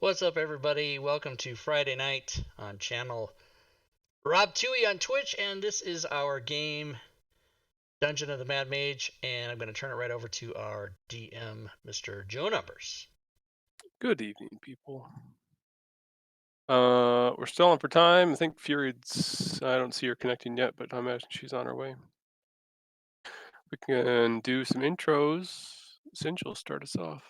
What's up, everybody? Welcome to Friday Night on channel Rob Tui on Twitch, and this is our game, Dungeon of the Mad Mage, and I'm going to turn it right over to our DM, Mr. Joe Numbers. Good evening, people. We're still on for time. I think Fury's. I don't see her connecting yet, but I imagine she's on her way. We can do some intros. Singe will start us off.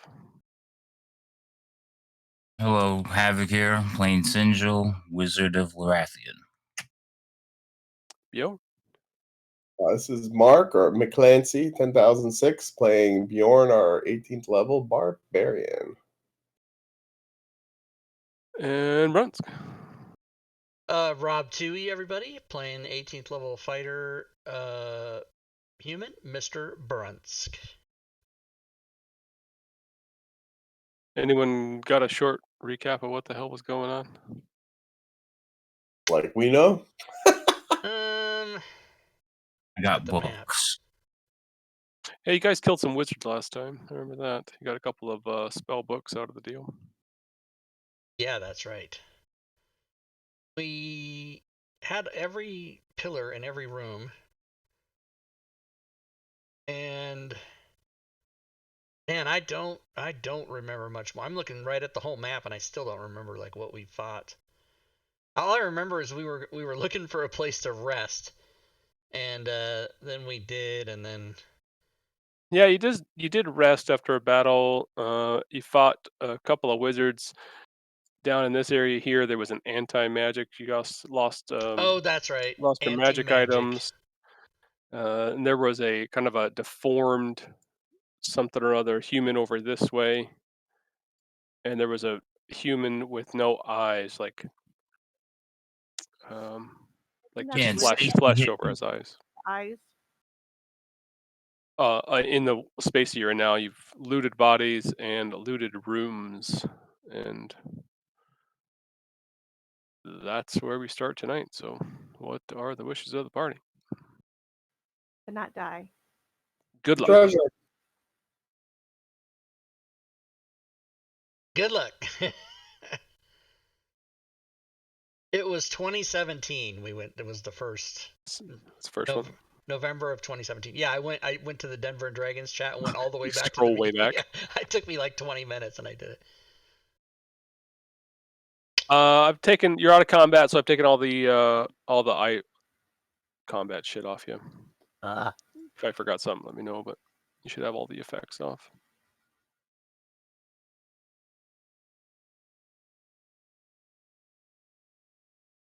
Hello, Havoc here, playing Sinjil, Wizard of Larathian. Yo. This is Mark or McClancy, 10,006, playing Bjorn, our 18th level barbarian. And Brunsk. Rob Tui, everybody, playing 18th level fighter human, Mr. Brunsk. Anyone got a short recap of what the hell was going on? Like we know. I got the books. map. Hey, you guys killed some wizards last time. I remember that. You got a couple of spell books out of the deal. Yeah, that's right. We had every pillar in every room, and man, I don't remember much more. I'm looking right at the whole map, and I still don't remember like what we fought. All I remember is we were looking for a place to rest, and then we did, and then Yeah, you did rest after a battle. You fought a couple of wizards. Down in this area here, there was an anti-magic. You guys lost oh, that's right, lost your magic anti-magic. items. And there was a kind of a deformed something or other human over this way. And there was a human with no eyes, like Yeah, just Stacy flesh hit over his eyes. Eyes. In the space you're in now, you've looted bodies and looted rooms, and that's where we start tonight. So, what are the wishes of the party? To not die. Good luck. Treasure. Good luck. It was 2017. We went. It was the first. It's the first one. November of 2017. Yeah, I went to the Denver Dragons chat and went all the way back. Scroll way back. Yeah, it took me like 20 minutes, and I did it. You're out of combat, so I've taken all the combat shit off you. If I forgot something, let me know, but you should have all the effects off.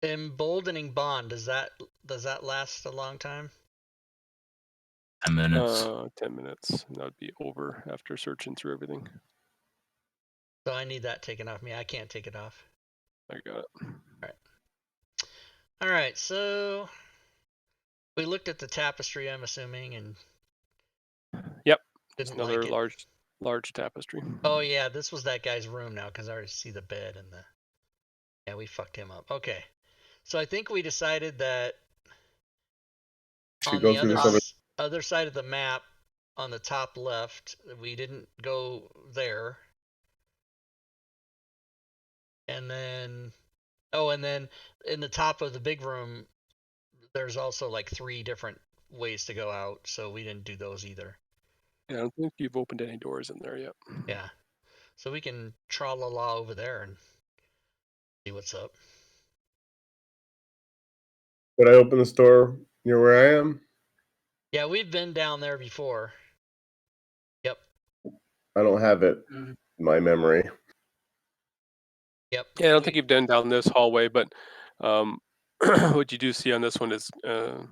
Emboldening bond, does that last a long time? 10 minutes. 10 minutes. And that would be over after searching through everything. So I need that taken off me. I can't take it off. I got it. All right, so we looked at the tapestry, I'm assuming, and yep, it's another like large tapestry. Oh yeah, this was that guy's room now because I already see the bed and the. Yeah, we fucked him up. Okay, so I think we decided that on the other side of the map, on the top left, we didn't go there. And then, and then in the top of the big room, there's also like 3 different ways to go out, so we didn't do those either. Yeah, I don't think you've opened any doors in there yet. Yeah, so we can tra-la-la over there and see what's up. Would I open the store near where I am? Yeah, we've been down there before. Yep. I don't have it in my memory. Yep. Yeah, I don't think you've done down this hallway, but what you do see on this one is kind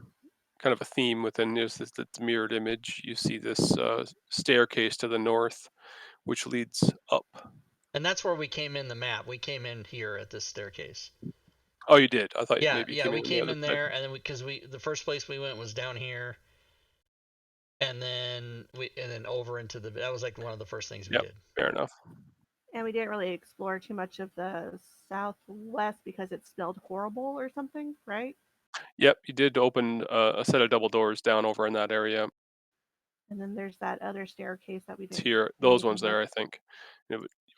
of a theme within this mirrored image. You see this staircase to the north, which leads up. And that's where we came in the map. We came in here at this staircase. Oh, you did? I thought maybe we came in there, and then because the first place we went was down here, and then over into that was like one of the first things we did. Fair enough. And we didn't really explore too much of the southwest because it smelled horrible or something, right? Yep, you did open a set of double doors down over in that area. And then there's that other staircase that we did. Here, those ones there, I think.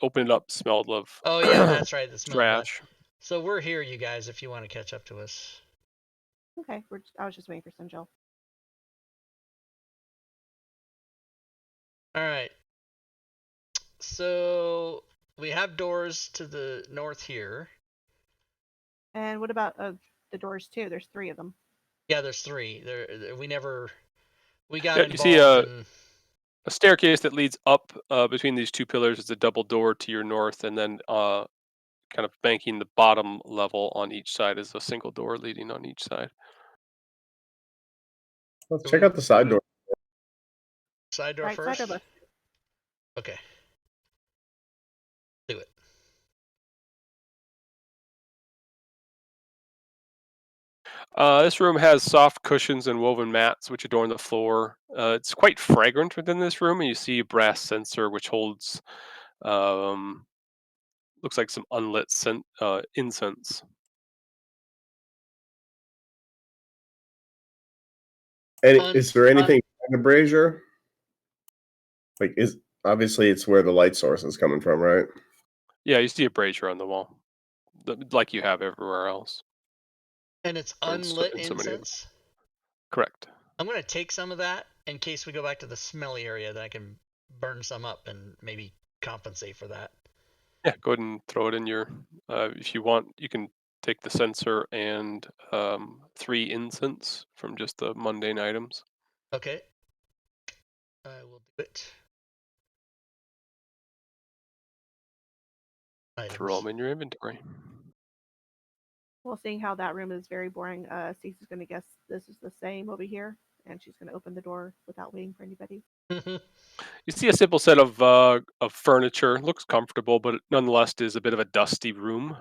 opened it up, smelled of Oh yeah, that's right. The smell of blood. trash. So we're here, you guys, if you want to catch up to us. Okay, I was just waiting for Sinjil. All right. So we have doors to the north here. And what about the doors too? There's 3 of them. Yeah, there's 3. We got Yeah, you see involved in. a staircase that leads up between these 2 pillars is a double door to your north, and then kind of banking the bottom level on each side is a single door leading on each side. Let's check out the side door. Side door Right first? side or left? Okay. Do it. This room has soft cushions and woven mats which adorn the floor. It's quite fragrant within this room, and you see a brass censer which holds looks like some unlit incense. Is there anything in the brazier? Like, obviously it's where the light source is coming from, right? Yeah, you see a brazier on the wall, like you have everywhere else. And it's Or unlit in so many of them. incense? Correct. I'm going to take some of that in case we go back to the smelly area, that I can burn some up and maybe compensate for that. Yeah, go ahead and throw it in your. If you want, you can take the censer and 3 incense from just the mundane items. Okay. I will do it. Throw them in your inventory. Well, seeing how that room is very boring, Cece's going to guess this is the same over here, and she's going to open the door without waiting for anybody. You see a simple set of furniture. Looks comfortable, but it nonetheless is a bit of a dusty room.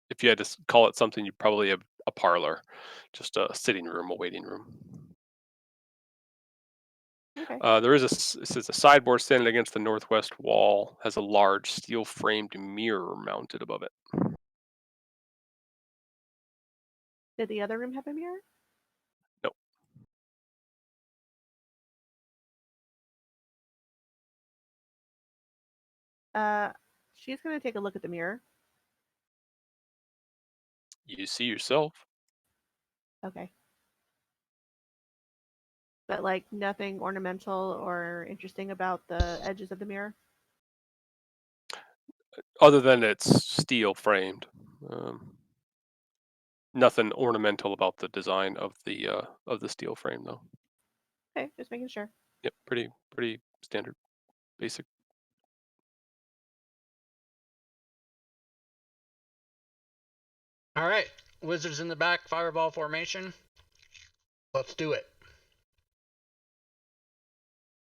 If you had to call it something, you'd probably have a parlor, just a sitting room, a waiting room. Okay. There is a sideboard standing against the northwest wall, has a large steel-framed mirror mounted above it. Did the other room have a mirror? Nope. She's going to take a look at the mirror. You see yourself. Okay. But like nothing ornamental or interesting about the edges of the mirror? Other than it's steel framed. Nothing ornamental about the design of the steel frame, though. Okay, just making sure. Yep, pretty standard, basic. All right. Wizards in the back, fireball formation. Let's do it.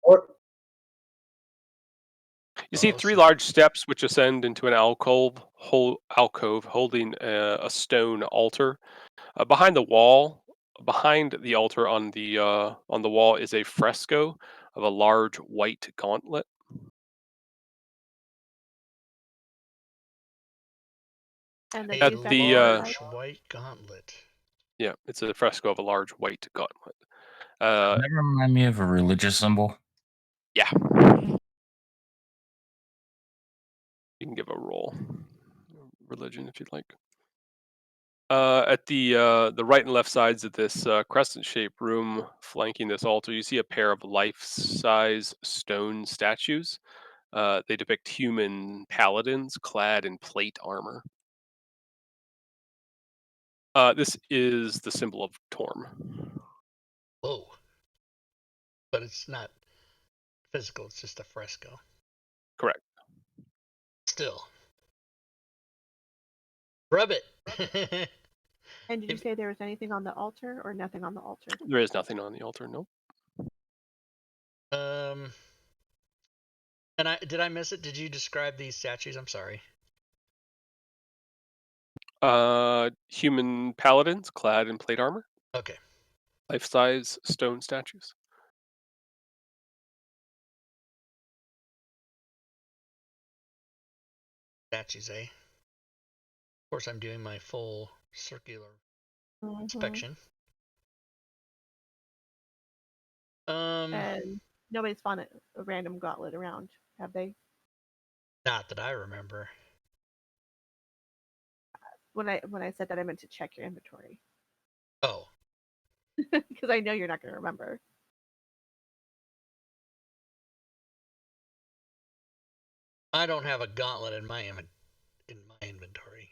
What? You see 3 large steps which ascend into an alcove holding a stone altar. Behind the altar on the wall is a fresco of a large white gauntlet. And they At use that the large white gauntlet. Yeah, it's a fresco of a large white gauntlet. Does that remind me of a religious symbol? Yeah. You can give a roll. Religion if you'd like. At the right and left sides of this crescent-shaped room flanking this altar, you see a pair of life-size stone statues. They depict human paladins clad in plate armor. This is the symbol of Torm. Whoa. But it's not physical, it's just a fresco. Correct. Still. Rub it. And did you say there was anything on the altar or nothing on the altar? There is nothing on the altar, nope. And did I miss it? Did you describe these statues? I'm sorry. Human paladins clad in plate armor. Okay. Life-size stone statues. Statues, eh? Of course, I'm doing my full circular inspection. And nobody's found a random gauntlet around, have they? Not that I remember. When I said that, I meant to check your inventory Oh, because I know you're not going to remember. I don't have a gauntlet in my inventory.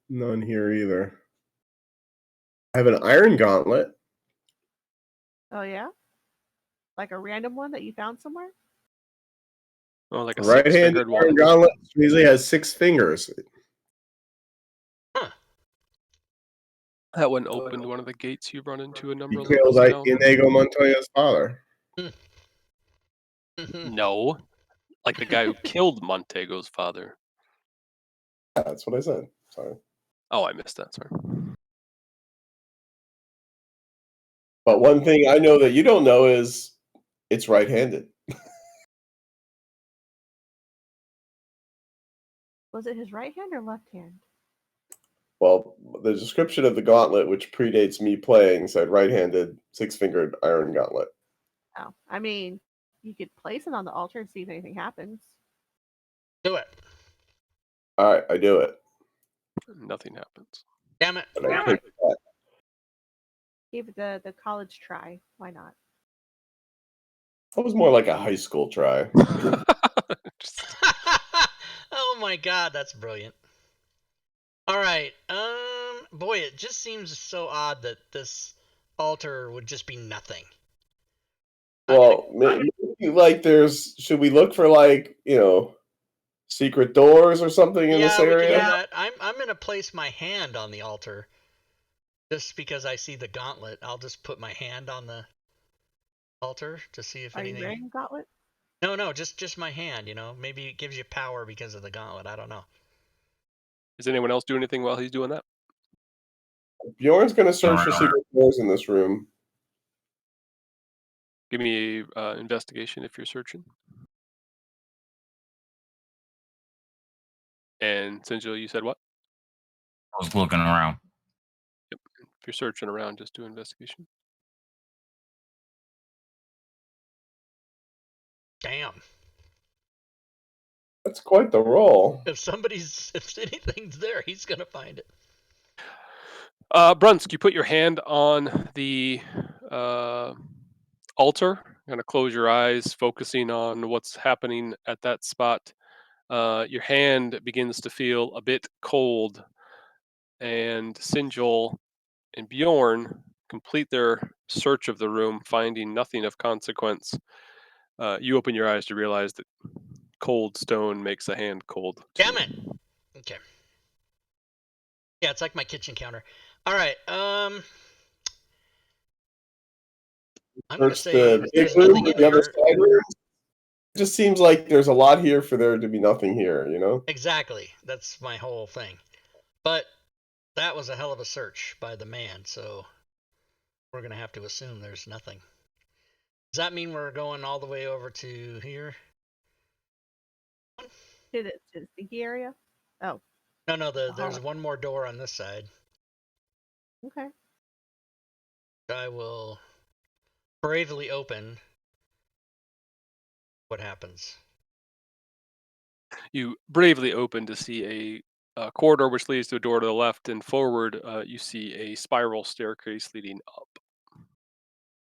None here either. I have an iron gauntlet. Oh yeah, like a random one that you found somewhere. Oh, like a Right-handed six-fingered iron one. gauntlet usually has 6 fingers. Huh. That one opened one of the gates you run into a number He of killed levels down. Inigo Montoya's father. No, like the guy who killed Montego's father. Yeah, that's what I said. Sorry. Oh, I missed that. Sorry. But one thing I know that you don't know is it's right-handed. Was it his right hand or left hand? Well, the description of the gauntlet, which predates me playing, said right-handed, 6-fingered iron gauntlet. Oh, I mean, you could place it on the altar and see if anything happens. Do it. All right, I do it. Nothing happens. Damn it. And I take that. Give it the college try. Why not? That was more like a high school try. Just- Oh my god, that's brilliant. All right. Boy, it just seems so odd that this altar would just be nothing. Well, maybe, like should we look for secret doors or something in this Yeah, we can do area? that. I'm gonna place my hand on the altar, just because I see the gauntlet. I'll just put my hand on the altar to see if Are you anything. wearing a gauntlet? No, just my hand. Maybe it gives you power because of the gauntlet. I don't know. Is anyone else doing anything while he's doing that? Bjorn's going to search for Around. secret doors in this room. Give me a investigation if you're searching. And Sinjo, you said what? I was looking around. If you're searching around, just do investigation. Damn. That's quite the roll. If anything's there, he's gonna find it. Brunsk, you put your hand on the altar. Kind of close your eyes, focusing on what's happening at that spot. Your hand begins to feel a bit cold, and Sinjol and Bjorn complete their search of the room, finding nothing of consequence. You open your eyes to realize that cold stone makes a hand cold. Damn it. Okay. Yeah, it's like my kitchen counter. All right. I'm gonna Search say the big there's room nothing or in the other here. side room. It just seems like there's a lot here for there to be nothing here, you know? Exactly. That's my whole thing. But that was a hell of a search by the man, so we're gonna have to assume there's nothing. Does that mean we're going all the way over to here? To the stinky area? Oh, No, the there's hall. one more door on this side. Okay. I will bravely open. What happens? You bravely open to see a corridor which leads to a door to the left, and forward you see a spiral staircase leading up.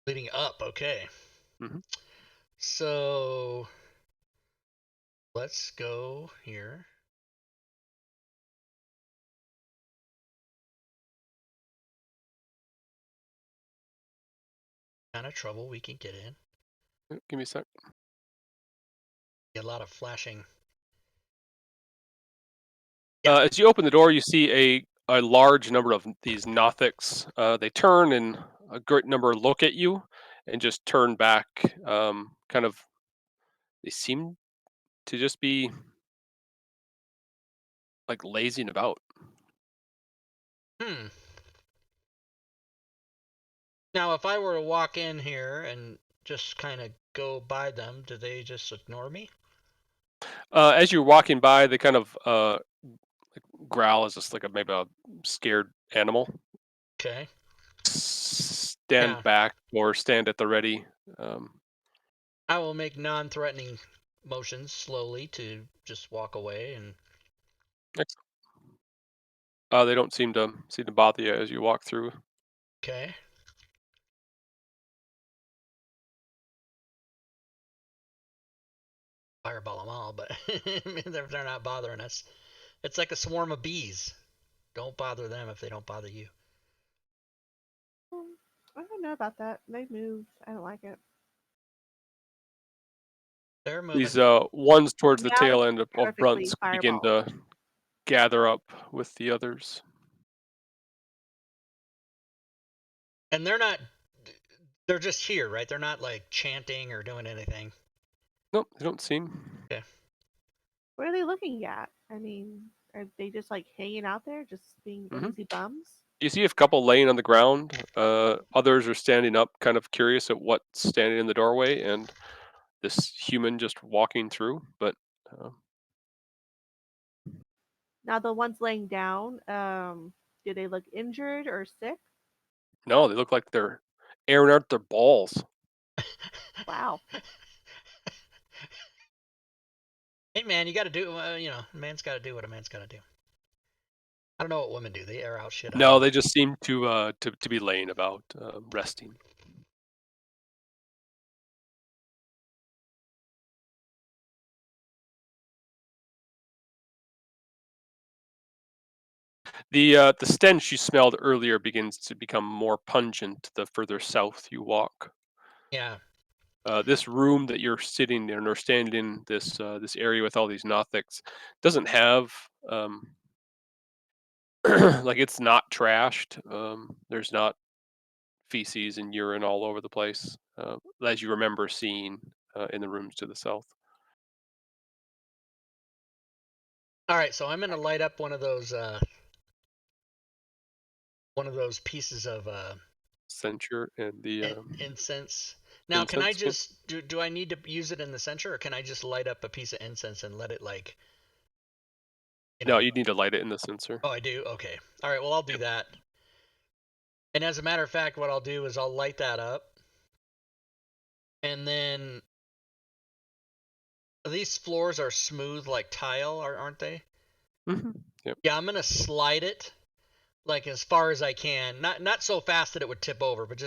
Leading up, okay. Mhm. So let's go here. Kind of trouble we can get in. Give me a sec. Get a lot of flashing. As you open the door, you see a large number of these Nothics. They turn, and a great number look at you and just turn back. Kind of, they seem to just be like lazing about. Hmm. Now, if I were to walk in here and just kind of go by them, do they just ignore me? As you're walking by, they kind of growl as just like maybe a scared animal. Okay. Stand Yeah. back or stand at the ready. Um, I will make non-threatening motions slowly to just walk away and. they don't seem to bother you as you walk through. Okay. Fireball them all, but they're not bothering us. It's like a swarm of bees. Don't bother them if they don't bother you. I don't know about that. They move. I don't like it. They're moving. These ones towards the Meow is tail end of perfectly Brunts begin fireball. to gather up with the others. And they're not. They're just here, right? They're not like chanting or doing anything. Nope, they don't seem. Okay. What are they looking at? I mean, are they just like hanging out there, just being lazy bums? You see a couple laying on the ground. Others are standing up, kind of curious at what's standing in the doorway, and this human just walking through. But Now the ones laying down, do they look injured or sick? no, they look like they're airing out their balls. Wow. Hey man, you got to do. A man's got to do what a man's got to do. I don't know what women do. They air out shit. No, they just seem to be laying about, resting. The stench you smelled earlier begins to become more pungent the further south you walk. Yeah. This room that you're sitting in or standing in, this area with all these Nothics, doesn't have like it's not trashed. There's not feces and urine all over the place, as you remember seeing in the rooms to the south. All right, so I'm gonna light up one of those pieces of Censure and the incense. Now, can I incense. Yep. just do I need to use it in the censer, or can I just light up a piece of incense and let it like, No, you need to light it in the censer. Oh, I do. Okay. All right. Well, I'll do that. And as a matter of fact, what I'll do is I'll light that up, and then these floors are smooth like tile, aren't they? Mm-hmm. Yep. Yeah, I'm gonna slide it like as far as I can. Not so fast that it would tip over, but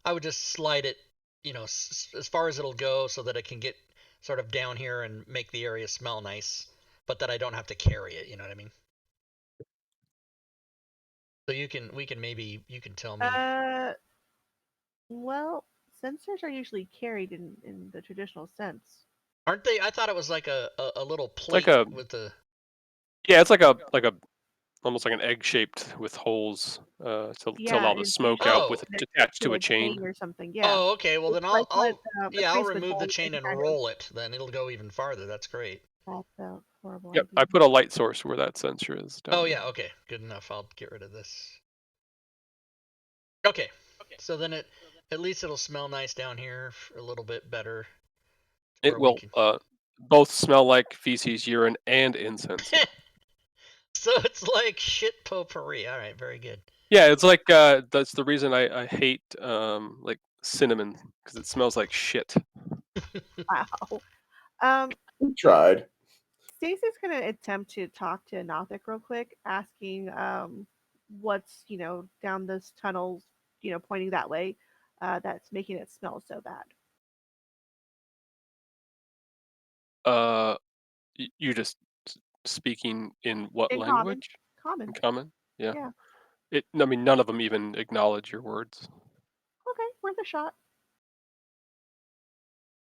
I would just slide it, as far as it'll go, so that it can get sort of down here and make the area smell nice, but that I don't have to carry it. You know what I mean? So you can tell me. Well, sensors are usually carried in the traditional sense. Aren't they? I thought it was like a little It's like plate with the. yeah, it's like a almost like an egg shaped with holes to Yeah, allow the and so you smoke can out Oh. with connect attached to to a a chain. chain or something. Yeah, Oh, okay. Well, it's then like what a I'll priest would remove the hold chain and and kind of. roll it. Then it'll go even farther. That's great. That's a horrible Yep, idea. I put a light source where that sensor is down Oh there. yeah. Okay. Good enough. I'll get rid of this. Okay. So then at least it'll smell nice down here a little bit better. It Where we will can. both smell like feces, urine, and incense. So it's like shit potpourri. All right. Very good. Yeah, it's like that's the reason I hate like cinnamon because it smells like shit. Wow. Um, We tried. Stacy's gonna attempt to talk to Nothic real quick, asking what's down this tunnel, pointing that way, that's making it smell so bad. You're just speaking in what In common, language? In common. common? Yeah. Yeah. I mean, none of them even acknowledge your words. Okay, worth a shot.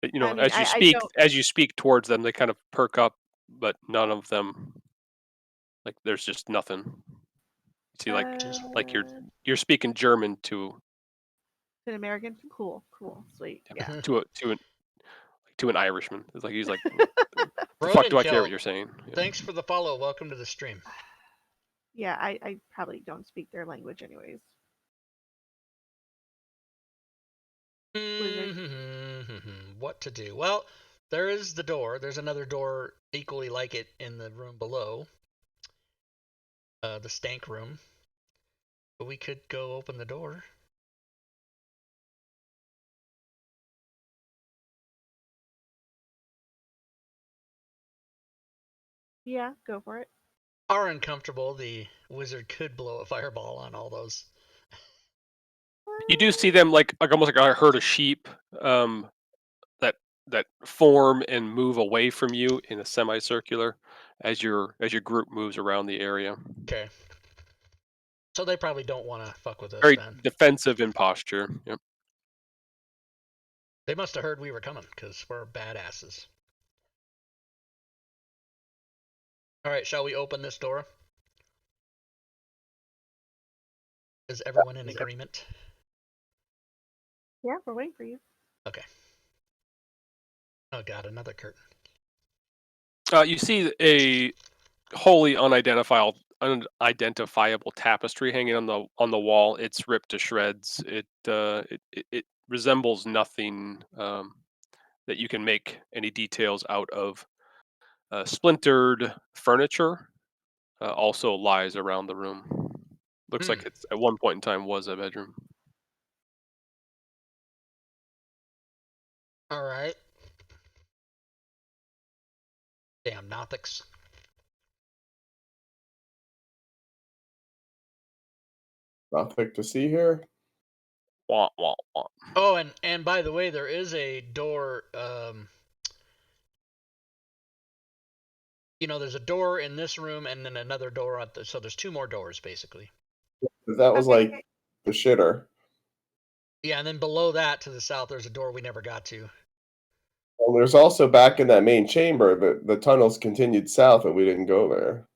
I You know, mean, I don't. as you speak towards them, they kind of perk up, but none of them like there's just nothing. You see, like Uh, you're speaking German to an American. Cool, cool, sweet. Yeah. to an Irishman. It's like he's like, the fuck Ronan do I care what Kill. you're saying? Yeah. Thanks for the follow. Welcome to the stream. Yeah, I probably don't speak their language anyways. Wizard. What to do? Well, there is the door. There's another door equally like it in the room below. The stank room. But we could go open the door. Yeah, go for it. Are uncomfortable, the wizard could blow a fireball on all those. You do see them like almost like a herd of sheep that form and move away from you in a semicircular as your group moves around the area. Okay. So they probably don't want to fuck with us Very then. defensive in posture. Yep. They must have heard we were coming, because we're badasses. Alright, shall we open this door? Is everyone in agreement? Yeah, we're waiting for you. Okay. Oh god, another curtain. You see a wholly unidentifiable tapestry hanging on the wall. It's ripped to shreds. It resembles nothing that you can make any details out of. Splintered furniture also lies around the room. Looks like it's at one point in time was a bedroom. Alright. Damn Nothics. Nothing to see here. Wah, wah, wah. Oh, and by the way, there is a door, there's a door in this room and then another door on so there's two more doors, basically. That was Okay. like the shitter. Yeah, and then below that to the south, there's a door we never got to. Well, there's also back in that main chamber, the tunnels continued south, and we didn't go there.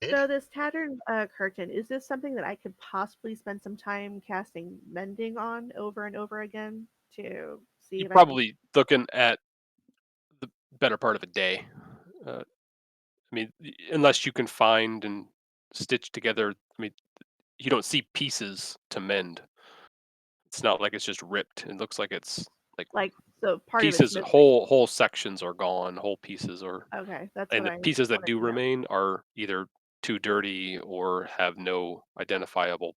So this tattered curtain, is this something that I could possibly spend some time casting mending on over and over again to see You're if I probably looking at the better part of a day. I mean, unless you can find and stitch together. I mean, you don't see pieces to mend. It's not like it's just ripped. It looks like it's like so part of it's pieces, missing. whole sections are gone, whole pieces are, Okay, that's and what the I pieces that wanted do to know. remain are either too dirty or have no identifiable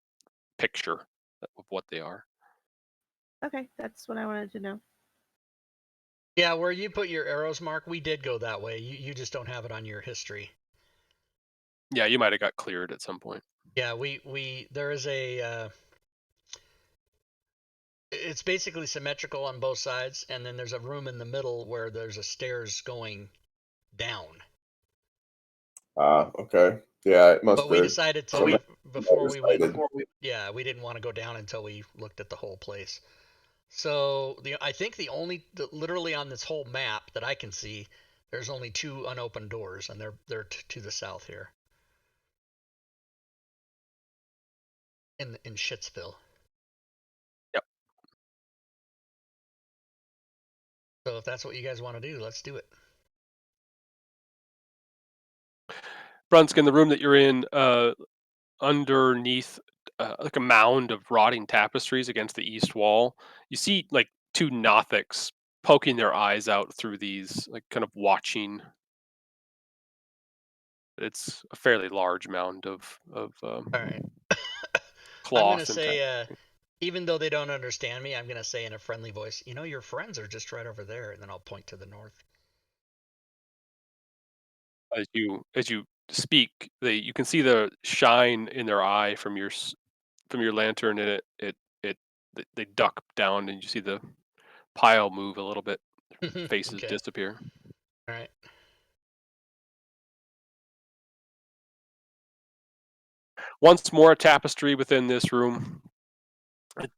picture of what they are. Okay, that's what I wanted to know. Yeah, where you put your arrows, Mark, we did go that way. You just don't have it on your history. Yeah, you might have got cleared at some point. Yeah, there is a it's basically symmetrical on both sides, and then there's a room in the middle where there's a stairs going down. Okay. Yeah, it must But we have. decided to Somebody before we went. oversighted. Yeah, we didn't want to go down until we looked at the whole place. So I think literally on this whole map that I can see, there's only two unopened doors, and they're to the south here. In Shitsville. Yep. So if that's what you guys want to do, let's do it. Brunskin, the room that you're in, underneath like a mound of rotting tapestries against the east wall, you see like two Nothics poking their eyes out through these, like kind of watching. It's a fairly large mound of All right. I'm gonna cloth and say, even though they don't understand me, I'm gonna say in a friendly voice, your friends are just right over there, and then I'll point to the north. as you speak, you can see the shine in their eye from your lantern, and they duck down, and you see the pile move a little bit. Faces Okay. disappear. All right. Once more, a tapestry within this room.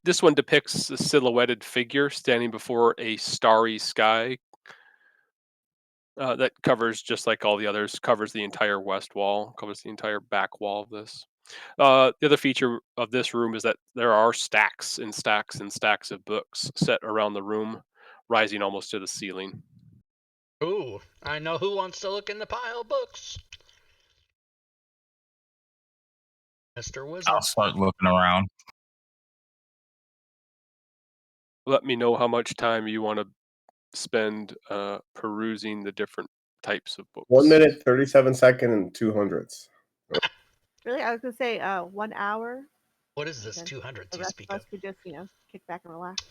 This one depicts a silhouetted figure standing before a starry sky that covers, just like all the others, covers the entire west wall, covers the entire back wall of this. The other feature of this room is that there are stacks and stacks and stacks of books set around the room, rising almost to the ceiling. Ooh, I know who wants to look in the pile of books. Mr. Wizard. I'll start looking around. Let me know how much time you want to spend perusing the different types of books. 1 minute, 37 second, and 200s. Really, I was gonna say 1 hour. What is this Okay. 200 The you rest speak of of? us could just kick back and relax.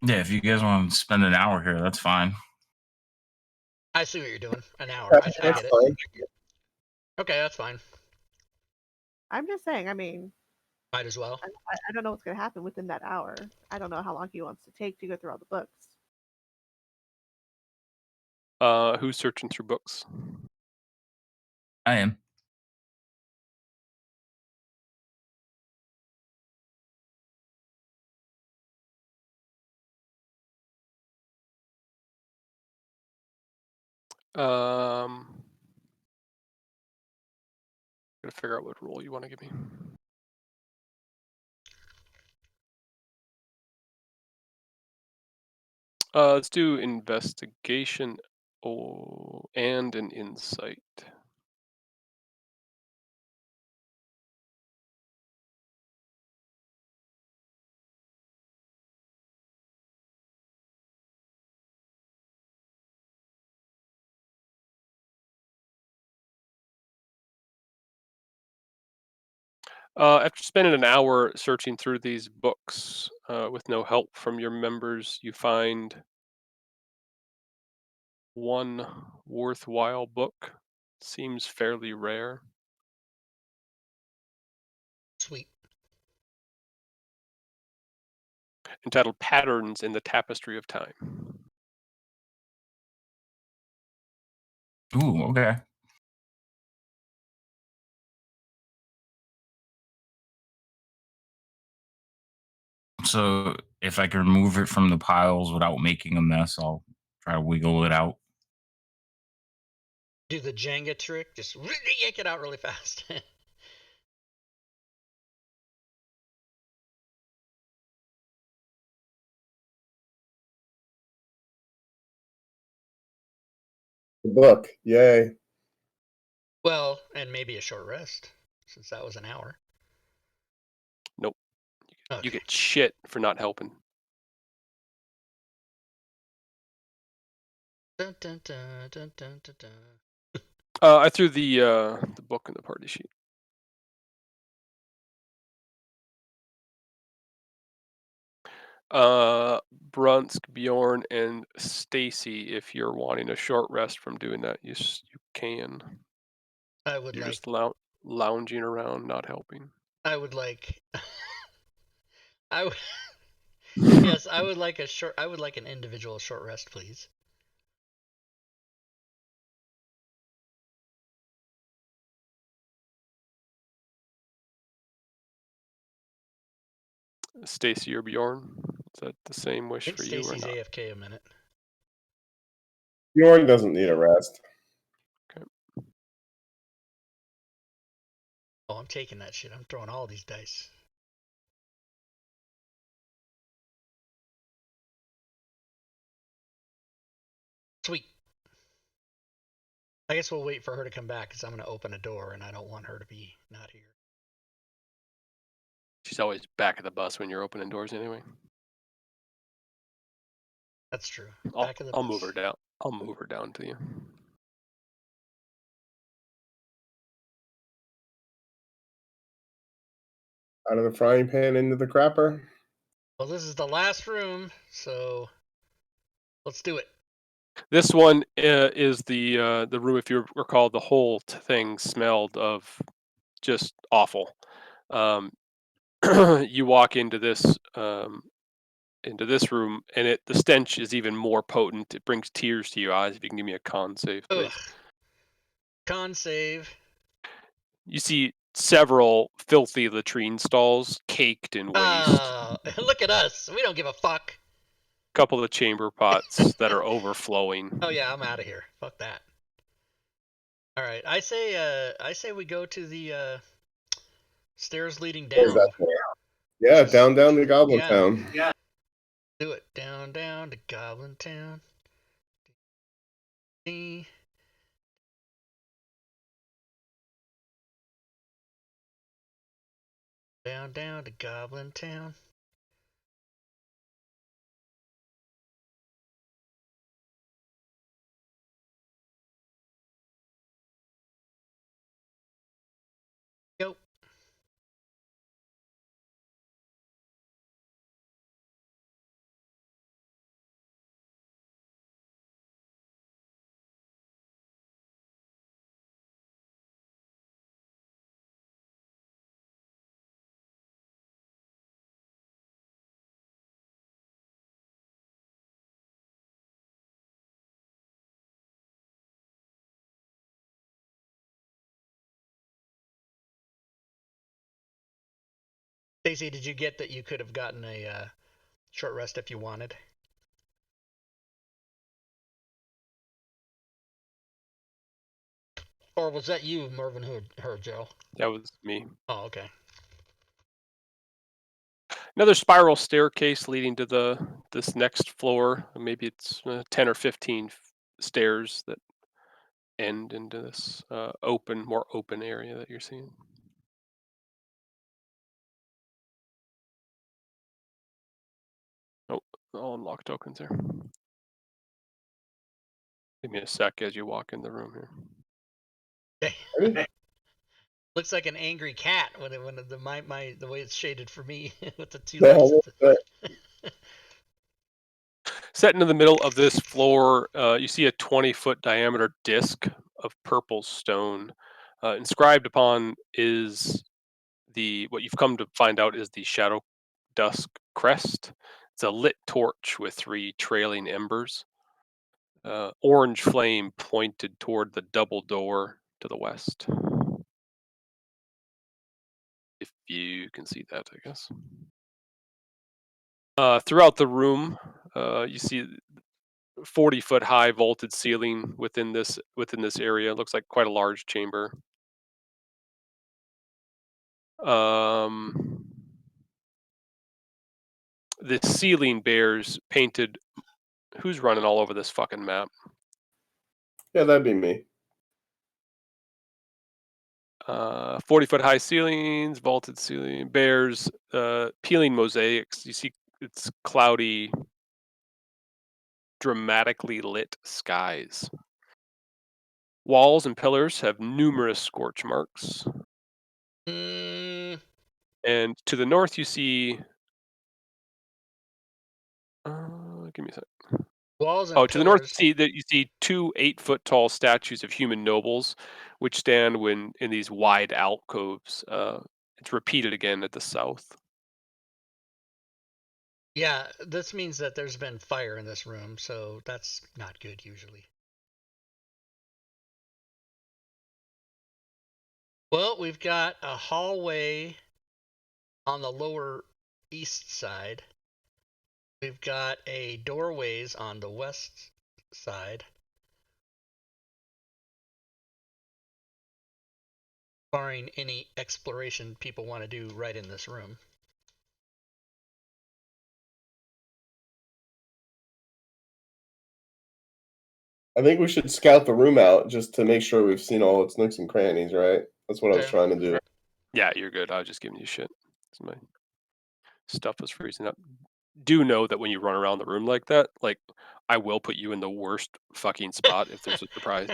Yeah, if you guys want to spend an hour here, that's fine. I see what you're doing. An hour. I That's get it. fine. Okay, that's fine. I'm just saying. I mean, Might as well. I don't know what's gonna happen within that hour. I don't know how long he wants to take to go through all the books. Who's searching through books? I am. Gotta figure out what role you want to give me. Let's do investigation and an insight. After spending an hour searching through these books with no help from your members, you find one worthwhile book. Seems fairly rare. Sweet. Entitled Patterns in the Tapestry of Time. Ooh, okay. So if I can remove it from the piles without making a mess, I'll try to wiggle it out. Do the Jenga trick. Just yank it out really fast. The book. Yay. Well, and maybe a short rest, since that was an hour. Nope. Okay. You get shit for not helping. Dun, dun, dun, dun, dun, dun, dun. I threw the book in the party sheet. Brunsk, Bjorn, and Stacy. If you're wanting a short rest from doing that, you can. I would You're like. just lounging around, not helping. I would like. I would. Yes, I would like a short. I would like an individual short rest, please. Stacy or Bjorn, is that the same I wish think for you or Stacy's not? AFK a minute. Bjorn doesn't need a rest. Oh, I'm taking that shit. I'm throwing all these dice. Sweet. I guess we'll wait for her to come back because I'm going to open a door and I don't want her to be not here. She's always back at the bus when you're opening doors anyway. That's true. I'll, Back of the I'll bus. move her down. I'll move her down to you. Out of the frying pan into the crapper. Well, this is the last room, so let's do it. This one is the room. If you recall, the whole thing smelled of just awful. You walk into this room, and the stench is even more potent. It brings tears to your eyes. If you can give me a con save, please. Ugh. Con save. You see several filthy latrine stalls caked in waste. Look at us. We don't give a fuck. Couple of chamber pots that are overflowing. Oh yeah, I'm out of here. Fuck that. All right, I say we go to the stairs leading Where's down. that for? Yeah, down to Goblin Yeah. Town. Yeah. Do it. Down to Goblin Town. Down to Goblin Town. Stacy, did you get that you could have gotten a short rest if you wanted? Or was that you, Mervin, who heard Joe? That was me. Oh, okay. Another spiral staircase leading to this next floor. Maybe it's 10 or 15 stairs that end into this more open area that you're seeing. Oh, all unlocked tokens there. Give me a sec as you walk in the room here. Looks like an angry cat when the way it's shaded for me with the two Yeah, lights. Set into the middle of this floor, you see a 20-foot diameter disc of purple stone. Inscribed upon is what you've come to find out is the Shadow Dusk crest. It's a lit torch with 3 trailing embers. Orange flame pointed toward the double door to the west. If you can see that, I guess. Throughout the room, you see 40-foot high vaulted ceiling within this area. It looks like quite a large chamber. The ceiling bears painted. Who's running all over this fucking map? Yeah, that'd be me. 40-foot high ceilings, vaulted ceiling, bears peeling mosaics. You see it's cloudy, dramatically lit skies. Walls and pillars have numerous scorch marks. And to the north, you see. Give me a sec. Walls and pillars. To the north, you see 2 8-foot-tall statues of human nobles, which stand in these wide alcoves. It's repeated again at the south. Yeah, this means that there's been fire in this room, so that's not good usually. Well, we've got a hallway on the lower east side. We've got a doorways on the west side. Barring any exploration people want to do right in this room. I think we should scout the room out just to make sure we've seen all its nooks and crannies, right? That's what I was trying to do. Yeah, you're good. I was just giving you shit. My stuff was freezing up. Do know that when you run around the room like that, like, I will put you in the worst fucking spot if there's a surprise.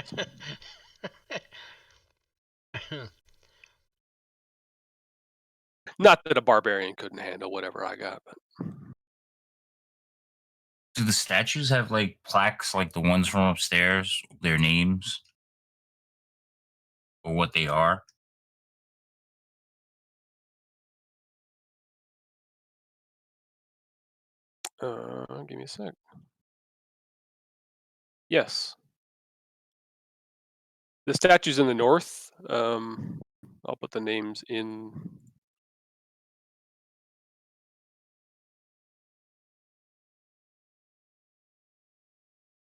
Not that a barbarian couldn't handle whatever I got, but. Do the statues have like plaques like the ones from upstairs, their names or what they are? Give me a sec. Yes. The statues in the north, I'll put the names in.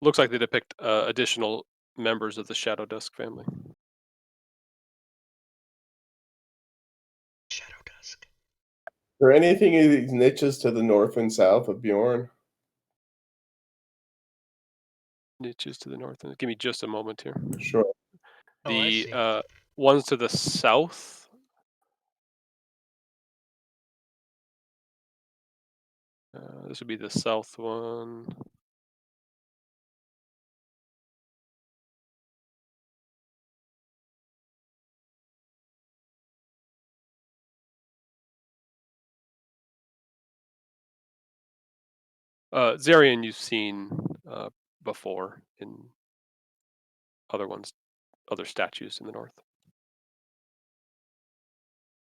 Looks like they depict additional members of the Shadow Dusk family. Shadow Dusk. Is there anything in these niches to the north and south of Bjorn? Niches to the north. Give me just a moment here. Sure. The ones to the south. This would be the south one. Zarian you've seen before in other statues in the north.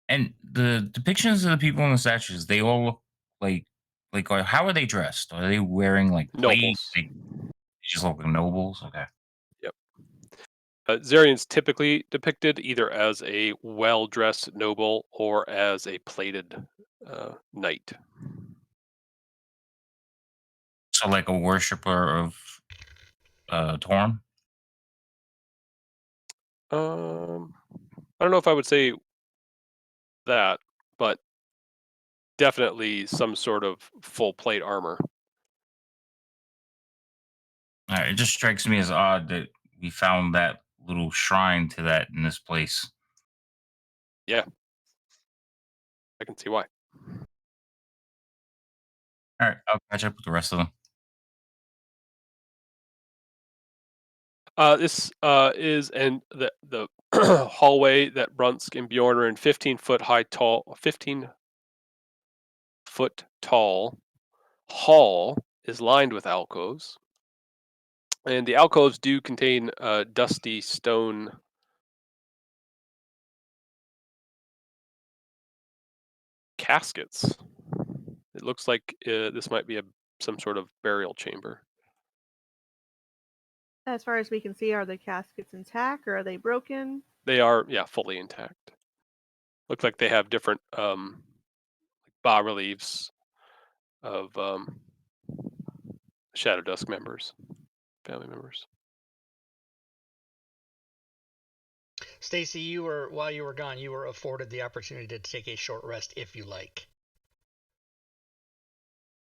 And the depictions of the people in the statues, they all look like how are they dressed? Are they wearing like plate? Nobles. They just look like nobles. Okay. Yep. Zarian's typically depicted either as a well-dressed noble or as a plated knight. So like a worshiper of Torm. I don't know if I would say that, but definitely some sort of full plate armor. It just strikes me as odd that we found that little shrine to that in this place. Yeah, I can see why. All right, I'll catch up with the rest of them. This is the hallway that Brunsk and Bjorn are in 15-foot tall hall is lined with alcoves, and the alcoves do contain dusty stone caskets. It looks like this might be some sort of burial chamber. As far as we can see, are the caskets intact or are they broken? They are, yeah, fully intact. Looks like they have different bas reliefs of Shadow Dusk members, family members. Stacy, while you were gone, you were afforded the opportunity to take a short rest if you like.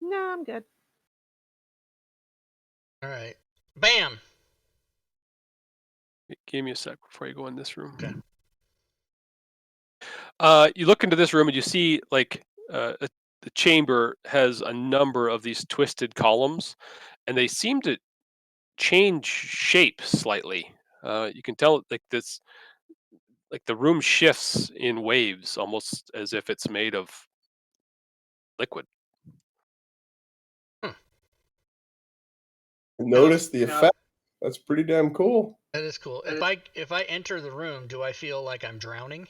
No, I'm good. All right. Bam. Give me a sec before you go in this room. Okay. You look into this room and you see like the chamber has a number of these twisted columns, and they seem to change shape slightly. You can tell like this, like the room shifts in waves, almost as if it's made of liquid. Notice the effect. That's pretty damn cool. That is cool. If I enter the room, do I feel like I'm drowning?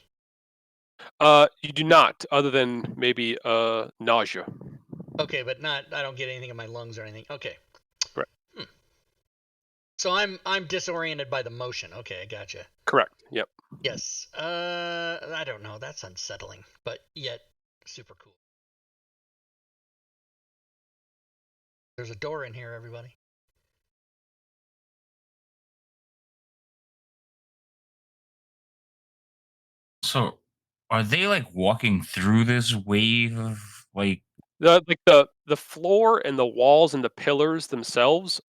You do not, other than maybe nausea. Okay, but not. I don't get anything in my lungs or anything. Okay. Right. So I'm disoriented by the motion. Okay, I gotcha. Correct. Yep. Yes. I don't know. That's unsettling, but yet super cool. There's a door in here, everybody. So, are they like walking through this wave of like? The floor and the walls and the pillars themselves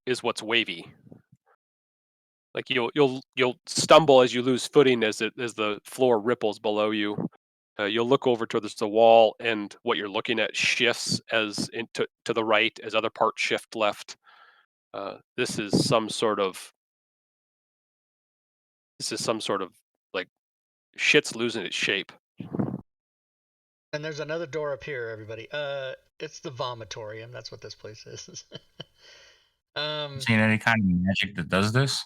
is what's wavy. Like you'll stumble as you lose footing as the floor ripples below you. You'll look over towards the wall, and what you're looking at shifts to the right as other parts shift left. This is some sort of like shit's losing its shape. And there's another door up here, everybody. It's the vomitorium. That's what this place is. Seen any kind of magic that does this?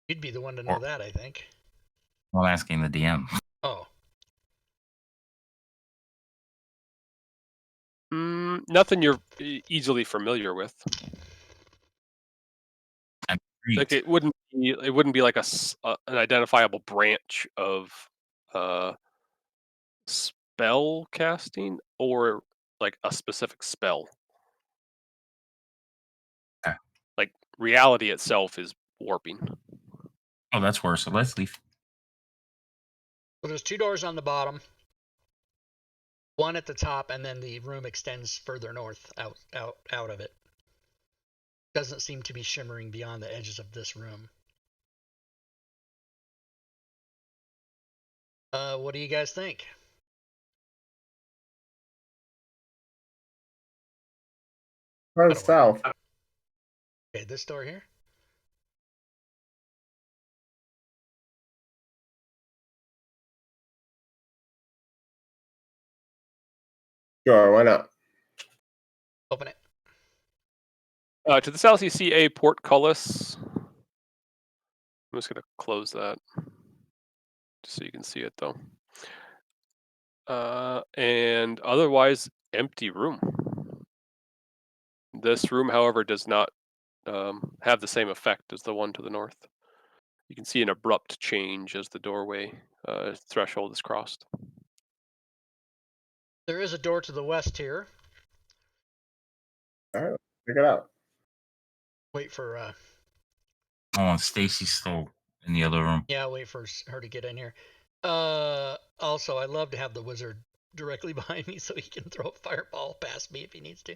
You'd be the one to know that, I think. I'm asking the DM. Oh. Nothing you're easily familiar with. Like it wouldn't be like an identifiable branch of spell casting or like a specific spell. Okay. Like reality itself is warping. Oh, that's worse. So let's leave. So there's two doors on the bottom, one at the top, and then the room extends further north out of it. Doesn't seem to be shimmering beyond the edges of this room. What do you guys think? Turn south. Okay, this door here. Sure, why not? Open it. To the south, you see a portcullis. I'm just going to close that just so you can see it, though. And otherwise, empty room. This room, however, does not have the same effect as the one to the north. You can see an abrupt change as the doorway threshold is crossed. There is a door to the west here. All right, check it out. Wait for Oh, and Stacy's still in the other room. yeah, wait for her to get in here. Also, I love to have the wizard directly behind me so he can throw a fireball past me if he needs to.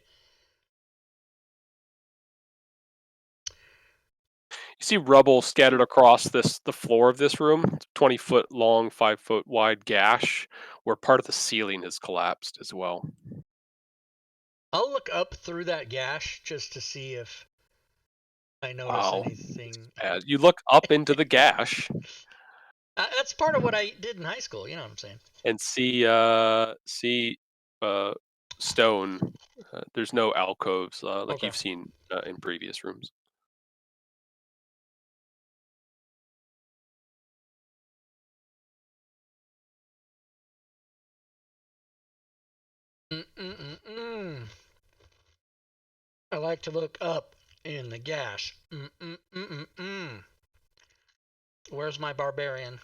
You see rubble scattered across the floor of this room. It's a 20-foot long, 5-foot wide gash where part of the ceiling has collapsed as well. I'll look up through that gash just to see if I notice Wow. anything. As you look up into the gash That's part of what I did in high school. You know what I'm saying? and see stone. There's no alcoves like Okay. you've seen in previous rooms. Mm-mm-mm-mm. I like to look up in the gash. Mm-mm-mm-mm-mm. Where's my barbarian?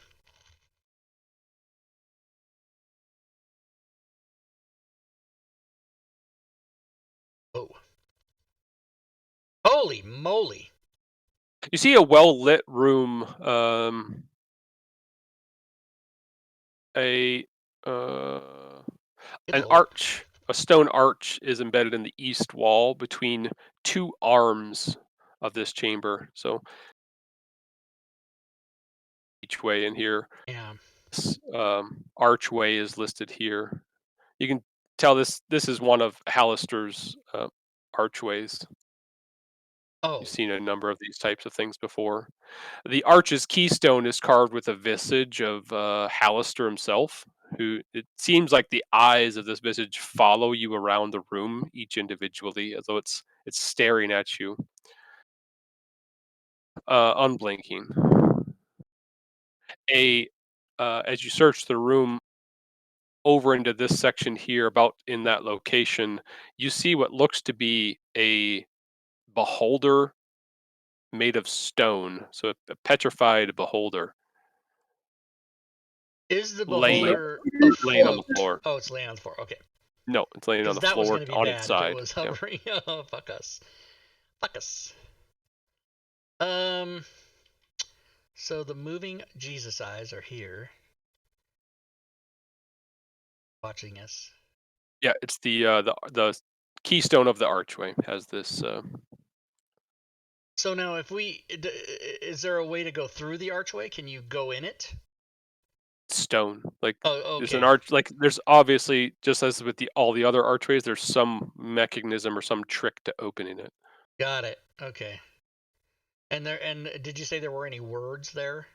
Oh. Holy moly. You see a well-lit room, a Good an lord. arch, a stone arch is embedded in the east wall between two arms of this chamber. So each way in here, Yeah. this archway is listed here. You can tell this is one of Hallister's archways. Oh. You've seen a number of these types of things before. The arch's keystone is carved with a visage of Hallister himself, who it seems like the eyes of this visage follow you around the room, each individually, as though it's staring at you, unblinking. As you search the room over into this section here, about in that location, you see what looks to be a beholder made of stone, so a petrified beholder Is the laying beholder laying on the afloat? floor. Oh, it's laying on the floor. Okay. No, it's laying on Because the that was floor going to be on its bad if it side. was Yeah. hovering. Oh, fuck us. Fuck us. So the moving Jesus eyes are here. Watching us. Yeah, it's the keystone of the archway has this So now, if is there a way to go through the archway? Can you go in it? stone. Like Oh, there's an okay. like there's obviously, just as with all the other archways, there's some mechanism or some trick to opening it. Got it. Okay. And did you say there were any words there?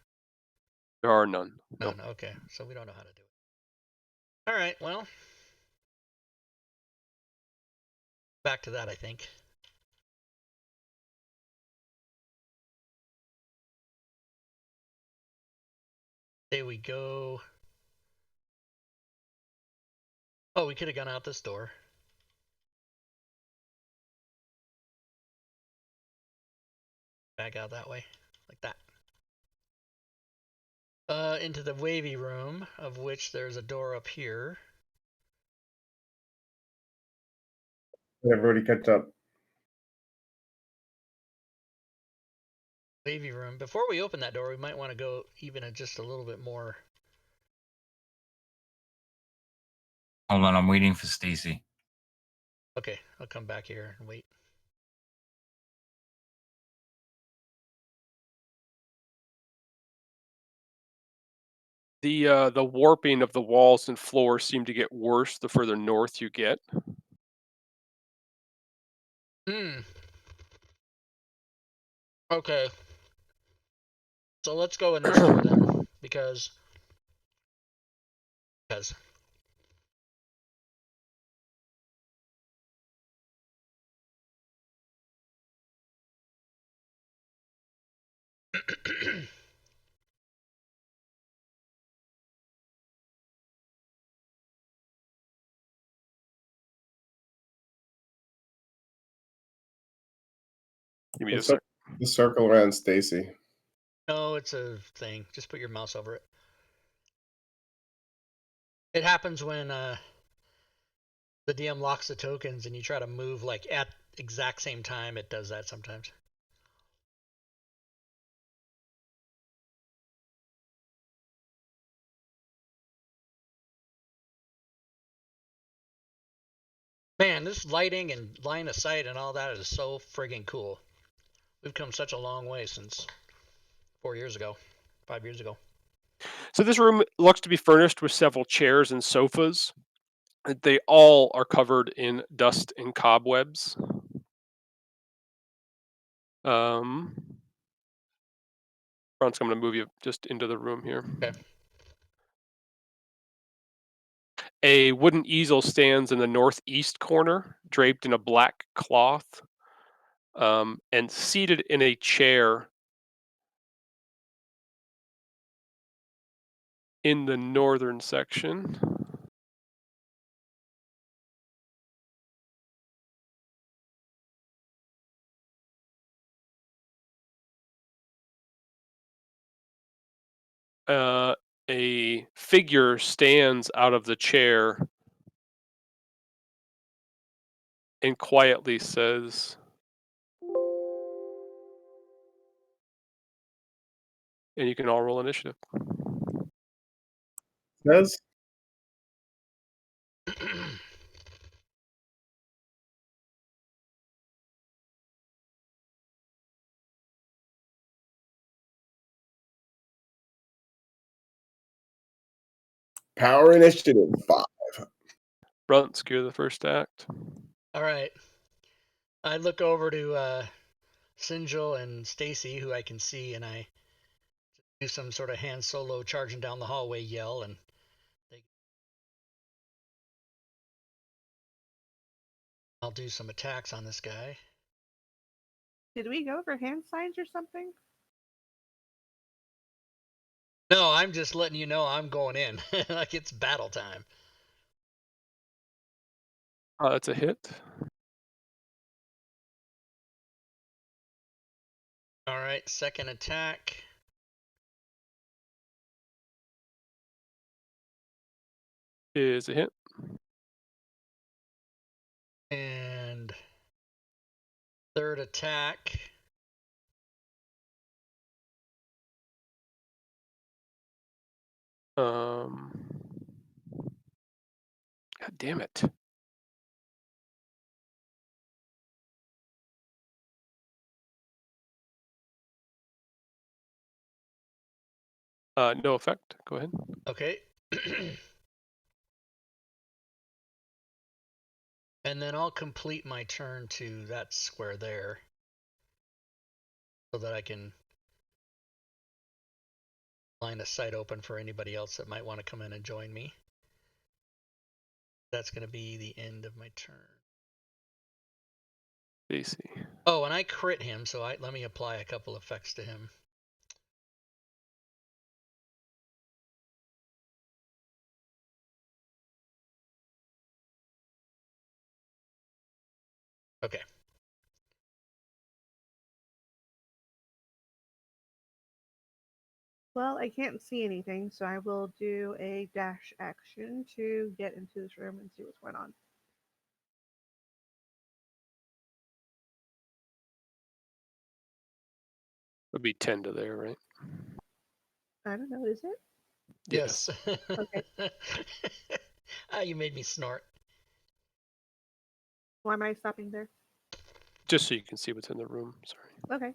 There are none. No. None. Okay. So we don't know how to do it. All right. Well, back to that, I think. There we go. Oh, we could have gone out this door. Back out that way. Like that. Into the wavy room, of which there's a door up here. Everybody catch up. Wavy room. Before we open that door, we might want to go even just a little bit more. Hold on, I'm waiting for Stacy. Okay, I'll come back here and wait. The warping of the walls and floors seem to get worse the further north you get. Hmm. Okay. So let's go in this door then, because. You Give me a What's sec. up? The circle around Stacy. No, it's a thing. Just put your mouse over it. It happens when the DM locks the tokens and you try to move like at exact same time. It does that sometimes. Man, this lighting and line of sight and all that is so friggin' cool. We've come such a long way since 4 years ago, 5 years ago. So this room looks to be furnished with several chairs and sofas. They all are covered in dust and cobwebs. Frantz, I'm going to move you just into the room here. Okay. A wooden easel stands in the northeast corner, draped in a black cloth, and seated in a chair in the northern section. A figure stands out of the chair and quietly says, and you can all roll initiative. Says power initiative 5. Frantz, you're the first act. All right. I look over to Sinjil and Stacy, who I can see, and I do some sort of Han Solo charging down the hallway yell, and I'll do some attacks on this guy. Did we go over hand signs or something? No, I'm just letting you know I'm going in. Like it's battle time. That's a hit. All right, second attack. Is a hit. And third attack. God damn it. No effect. Go ahead. Okay. And then I'll complete my turn to that square there so that I can line a sight open for anybody else that might want to come in and join me. That's going to be the end of my turn. Stacy. Oh, and I crit him, so let me apply a couple effects to him. Okay. Well, I can't see anything, so I will do a dash action to get into this room and see what's going on. Would be 10 to there, right? I don't know, is it? Yes. Okay. Ah, you made me snort. Why am I stopping there? Just so you can see what's in the room. Sorry. Okay.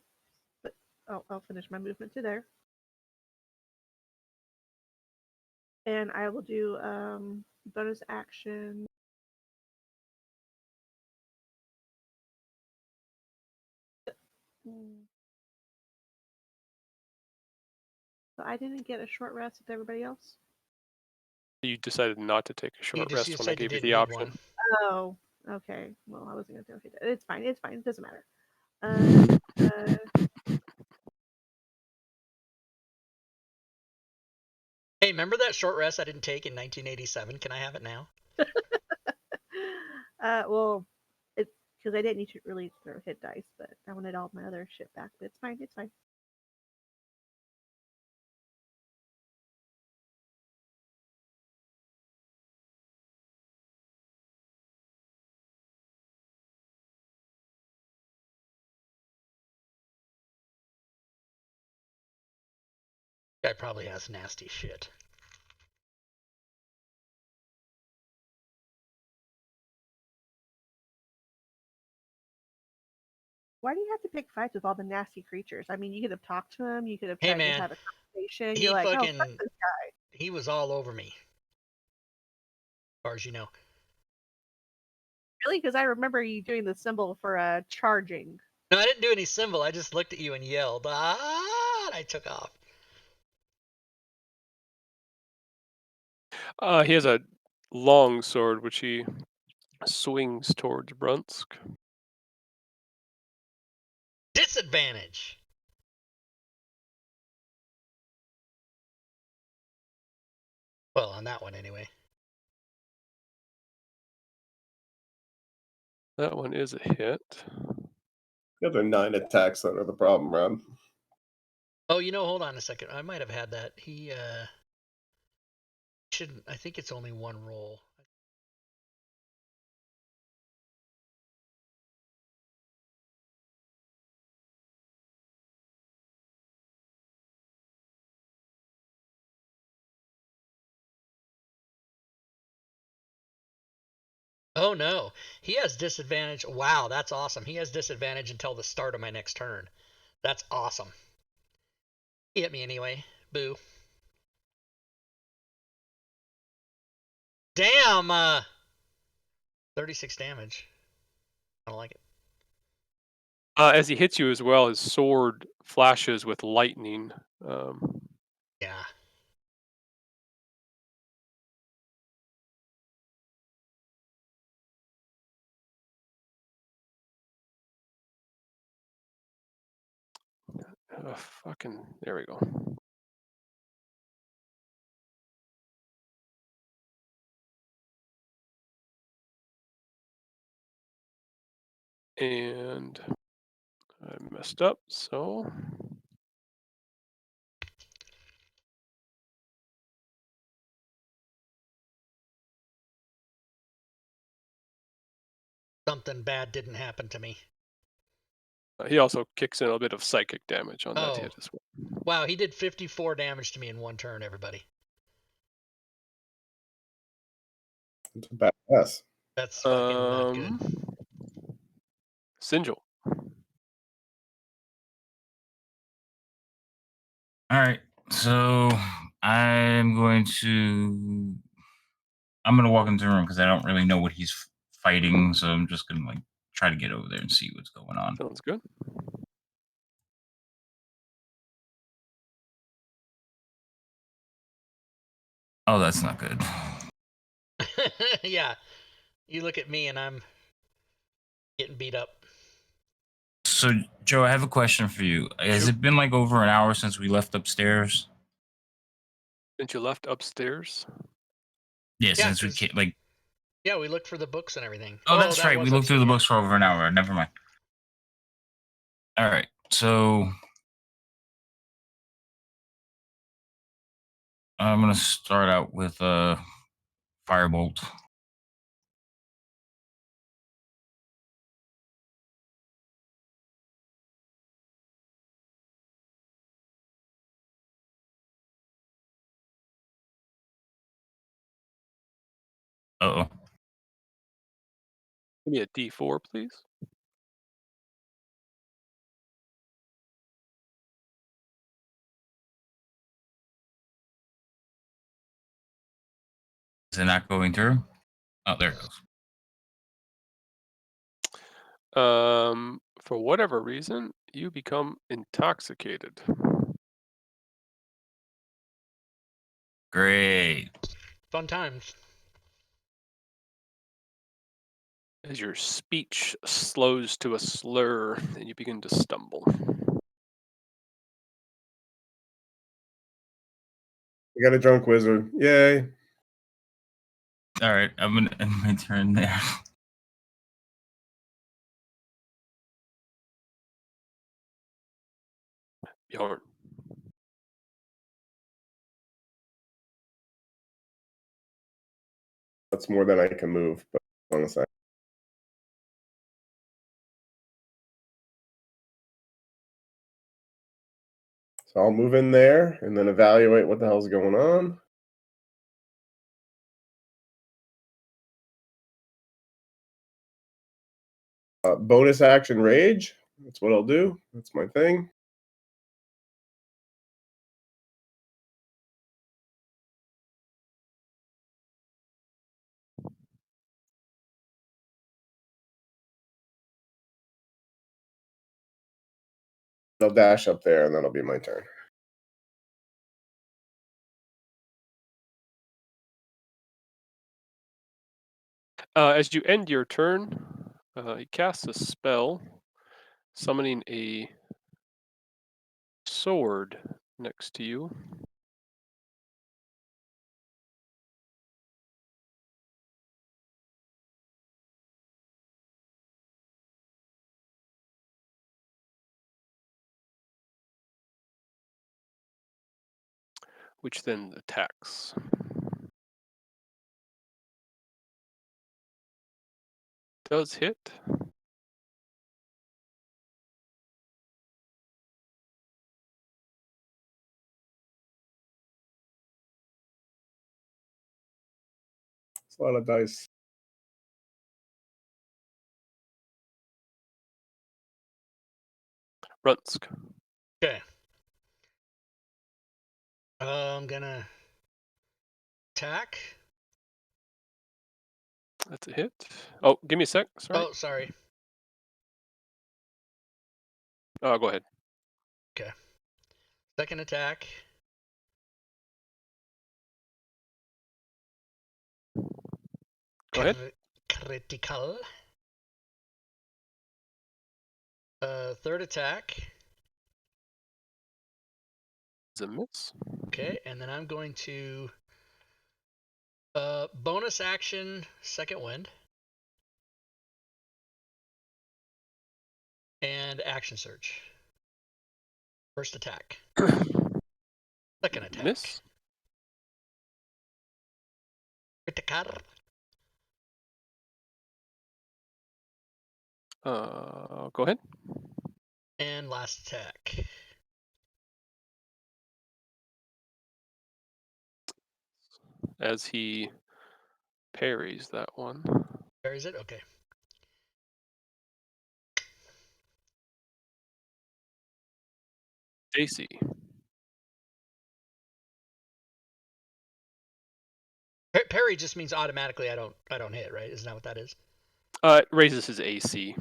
But I'll finish my movement to there. And I will do bonus action. So I didn't get a short rest with everybody else. You decided not to take a short rest when I said you gave you didn't the need option. one. Oh, okay. Well, I wasn't gonna do it. It's fine. It's fine. It doesn't matter. Hey, remember that short rest I didn't take in 1987? Can I have it now? Well, because I didn't need to really throw hit dice, but I wanted all my other shit back. But it's fine. It's fine. Guy probably has nasty shit. Why do you have to pick fights with all the nasty creatures? I mean, you could have talked to him. You could have Hey, tried to man, have a conversation. he You're like, oh, fuck fucking, this guy. he was all over me. As far as you know. Really? Because I remember you doing the symbol for charging. No, I didn't do any symbol. I just looked at you and yelled, ah, and I took off. He has a long sword, which he swings towards Brunsk. Disadvantage. Well, on that one anyway. That one is a hit. The other 9 attacks that are the problem, Rob. Oh, hold on a second. I might have had that. He shouldn't. I think it's only one roll. Oh no, he has disadvantage. Wow, that's awesome. He has disadvantage until the start of my next turn. That's awesome. He hit me anyway. Boo. Damn. 36 damage. I don't like it. As he hits you as well, his sword flashes with lightning. Yeah. There we go. And I messed up, so Something bad didn't happen to me. he also kicks in a bit of psychic damage on that Oh. hit as well. Wow, he did 54 damage to me in one turn, everybody. It's a badass. That's fucking not good. Sinjil. All right, so I'm going to walk into the room because I don't really know what he's fighting, so I'm just gonna try to get over there and see what's going on. Sounds good. Oh, that's not good. Yeah, you look at me and I'm getting beat up. So, Joe, I have a question for you. Has it been over an hour since we left upstairs? Since you left upstairs? Yeah, since we came, Yeah, we looked for the books and everything. Oh, that's right. We looked through the books for over an hour. Never mind. All right, so I'm gonna start out with Firebolt. Uh-oh. Give me a D4, please. Is it not going through? Oh, there it goes. For whatever reason, you become intoxicated. Great. Fun times. As your speech slows to a slur and you begin to stumble. You got a drunk wizard. Yay. All right, I'm gonna end my turn there. Bjorn. That's more than I can move, but on the side. So I'll move in there and then evaluate what the hell's going on. Bonus action rage. That's what I'll do. That's my thing. I'll dash up there and that'll be my turn. As you end your turn, he casts a spell, summoning a sword next to you. Which then attacks. Does hit. It's a lot of dice. Runsk. Okay. I'm gonna attack. That's a hit. Oh, give me a sec. Sorry. Oh, sorry. Go ahead. Okay. Second attack. Go ahead. Critical. Third attack. It's a miss. Okay, and then I'm going to bonus action second wind. And action surge. First attack. Second attack. Miss. Critical. Go ahead. And last attack. As he parries that one. Where is it? Okay. Stacy. Parry just means automatically I don't hit, right? Isn't that what that is? It raises his AC.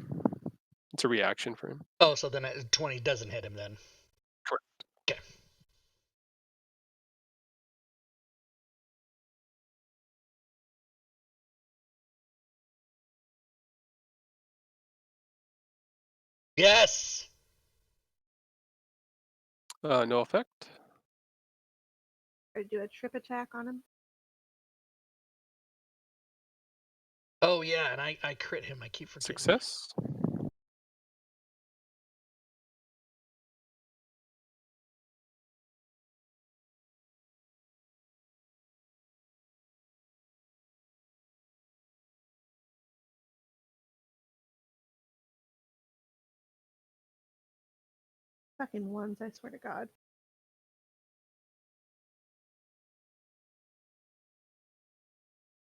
It's a reaction for him. Oh, so then 20 doesn't hit him then. Correct. Okay. Yes. No effect. Or do a trip attack on him. Oh yeah, and I crit him. I keep forgetting. Success. Fucking ones, I swear to God.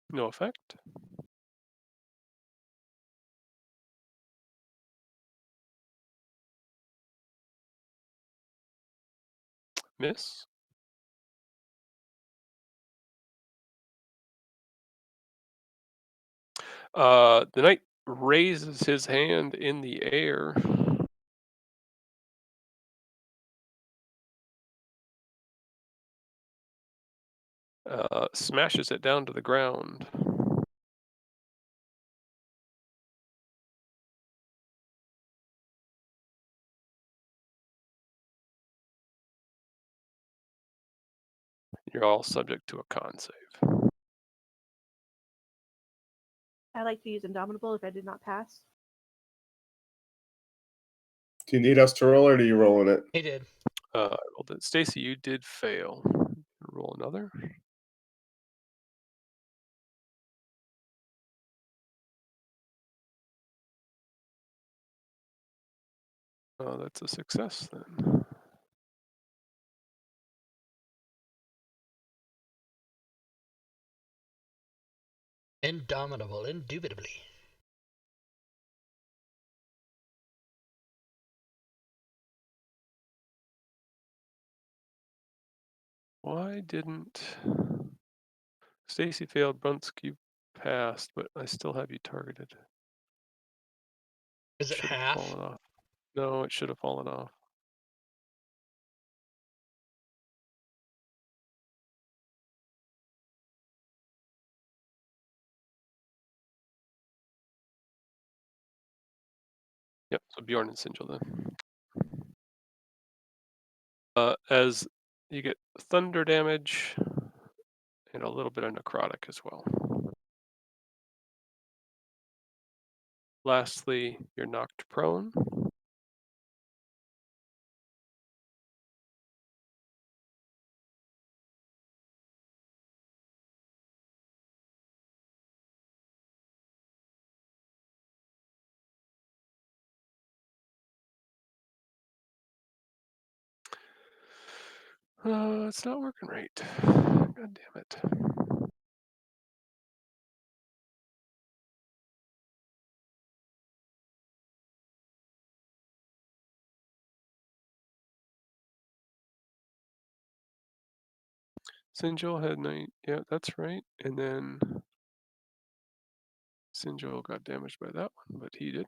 No effect. Miss. The knight raises his hand in the air. Smashes it down to the ground. You're all subject to a con save. I like to use Indomitable if I did not pass. Do you need us to roll or are you rolling it? He did. I rolled it. Stacy, you did fail. Roll another. That's a success then. Indomitable, indubitably. Why didn't Stacy failed? Brunsk, you passed, but I still have you targeted. Is it Should have half? fallen off. No, it should have fallen off. Yep, so Bjorn and Sinjil then. As you get thunder damage and a little bit of necrotic as well. Lastly, you're knocked prone. It's not working right. God damn it. Sinjil had 9. Yeah, that's right. And then Sinjil got damaged by that one, but he didn't.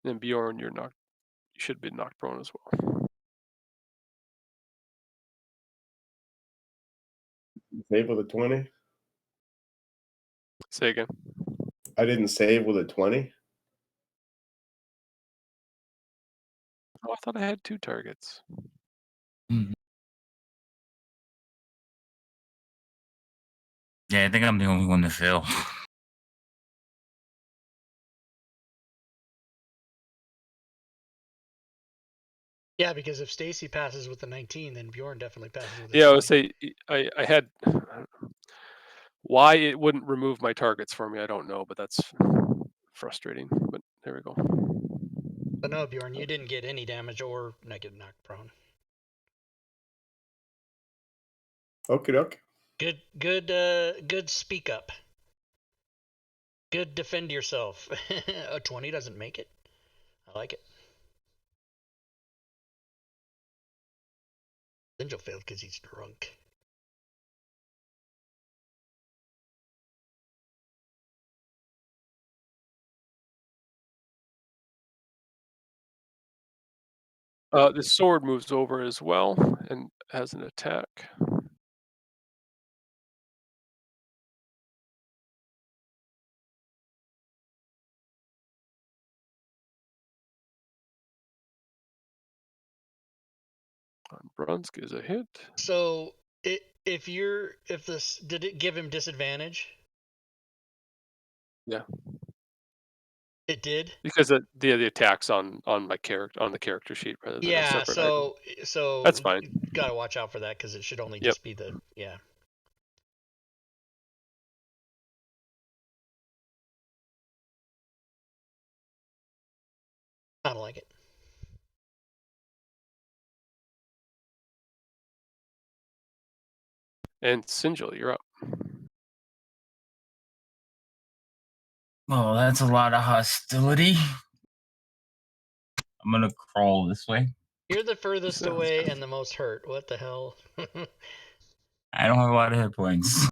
Then Bjorn, you're knocked. You should be knocked prone as well. Save with a 20. Say again. I didn't save with a 20. Oh, I thought I had 2 targets. Mhm. Yeah, I think I'm the only one to fail. Yeah, because if Stacy passes with a 19, then Bjorn definitely passes with a Yeah, I 20. would say I had. Why it wouldn't remove my targets for me, I don't know, but that's frustrating. But there we go. But no, Bjorn, you didn't get any damage or get knocked prone. Okie doke. Good speak up. Good defend yourself. A 20 doesn't make it. I like it. Angel failed because he's drunk. The sword moves over as well and has an attack. On Brunsk is a hit. So if this did it give him disadvantage? Yeah. It did. Because the attacks on my character on the character sheet rather than a Yeah. separate item. So That's fine. gotta watch out for that because it should only Yep. just be the yeah. I don't like it. And Sinjil, you're up. Oh, that's a lot of hostility. I'm gonna crawl this way. You're the furthest Sounds away good. and the most hurt. What the hell? I don't have a lot of hit points.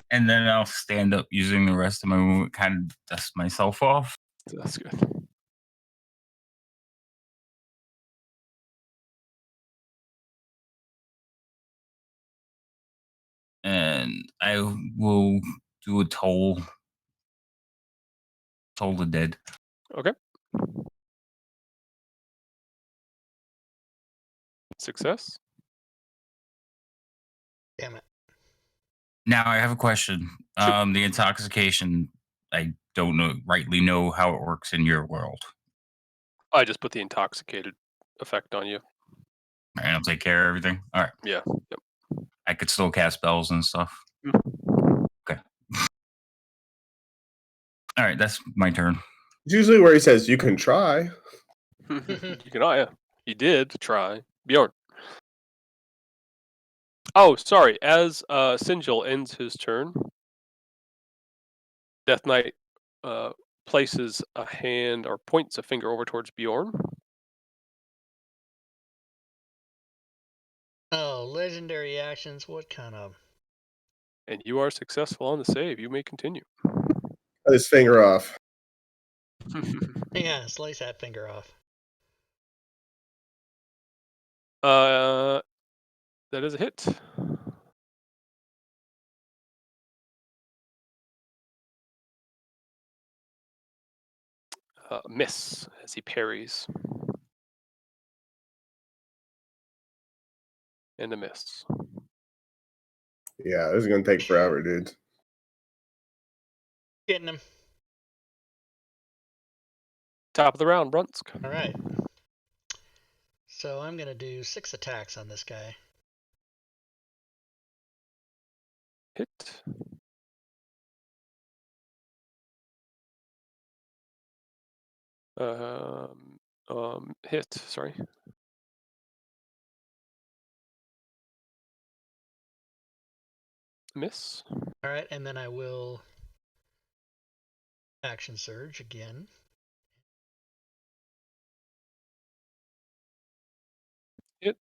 And then I'll stand up using the rest of my movement, kind of dust myself off. That's good. And I will do a toll the dead. Okay. Success. Damn it. Now I have a question. Shoot. The intoxication, I don't rightly know how it works in your world. I just put the intoxicated effect on you. And I'll take care of everything. All right. Yeah. Yep. I could still cast spells and stuff. Mhm. Okay. All right, that's my turn. It's usually where he says you can try. You can. Oh yeah. You did try, Bjorn. Oh, sorry. As Sinjil ends his turn, Death Knight places a hand or points a finger over towards Bjorn. Oh, legendary actions. What kind of? And you are successful on the save. You may continue. Cut his finger off. Yeah, slice that finger off. That is a hit. Miss as he parries. And a miss. Yeah, this is gonna take forever, dude. Getting him. Top of the round, Brunsk. All right. So I'm gonna do 6 attacks on this guy. Hit. Hit, sorry. Miss. All right, and then I will action surge again. Hit.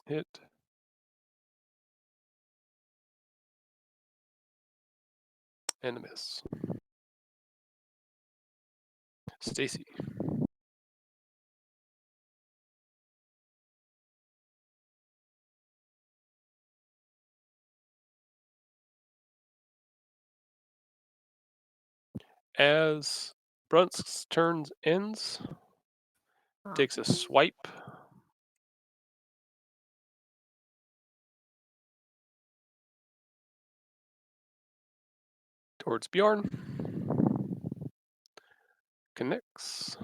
Hit. And a miss. Stacy. As Brunsk's turn ends, takes a swipe. Towards Bjorn. Connects.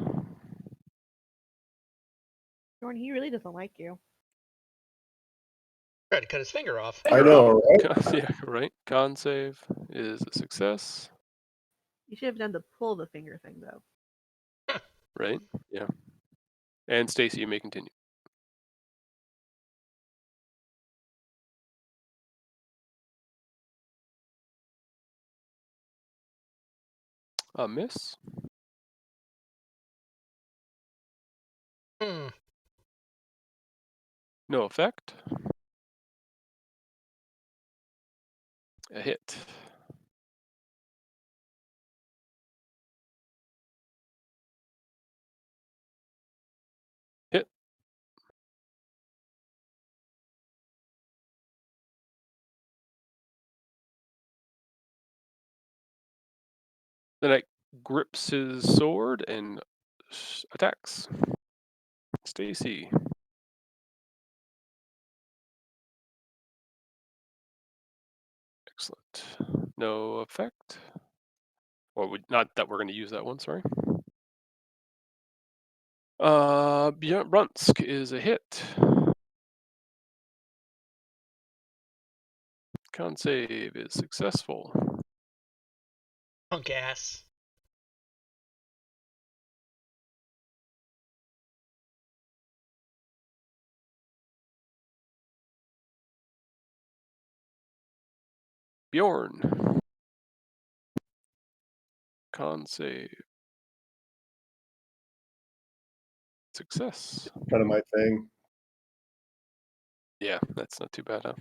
Jordan, he really doesn't like you. Tried to cut his finger off. I know, right? Yeah, right. Con save is a success. You should have done the pull the finger thing though. Right? Yeah. And Stacy, you may continue. A miss. Hmm. No effect. A hit. Hit. The knight grips his sword and attacks. Stacy. Excellent. No effect. Or not that we're going to use that one, sorry. Bjorn Brunsk is a hit. Con save is successful. Punk ass. Bjorn. Con save. Success. Kind of my thing. Yeah, that's not too bad, huh?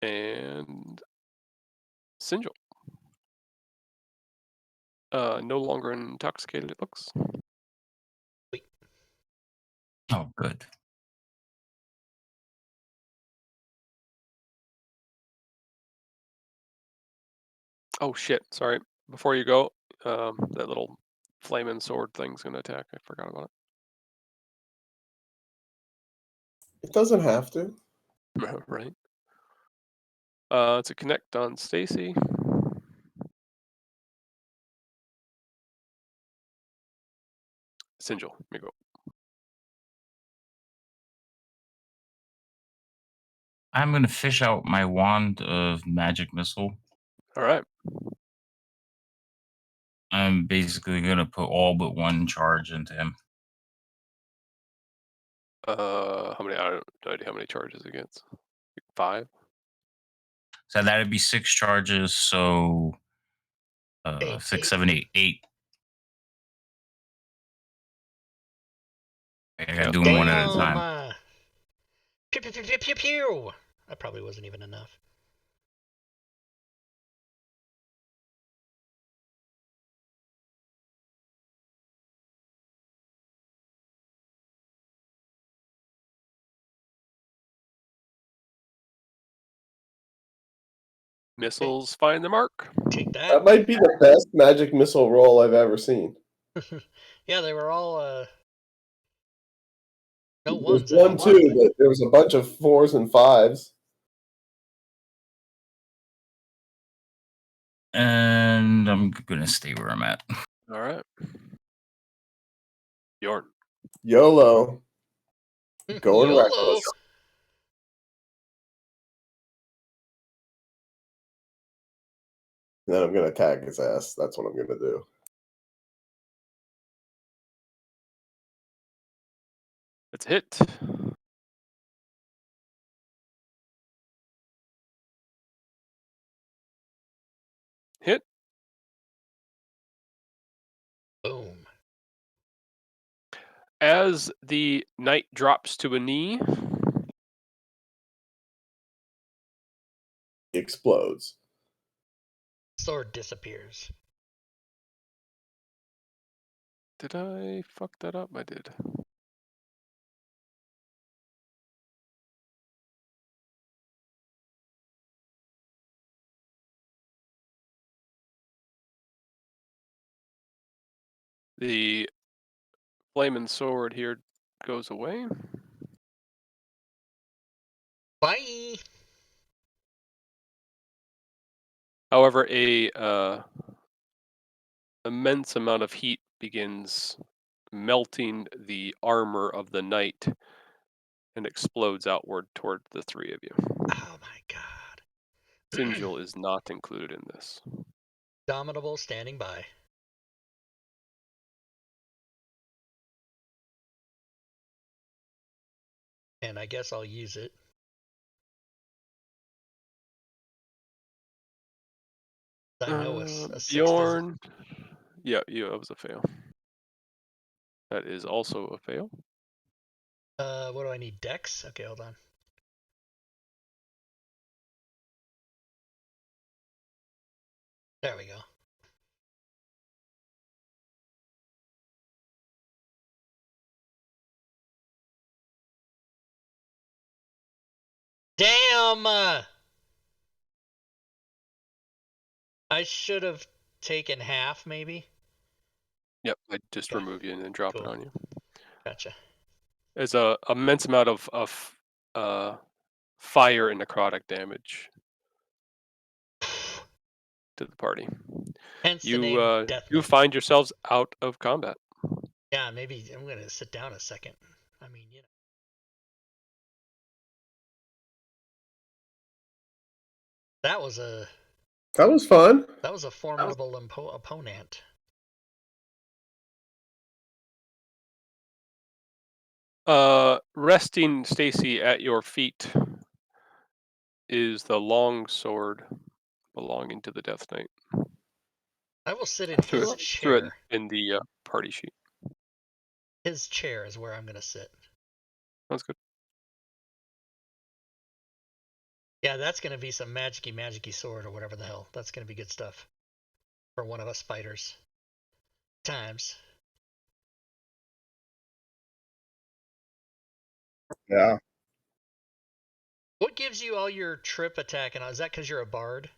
And Sinjil. No longer intoxicated, it looks. Oh, good. Oh shit! Sorry. Before you go, that little flaming sword thing's gonna attack. I forgot about It doesn't have to. it. Right. It's a connect on Stacy. Sinjil, let me go. I'm gonna fish out my wand of magic missile. All right. I'm basically gonna put all but one charge into him. How many? I don't no idea how many charges it gets. 5. So that'd be 6 charges. So 6, 7, 8, 8. I gotta Yeah. do them one at a Damn! time. Pew pew pew pew pew pew! That probably wasn't even enough. Missiles find the mark. Take that. That might be the best magic missile roll I've ever seen. Yeah, they were all no There's ones. one too, but there was a bunch of 4s and 5s. And I'm gonna stay where I'm at. All right. Bjorn. YOLO. Going YOLO. reckless. Then I'm gonna attack his ass. That's what I'm gonna do. It's a hit. Hit. Boom. As the knight drops to a knee, He explodes. Sword disappears. did I fuck that up? I did. The flaming sword here goes away. Bye. However, a immense amount of heat begins melting the armor of the knight and explodes outward toward the 3 of you. Oh my god. Sinjil is not included in this. Dominable standing by. And I guess I'll use it. I know a 6 doesn't. Bjorn. Yeah, that was a fail. That is also a fail. What do I need? Dex? Okay, hold on. There we go. Damn! I should have taken half, maybe. Yep, I just Okay. remove you and then drop it Cool. on you. Gotcha. There's a immense amount of fire and necrotic damage to the party. Hence the You name Death you Knight. find yourselves out of combat. Yeah, maybe I'm gonna sit down a second. I mean, you know. That was a fun. formidable opponent. Resting Stacy at your feet is the long sword belonging to the Death Knight. I will sit in Threw his it, threw it chair. in the party sheet. His chair is where I'm gonna sit. Sounds good. Yeah, that's gonna be some magicy sword or whatever the hell. That's gonna be good stuff for one of us fighters. Times. Yeah. What gives you all your trip attack? And is that because you're a bard?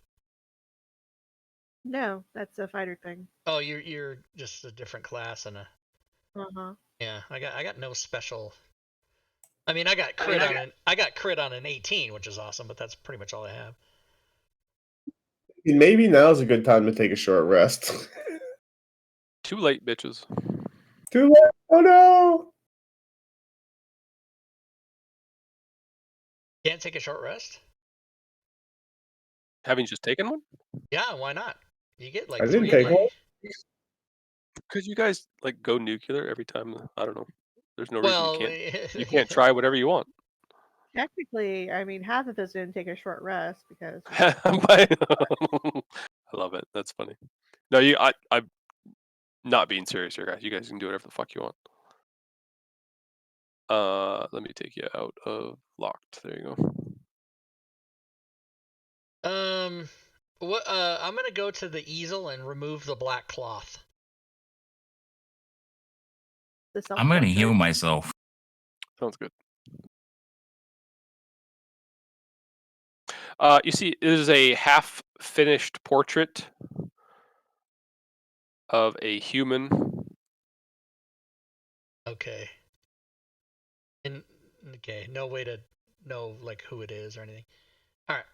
No, that's a fighter thing. Oh, you're just a different class and a Uh-huh. yeah. I got no special. I mean, I got crit on an 18, which is awesome, but that's pretty much all I have. Maybe now's a good time to take a short rest. Too late, bitches. Too late. Oh no. Can't take a short rest? Haven't you just taken one? Yeah, why not? You get like I didn't 3 take like one. Because you guys like go nuclear every time. I don't know. There's no reason you well, can't. You can't try whatever you want. Technically, I mean, half of us didn't take a short rest because I love it. That's funny. No, I'm not being serious here, guys. You guys can do whatever the fuck you want. Let me take you out of locked. There you go. what I'm gonna go to the easel and remove the black cloth. the self. I'm gonna heal myself. Sounds good. You see, it is a half-finished portrait of a human. Okay. And okay, no way to know like who it is or anything. All right.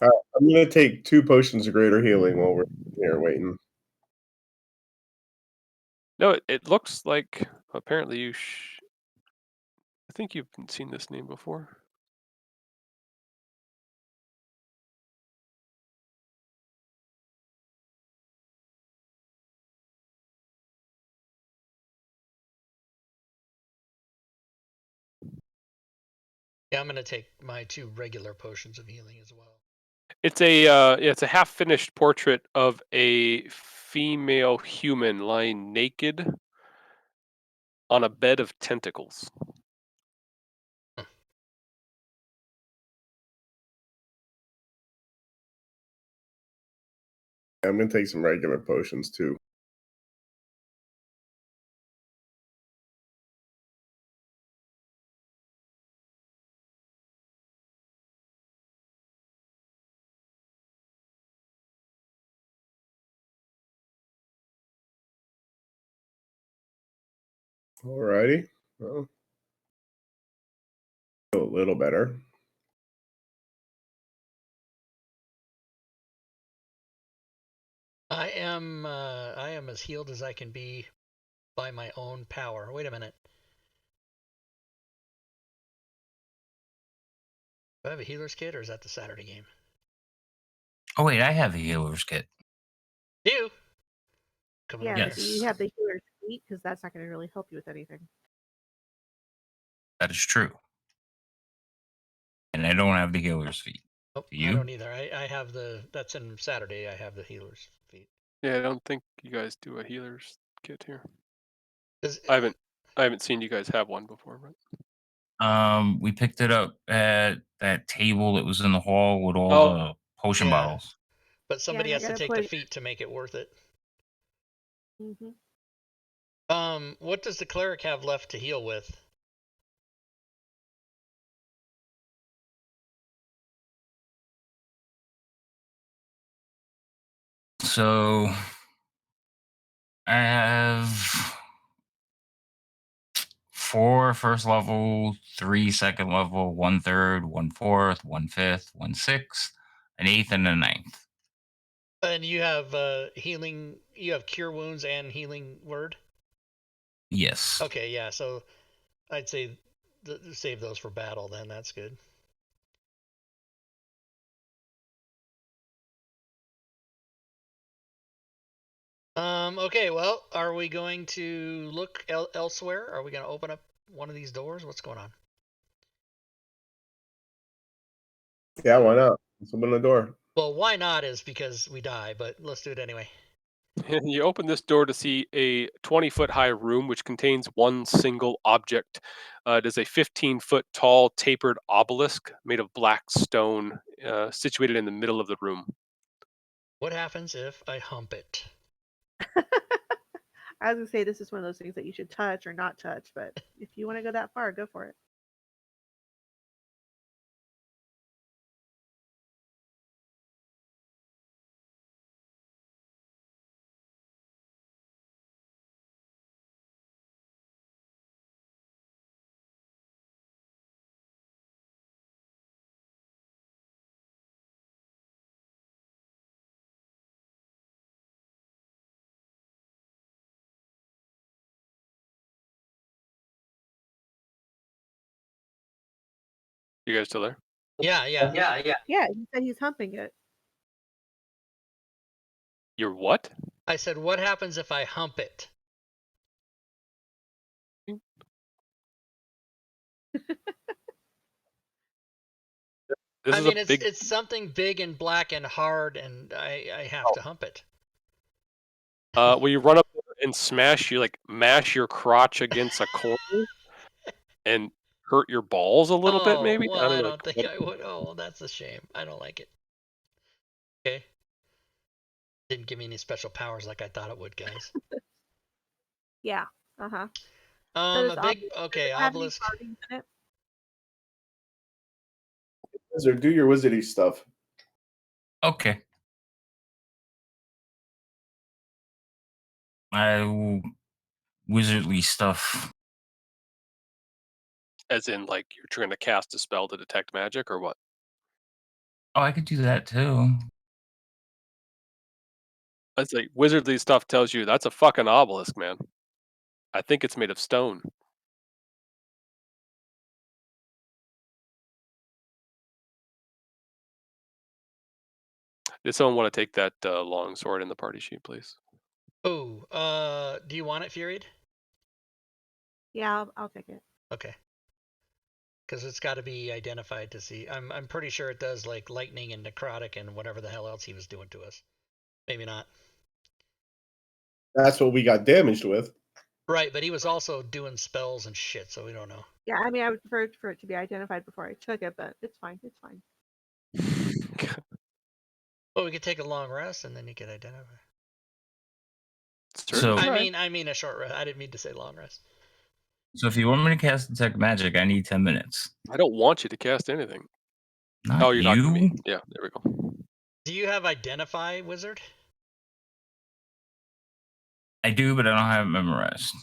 I'm gonna take 2 potions of greater healing while we're here waiting. No, it looks like apparently you. I think you've seen this name before. Yeah, I'm gonna take my 2 regular potions of healing as well. It's a half-finished portrait of a female human lying naked on a bed of tentacles. I'm gonna take some regular potions too. Alrighty. Well, feel a little better. I am as healed as I can be by my own power. Wait a minute. Do I have a healer's kit or is that the Saturday game? Oh wait, I have a healer's kit. Do you? Come over Yeah, here. but do you have the healer's feet? Because that's not going to really help you with anything. That is true. And I don't have the healer's feet. Nope, Do you? I don't either. I have that's in Saturday. I have the healer's feet. Yeah, I don't think you guys do a healer's kit here. 'Cause, I haven't seen you guys have one before, but We picked it up at that table that was in the hall with all the potion yeah. bottles. But somebody Yeah, I has to gotta take the put- feet to make it worth it. Mhm. What does the cleric have left to heal with? So I have 4 first level, 3 second level, 1 third, 1 fourth, 1 fifth, 1 sixth, an eighth, and a ninth. And you have healing. You have cure wounds and healing word. Yes. Okay, yeah. So I'd say save those for battle. Then that's good. Okay. Well, are we going to look elsewhere? Are we going to open up one of these doors? What's going on? Yeah, why not? Let's open the door. Well, why not is because we die, but let's do it anyway. you open this door to see a 20-foot high room which contains one single object. It is a 15-foot tall tapered obelisk made of black stone, situated in the middle of the room. What happens if I hump it? I was gonna say this is one of those things that you should touch or not touch, but if you want to go that far, go for it. You guys still there? Yeah. Yeah, he said he's humping it. You're what? I said, what happens if I hump it? This I is mean, a big. it's something big and black and hard, and I have to hump it. Will you run up there and mash your crotch against a corner and hurt your balls a little bit, maybe? Well, I know, don't think I would. Oh, well, that's a shame. I don't like it. Okay. Didn't give me any special powers like I thought it would, guys. Yeah. Uh-huh. A big obelisk. Wizard, do your wizardy stuff. Okay. Wizardly stuff. As in, like, you're trying to cast a spell to detect magic, or what? Oh, I could do that too. It's like wizardly stuff tells you that's a fucking obelisk, man. I think it's made of stone. Did someone want to take that long sword in the party sheet, please? Oh, do you want it furied? Yeah, I'll take it. Okay. Because it's got to be identified to see. I'm pretty sure it does like lightning and necrotic and whatever the hell else he was doing to us. Maybe not. That's what we got damaged with. Right, but he was also doing spells and shit, so we don't know. Yeah, I mean, I would prefer for it to be identified before I took it, but it's fine. It's fine. Well, we could take a long rest and then you could identify. So I mean a short rest. I didn't mean to say long rest. So if you want me to cast detect magic, I need 10 minutes. I don't want you to cast anything. Not you're you. talking to me. Yeah, there we go. Do you have identify, wizard? I do, but I don't have it memorized.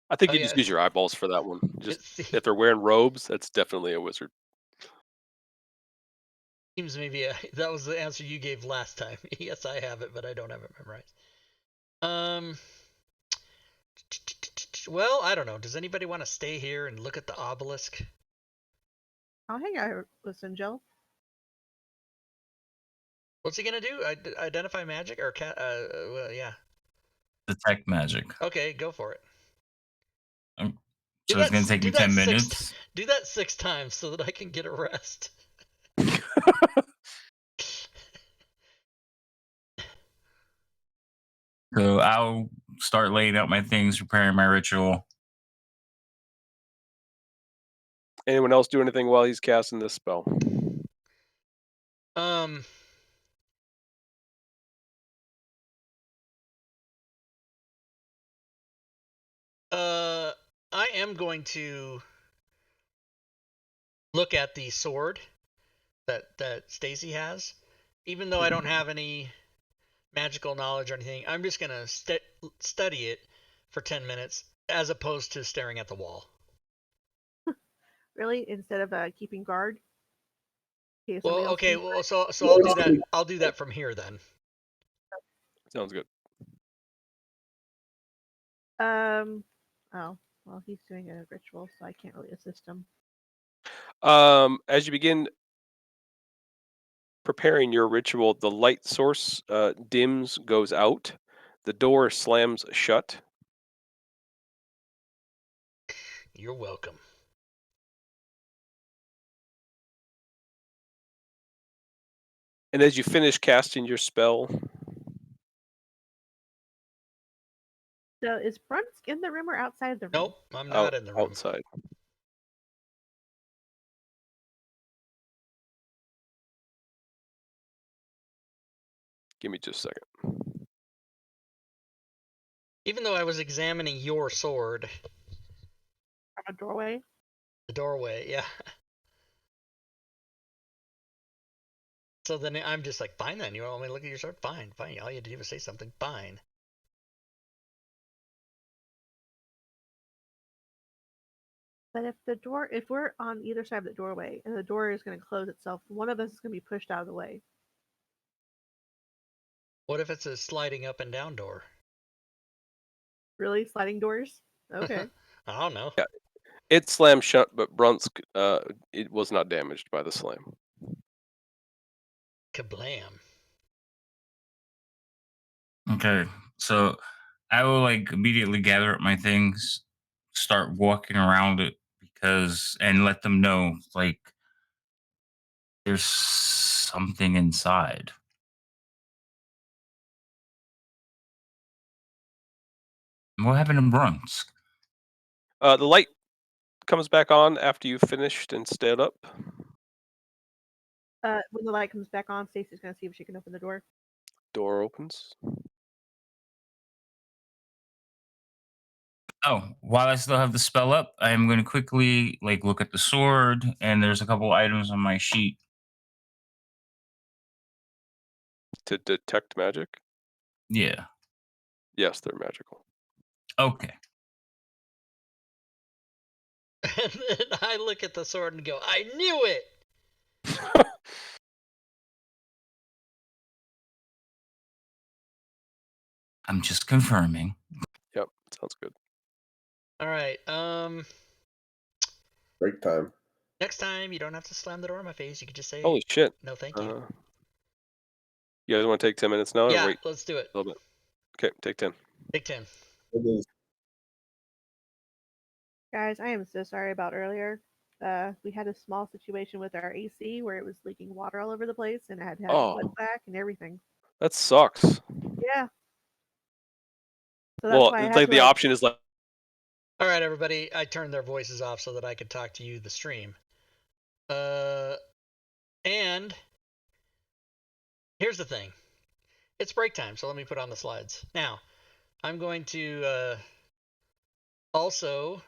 I think you just use your eyeballs for that one. Just if they're wearing robes, that's definitely a wizard. Seems maybe that was the answer you gave last time. Yes, I have it, but I don't have it memorized. Well, I don't know. Does anybody want to stay here and look at the obelisk? I'll hang out with Sinjel. What's he gonna do? Identify magic or cat? Well, yeah. Detect magic. Okay, go for it. So it's gonna take me 10 minutes. Do that 6 times so that I can get a rest. So I'll start laying out my things, preparing my ritual. Anyone else do anything while he's casting this spell? I am going to look at the sword that Stacy has, even though I don't have any magical knowledge or anything. I'm just gonna study it for 10 minutes as opposed to staring at the wall. Really, instead of keeping guard. Well, okay. Well, so I'll do that. I'll do that from here then. Sounds good. Oh, well, he's doing a ritual, so I can't really assist him. As you begin preparing your ritual, the light source dims, goes out. The door slams shut. You're welcome. And as you finish casting your spell... So is Brunsk in the room or outside the room? Nope, I'm not in the room. Outside. Give me just a second. Even though I was examining your sword. From a doorway? The doorway, yeah. So then I'm just like, fine then. You want me to look at your sword? Fine. All you had to do was say something. Fine. But if we're on either side of the doorway and the door is going to close itself, one of us is going to be pushed out of the way. What if it's a sliding up and down door? Really? Sliding doors? Okay. I don't know. Yeah. It slammed shut, but Brunsk, it was not damaged by the slam. Kablam. Okay, so I will like immediately gather up my things, start walking around it and let them know like there's something inside. What happened in Brunsk? The light comes back on after you've finished and stood up. When the light comes back on, Stacy's gonna see if she can open the door. Door opens. Oh, while I still have the spell up, I am going to quickly like look at the sword, and there's a couple items on my sheet. To detect magic? Yeah. Yes, they're magical. Okay. And then I look at the sword and go, I knew it! I'm just confirming. Yep, sounds good. All right. Break time. Next time you don't have to slam the door in my face. You could just say, Holy shit. no, thank you. You guys want to take 10 minutes now or Yeah, wait let's do it. a little bit? Okay, take 10. Take 10. It is Guys, I am so sorry about earlier. We had a small situation with our AC where it was leaking water all over the place, and I had to have a wet Oh, vac and everything. that sucks. Yeah. So that's Well, why I had like to the option is like, All right, everybody. I turned their voices off so that I could talk to you, the stream. And here's the thing. It's break time, so let me put on the slides. Now, I'm going to also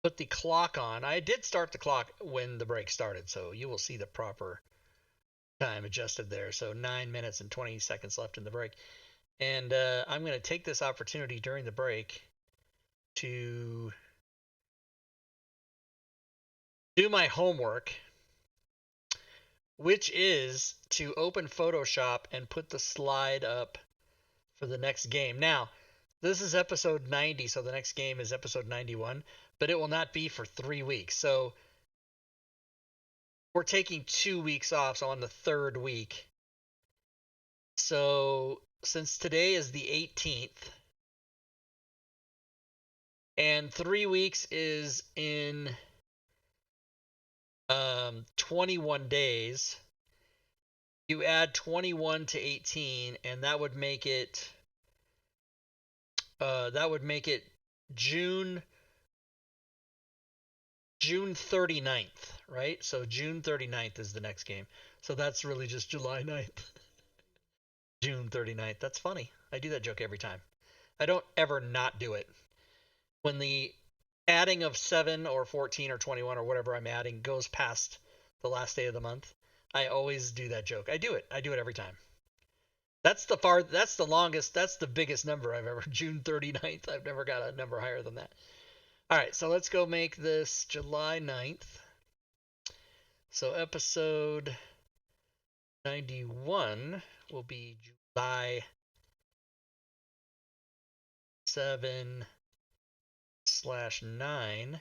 put the clock on. I did start the clock when the break started, so you will see the proper time adjusted there. So 9 minutes and 20 seconds left in the break. And I'm going to take this opportunity during the break to do my homework, which is to open Photoshop and put the slide up for the next game. Now, this is episode 90, so the next game is episode 91, but it will not be for 3 weeks. So we're taking 2 weeks off, so on the third week. So since today is the 18th, and 3 weeks is in 21 days, you add 21 to 18, and that would make it June 39th, right? So June 39th is the next game. So that's really just July 9th. June 39th. That's funny. I do that joke every time. I don't ever not do it. When the adding of 7 or 14 or 21 or whatever I'm adding goes past the last day of the month, I always do that joke. I do it every time. That's the longest, that's the biggest number I've ever, June 39th. I've never got a number higher than that. All right, so let's go make this July 9th. So episode 91 will be July 7/9.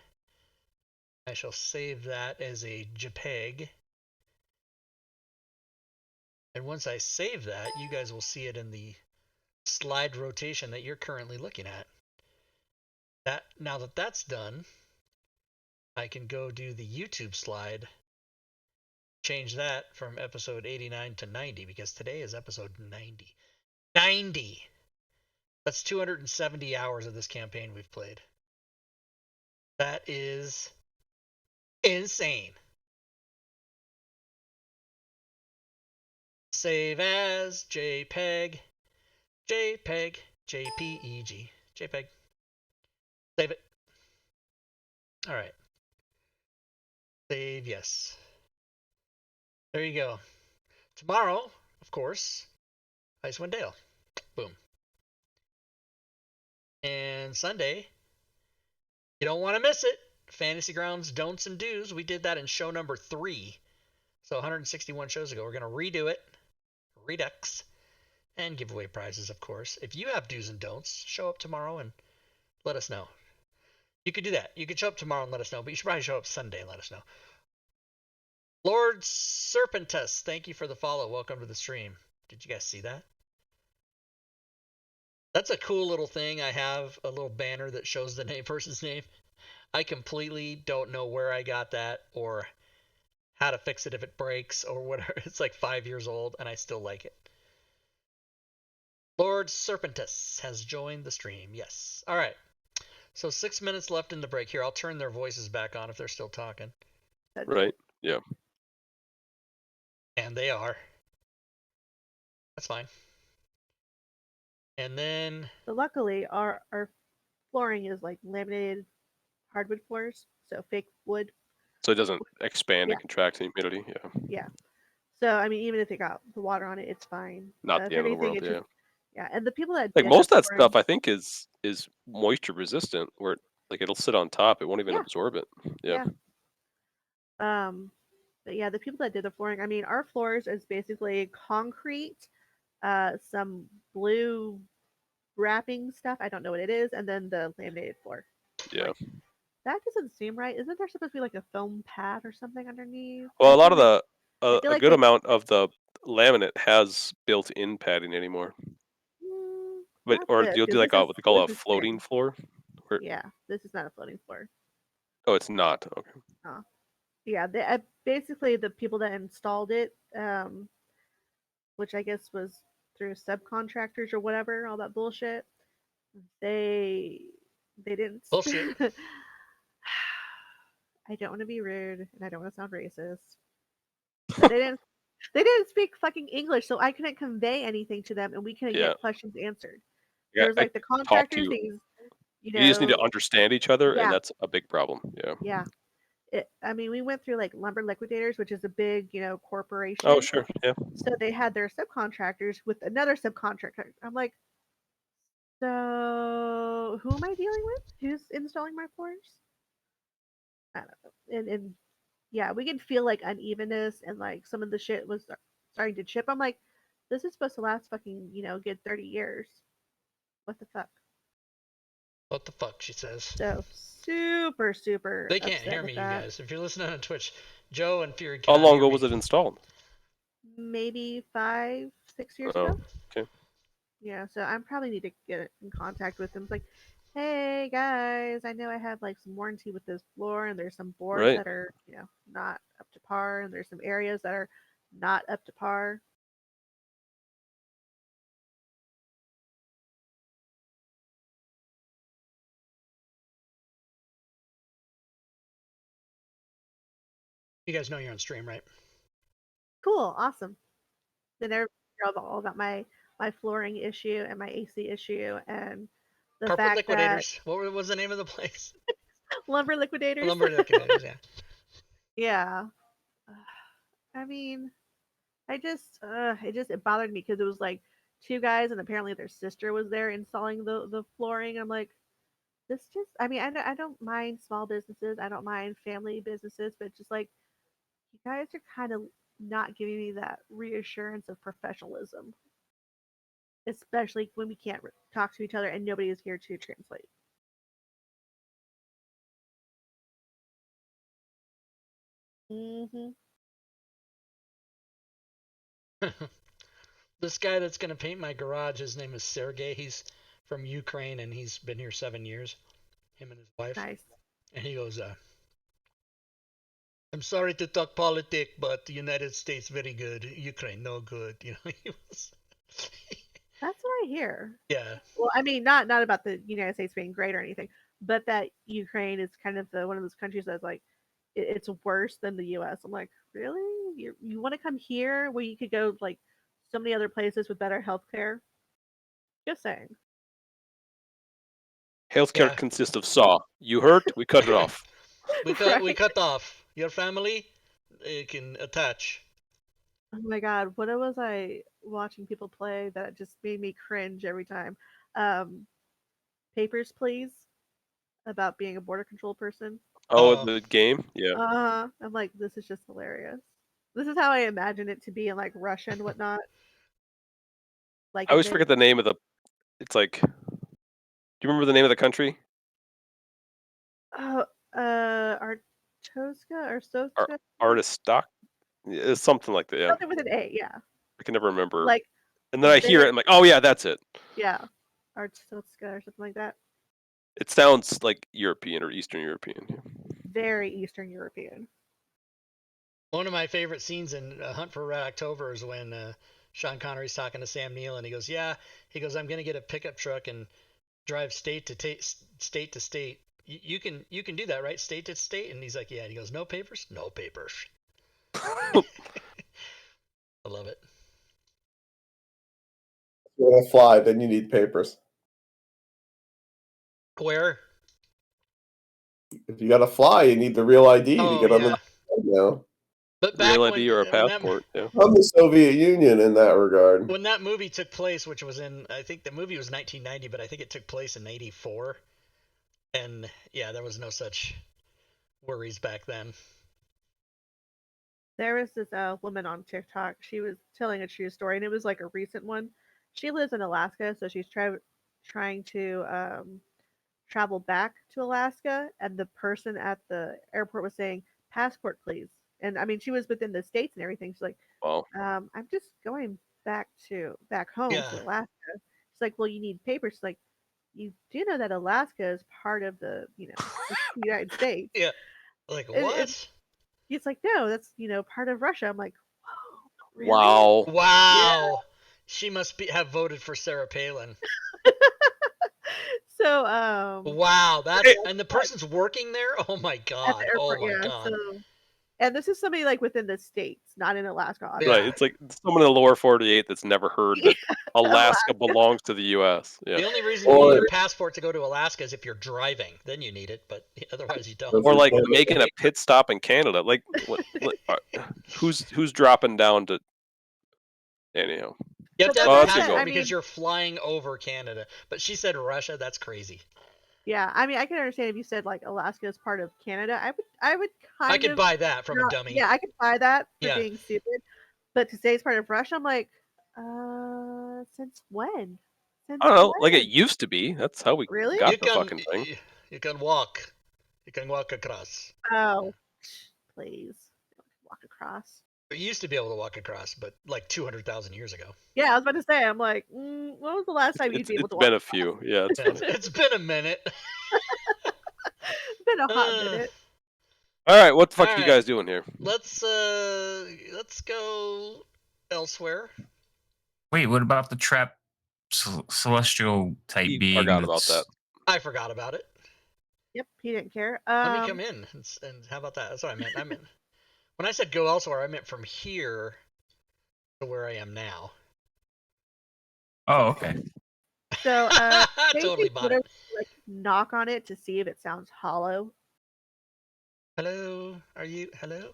I shall save that as a JPEG. And once I save that, you guys will see it in the slide rotation that you're currently looking at. Now that that's done, I can go do the YouTube slide, change that from episode 89 to 90, because today is episode 90. 90! That's 270 hours of this campaign we've played. That is insane. Save as JPEG, JPEG, JPEG, JPEG. Save it. All right. Save yes. There you go. Tomorrow, of course, Icewind Dale. Boom. And Sunday, you don't want to miss it. Fantasy Grounds Don'ts and Do's. We did that in show number 3. So 161 shows ago. We're going to redo it. Redux. And give away prizes, of course. If you have do's and don'ts, show up tomorrow and let us know. You could do that. You could show up tomorrow and let us know, but you should probably show up Sunday and let us know. Lord Serpentus, thank you for the follow. Welcome to the stream. Did you guys see that? That's a cool little thing. I have a little banner that shows the person's name. I completely don't know where I got that or how to fix it if it breaks or whatever. It's like 5 years old and I still like it. Lord Serpentus has joined the stream. Yes. All right. So 6 minutes left in the break here. I'll turn their voices back on if they're still talking. Right. Yeah. And they are. That's fine. And then. So luckily, our flooring is like laminated hardwood floors, so fake wood. So it doesn't expand Yeah. and contract in humidity. Yeah. Yeah. So I mean, even if it got the water on it, it's fine. Not If the end of the anything, world. it's Yeah. just yeah. And the people that Like did most the of that flooring, stuff, I think is moisture resistant, where like it'll sit on top. It won't even Yeah. absorb it. Yeah. But yeah, the people that did the flooring, I mean, our floors is basically concrete, some blue wrapping stuff. I don't know what it is, and then the laminated floor. Yeah. Like, that doesn't seem right. Isn't there supposed to be like a foam pad or something underneath? Well, I a lot feel of like- the I feel a like good they- amount of the laminate has built-in padding anymore. But not or this, you'll do 'cause like this what they call a is floating thin. floor. Where, Yeah, this is not a floating floor. oh, it's not. Okay. Yeah, basically the people that installed it, which I guess was through subcontractors or whatever, all that bullshit. They didn't. Bullshit. I don't want to be rude and I don't want to sound racist, but they didn't speak fucking English, so I couldn't convey anything to them, and we couldn't Yeah. get questions answered. Yeah, There was like the talk to contractors, you. these, You just need to understand each other, and yeah, that's a big problem. Yeah. yeah. I mean, we went through like Lumber Liquidators, which is a big, corporation. Oh, sure. Yeah. So they had their subcontractors with another subcontractor. I'm like, so who am I dealing with? Who's installing my floors? I don't know. And yeah, we could feel like unevenness and like some of the shit was starting to chip. I'm like, this is supposed to last fucking, good 30 years. What the fuck? What the fuck, she says. So super, super They can't upset hear with me, you that. guys. If you're listening on Twitch, Joe and Fury How cannot long hear ago me. was it installed? Maybe 5, 6 years Oh, ago. okay. Yeah, so I probably need to get in contact with them. It's like, hey guys, I know I have like some warranty with this floor, and there's some boards Right. that are, not up to par, and there's some areas that are not up to par. You guys know you're on stream, right? Cool, awesome. Then everybody heard all about my flooring issue and my AC issue and the Carpet fact Liquidators. What was the name of the place? that lumber liquidators. Lumber Liquidators, yeah. Yeah. I mean, it bothered me because it was like two guys and apparently their sister was there installing the flooring. I'm like, this just, I mean, I don't mind small businesses, I don't mind family businesses, but just like, you guys are kind of not giving me that reassurance of professionalism, especially when we can't talk to each other and nobody is here to translate. Mm-hmm. This guy that's going to paint my garage, his name is Sergey. He's from Ukraine and he's been here 7 years, him and his wife. Nice. And he goes, I'm sorry to talk politics, but the United States very good, Ukraine no good. He was. That's what I hear. Yeah. Well, I mean, not about the United States being great or anything, but that Ukraine is kind of one of those countries that's like, it's worse than the U.S. I'm like, really? You want to come here where you could go like so many other places with better health care? Just saying. Healthcare Yeah. consists of saw. You hurt, we cut it off. We cut off your family. It can attach. Oh my god, what was I watching people play that just made me cringe every time? Papers, Please, about being a border control person. Oh, Oh. the game? Yeah. I'm like, this is just hilarious. This is how I imagine it to be in like Russia and whatnot. Like, I always forget the name of the. It's like. Do you remember the name of the country? Oh, Artoska or Ar- Soska? Artist stock. It's something like that. Yeah, Something with an A, yeah. I can never remember. Like And then I hear it, I'm like, oh yeah, that's it. yeah, Artoska or something like that. It sounds like European or Eastern European. Yeah. Very Eastern European. One of my favorite scenes in Hunt for Red October is when Sean Connery's talking to Sam Neill, and he goes, "Yeah," he goes, "I'm gonna get a pickup truck and drive state to state. You can do that, right? State to state." And he's like, "Yeah." And he goes, "No papers, no papers." I love it. If you want to fly, then you need papers. Where? If you got to fly, you need the real ID to Oh get on the yeah. now. But back Real when ID or a when that passport. Yeah. I'm the Soviet Union in that regard. when that movie took place, which was I think the movie was 1990, but I think it took place in '84, and yeah, there was no such worries back then. There was this woman on TikTok. She was telling a true story, and it was like a recent one. She lives in Alaska, so she's trying to travel back to Alaska, and the person at the airport was saying, "Passport, please." And I mean, she was within the states and everything. She's like, Wow. I'm just going back home Yeah. to Alaska. She's like, well, you need papers. She's like, you do know that Alaska is part of the United States. Yeah. Like And what? he's like, no, that's part of Russia. I'm like, whoa, really? Wow. Wow. She must have voted for Sarah Palin. So Wow, that's and the person's working there? Oh my at the god. Oh airport, my yeah. god. So and this is somebody like within the states, not in Alaska, Yeah. Right. obviously. It's like someone in the lower 48 that's never heard that Alaska Alaska. belongs to the U.S. Yeah. The only reason you need a passport to go to Alaska is if you're driving. Then you need it, but otherwise you don't. Or like making a pit stop in Canada. Like, who's dropping down to? Anyhow. You have to have Oh, a that's a passport goal. because you're flying over Canada. But she said Russia. That's crazy. Yeah, I mean, I can understand if you said like Alaska is part of Canada. I would kind I could of buy that from a not, dummy. yeah, I could buy that for Yeah. being stupid. But to say it's part of Russia, I'm like, since when? Since I don't know. Like when? it used to be. That's how we Really? got You the fucking thing. You can walk. You can walk across. Oh, please walk across. You used to be able to walk across, but like 200,000 years ago. Yeah, I was about to say. I'm like, when was the last time you'd be able It's to walk? been a few. Yeah, it's funny. It's been a minute. It's been a hot minute. All right, what the fuck All are you right. guys doing here? Let's go elsewhere. Wait, what about the trap celestial type He being? forgot about that. I forgot about it. Yep, he didn't care. Let me come in and how about that? That's what I meant. I meant when I said go elsewhere, I meant from here to where I am now. Oh, okay. So, Totally bought it. like knock on it to see if it sounds hollow. Hello, are you? Hello.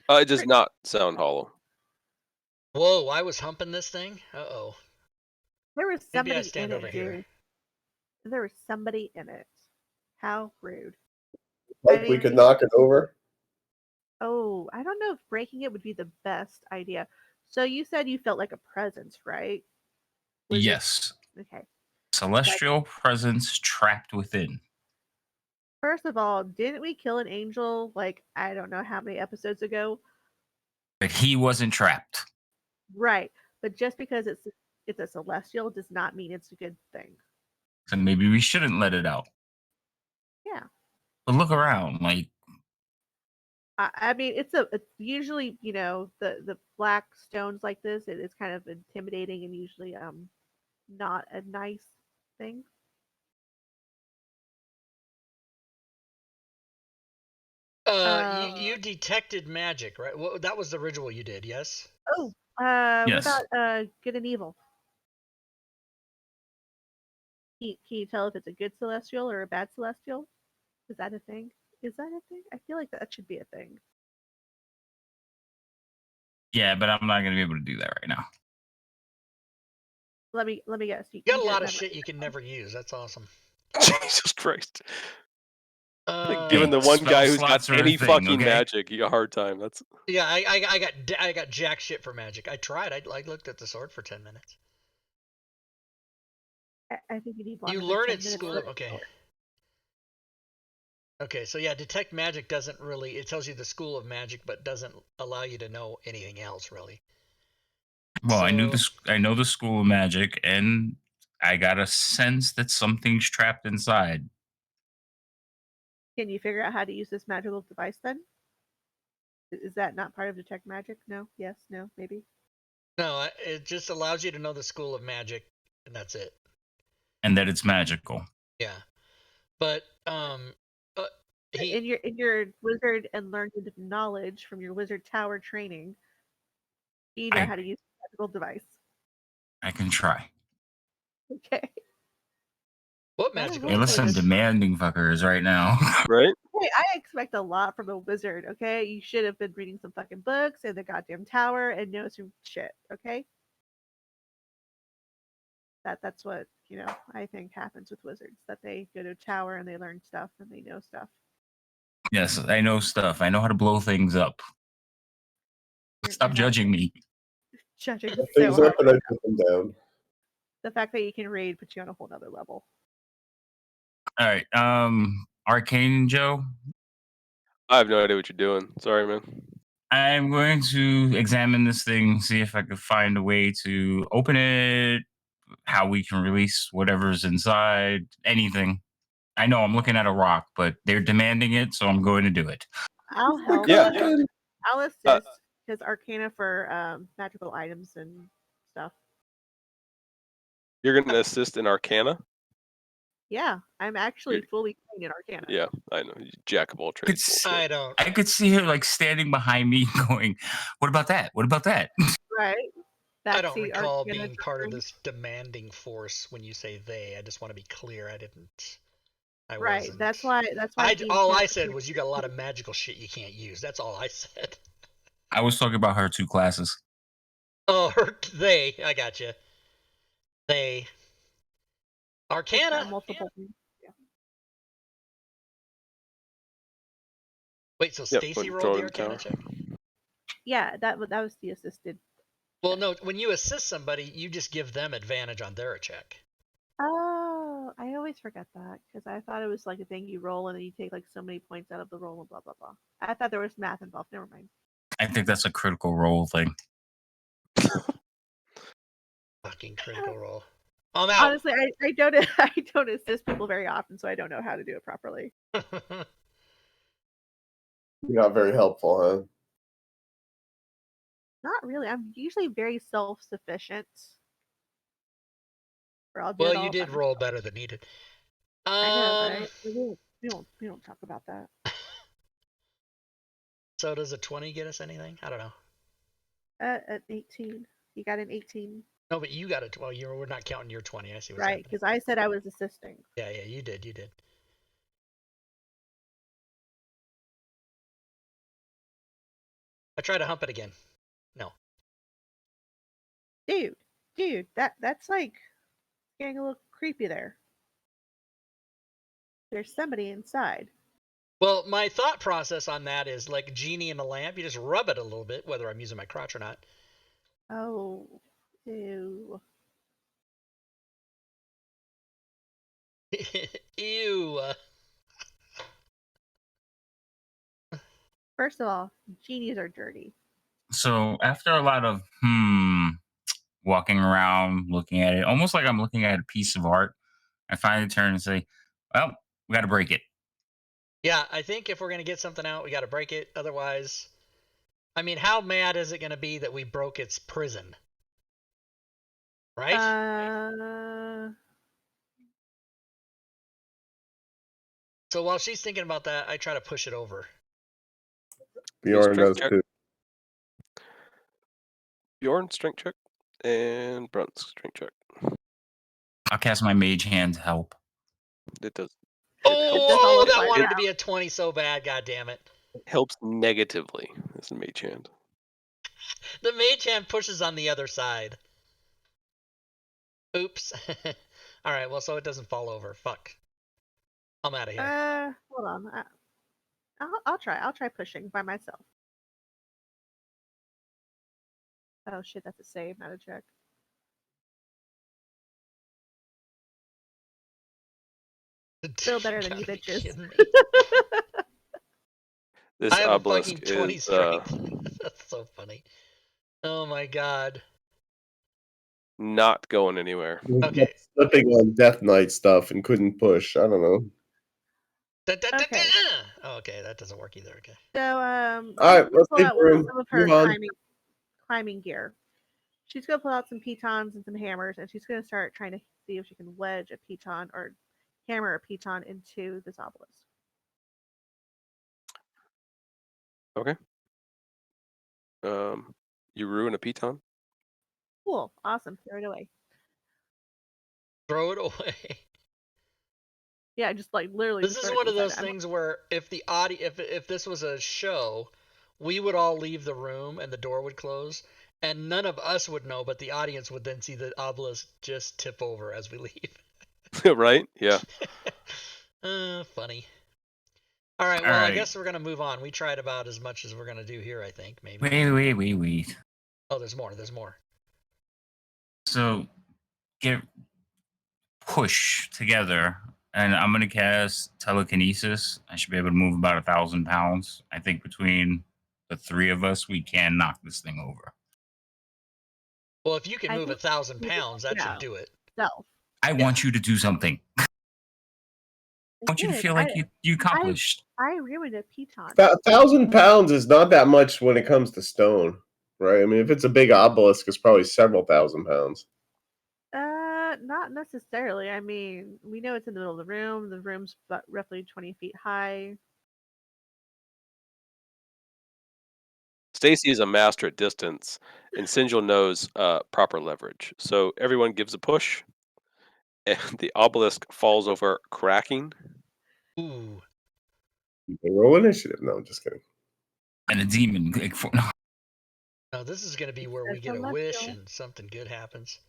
It does not sound hollow. Whoa! I was humping this thing. Uh-oh. There was Maybe I somebody stand in over it, here. dude. There was somebody in it. How rude. Like we could knock it over. Oh, I don't know if breaking it would be the best idea. So you said you felt like a presence, right? Yes. Okay. Celestial presence trapped within. First of all, didn't we kill an angel like I don't know how many episodes ago? But he wasn't trapped. Right. But just because it's a celestial does not mean it's a good thing. So maybe we shouldn't let it out. Yeah. But look around, like I mean, it's usually the black stones like this. It's kind of intimidating and usually not a nice thing. You detected magic, right? Well, that was the ritual you did, yes? Oh, yes. what about good and evil? Can you tell if it's a good celestial or a bad celestial? Is that a thing? Is that a thing? I feel like that should be a thing. Yeah, but I'm not gonna be able to do that right now. Let me guess. You got a lot of shit you can never use. That's awesome. Jesus Christ. Uh, Given the one spell guy who's slots got are a any thing, fucking okay? magic, you got a hard time. That's Yeah, I got jack shit for magic. I tried. I looked at the sword for 10 minutes. I think you need You longer than learn 10 at minutes. school. Okay. Okay, so yeah, detect magic doesn't really. It tells you the school of magic, but doesn't allow you to know anything else really. Well, I knew So- this. I know the school of magic, and I got a sense that something's trapped inside. Can you figure out how to use this magical device then? Is that not part of detect magic? No. Yes. No. Maybe. No, it just allows you to know the school of magic, and that's it. And that it's magical. Yeah, but he In your wizard and learned knowledge from your wizard tower training, you know I how to use the magical device. I can try. Okay. what That magical Hey, was listen, device? demanding fuckers right now. Right? Hey, I expect a lot from a wizard, okay? You should have been reading some fucking books in the goddamn tower and know some shit, okay? That's what, I think happens with wizards. That they go to a tower and they learn stuff and they know stuff. Yes, I know stuff. I know how to blow things up. Stop You're not judging me. judging Put so things hard. up and I put them down. The fact that you can read puts you on a whole nother level. All right. Arcane Joe, I have no idea what you're doing. Sorry, man. I'm going to examine this thing, see if I could find a way to open it, how we can release whatever's inside, anything. I know I'm looking at a rock, but they're demanding it, so I'm going to do it. I'll help. Yeah. I'll assist because Arcana for magical items and stuff. You're going to assist in Arcana? Yeah, I'm actually fully trained in Arcana. Yeah, I know. Jack of all trades. I don't. I could see her like standing behind me, going, "What about that? What about that?" Right. I don't Backseat recall Arcana being part of drink. this demanding force when you say they. I just want to be clear. I didn't. I Right. wasn't. That's why. All I said was you got a lot of magical shit you can't use. That's all I said. I was talking about her two classes. Oh, they. I got you. They. Arcana. Multiple things. Yeah. Wait, so Yep, Stacy wouldn't rolled throw it the in the Arcana tower. check? Yeah, that was the assisted. Well, no. When you assist somebody, you just give them advantage on their check. Oh, I always forget that because I thought it was like a thing you roll and then you take like so many points out of the roll and blah blah blah. I thought there was math involved. Never mind. I think that's a critical role thing. Fucking critical roll. I'm out. Honestly, I don't I don't assist people very often, so I don't know how to do it properly. You're not very helpful, huh? Not really. I'm usually very self-sufficient. Or I'll do well, it all you by did myself. roll better than needed. I know, right? We don't talk about that. So does a 20 get us anything? I don't know. At 18, you got an 18, No, but you got it. Well, we're not counting your 20. I see what's right? happening. Because I said I was assisting. Yeah, you did. You did. I try to hump it again. No. Dude, that's like getting a little creepy there. There's somebody inside. Well, my thought process on that is like genie in a lamp. You just rub it a little bit, whether I'm using my crotch or not. Oh, ew. Ew. First of all, genies are dirty. So after a lot of walking around, looking at it, almost like I'm looking at a piece of art, I finally turn and say, "Well, we got to break it." Yeah, I think if we're going to get something out, we got to break it. Otherwise, I mean, how mad is it going to be that we broke its prison? Right? So while she's thinking about that, I try to push it over. Bjorn does check. too. Bjorn, strength check. And Brunt's strength check. I'll cast my mage hand to help. It does. Oh, that fine wanted now. to be a 20 so bad. God damn it. Helps negatively as a mage hand. The mage hand pushes on the other side. Oops. All right, well, so it doesn't fall over. Fuck. I'm out of here. Hold on. I'll try. I'll try pushing by myself. Oh shit, that's a save, not a check. Still better than you Gotta be bitches. kidding me. This I have a obelisk fucking 20 is strength. That's so funny. Oh my god. not going anywhere. Okay. Slipping on Death Knight stuff and couldn't push. I don't know. Okay. Oh, okay, that doesn't work either. Okay. So All right, she's let's gonna leave pull the out room. some of her Move on. climbing gear. She's gonna pull out some pitons and some hammers, and she's gonna start trying to see if she can wedge a piton or hammer a piton into this obelisk. Okay. You ruin a piton? Cool, awesome, throw it away. Throw it away. Yeah, just like literally. This just is throw it one of to the those side. things where if the if this was a show, we would all leave the room and the door would close, and none of us would know, but the audience would then see the obelisk just tip over as we leave. Right? Yeah. Funny. All right, All well, I right. guess we're gonna move on. We tried about as much as we're gonna do here, I think. Maybe. Wait. Oh, there's more. There's more. So get push together, and I'm gonna cast telekinesis. I should be able to move about 1,000 pounds. I think between the three of us, we can knock this thing over. Well, if you can I move think 1,000 you can, pounds, that yeah. should do it. Self. I want you to do something. I want you to did. feel like you accomplished. I ruined a piton. 1,000 pounds is not that much when it comes to stone, right? I mean, if it's a big obelisk, it's probably several thousand pounds. Not necessarily. I mean, we know it's in the middle of the room. The room's about roughly 20 feet high. Stacy is a master at distance, and Sinjil knows proper leverage. So everyone gives a push, and the obelisk falls over, cracking. Ooh. You can roll initiative. No, I'm just kidding. And a demon. No, this is gonna be where we get a wish and something good happens.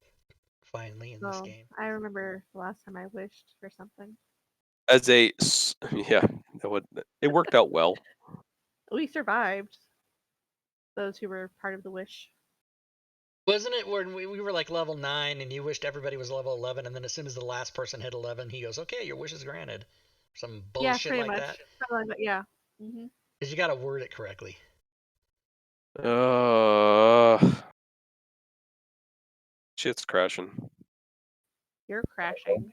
Finally in this Well, game. I remember the last time I wished for something. As a yeah, it worked out well. We survived. Those who were part of the wish. Wasn't it when we were like level 9 and you wished everybody was level 11, and then as soon as the last person hit 11, he goes, okay, your wish is granted. Some Yeah, bullshit pretty like much. that. Something like that. Yeah. hmm Because you got to word it correctly. Shit's crashing. You're crashing.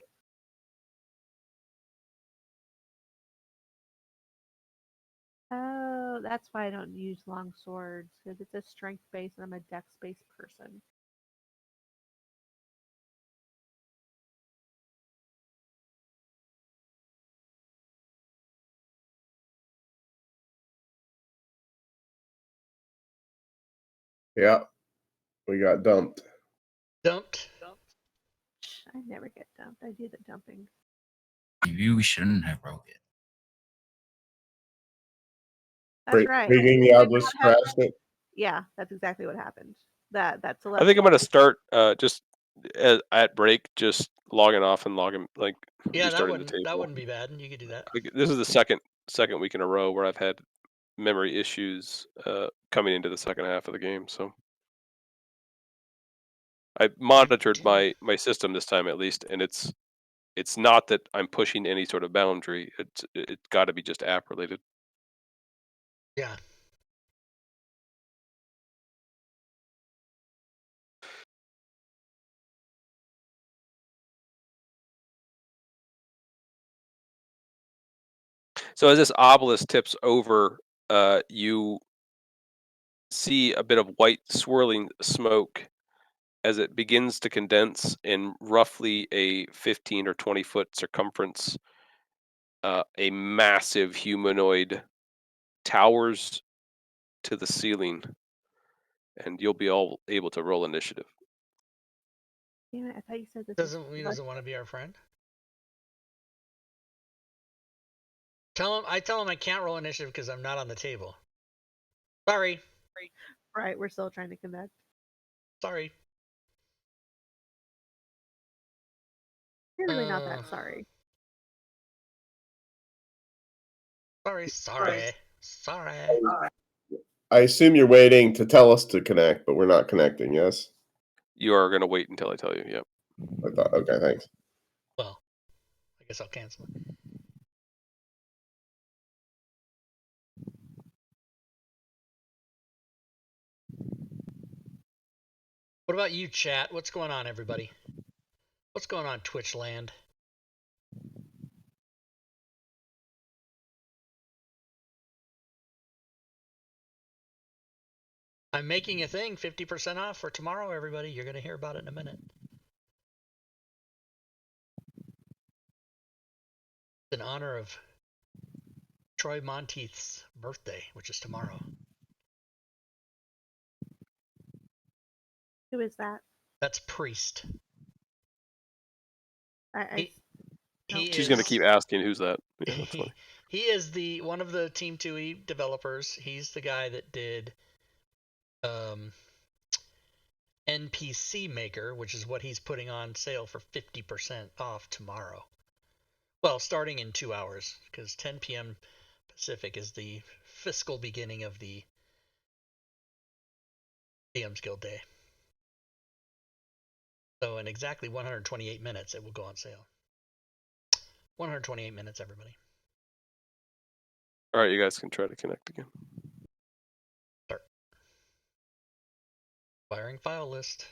Oh, that's why I don't use long swords, because it's a strength base and I'm a dex based person. Yeah, we got dumped. Dumped. I never get dumped. I do the dumping. Maybe we shouldn't have broke it. That's right. Breaking the obelisk crashed it. Yeah, that's exactly what happened. That's I think I'm gonna start just at break, just logging off and logging Yeah, restarting the that table. wouldn't be bad. You could do that. This is the second week in a row where I've had memory issues coming into the second half of the game. So I monitored my system this time at least, and it's not that I'm pushing any sort of boundary. It's got to be just app related. Yeah. So as this obelisk tips over, you see a bit of white swirling smoke as it begins to condense in roughly a 15 or 20 foot circumference. A massive humanoid towers to the ceiling, and you'll be all able to roll initiative. Damn it, I thought you said this He doesn't want to be our friend. I tell him I can't roll initiative because I'm not on the table. Sorry. Right, we're still trying to connect. Sorry. You're really not that sorry. Sorry. I assume you're waiting to tell us to connect, but we're not connecting, yes? You are going to wait until I tell you. Yep. I thought, okay, thanks. Well, guess I'll cancel it. What about you, chat? What's going on, everybody? What's going on, Twitch land? I'm making a thing 50% off for tomorrow, everybody. You're going to hear about it in a minute. In honor of Troy Monteith's birthday, which is tomorrow. Who is that? That's Priest. I He She's is. gonna keep asking who's that. Yeah, that's funny. He is the one of the Team 2E developers. He's the guy that did NPC Maker, which is what he's putting on sale for 50% off tomorrow. Well, starting in 2 hours, because 10 p.m. Pacific is the fiscal beginning of the DM's Guild Day. So in exactly 128 minutes, it will go on sale. 128 minutes, everybody. All right, you guys can try to connect again. Start. Firing file list.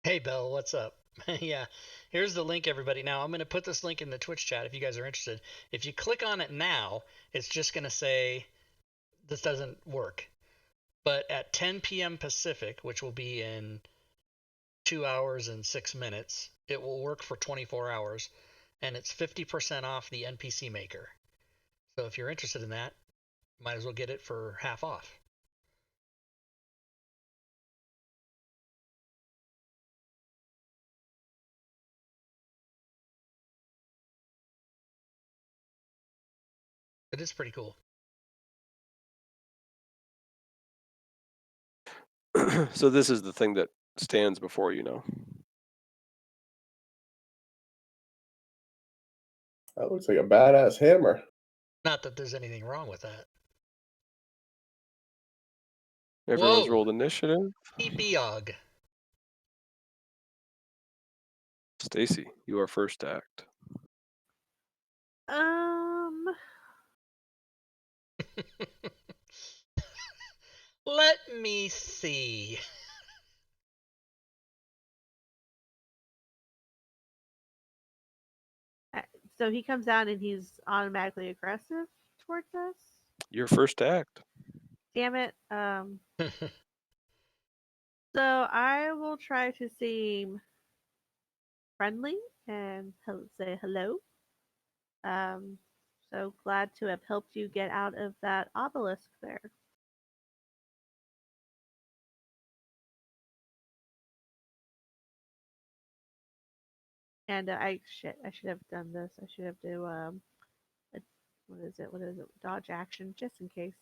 Hey, Bell, what's up? Yeah, here's the link, everybody. Now, I'm going to put this link in the Twitch chat if you guys are interested. If you click on it now, it's just going to say this doesn't work. But at 10 p.m. Pacific, which will be in 2 hours and 6 minutes, it will work for 24 hours, and it's 50% off the NPC Maker. So if you're interested in that, might as well get it for half off. It is pretty cool. So this is the thing that stands before you now. That looks like a badass hammer. Not that there's anything wrong with that. Everyone's Whoa! rolled initiative. Epiog. Stacy, you are first to act. Let me see. So he comes down and he's automatically aggressive towards us. You're first to act. Damn it. So I will try to seem friendly and say hello. So glad to have helped you get out of that obelisk there. And I should have done this. I should have do what is it? Dodge action, just in case.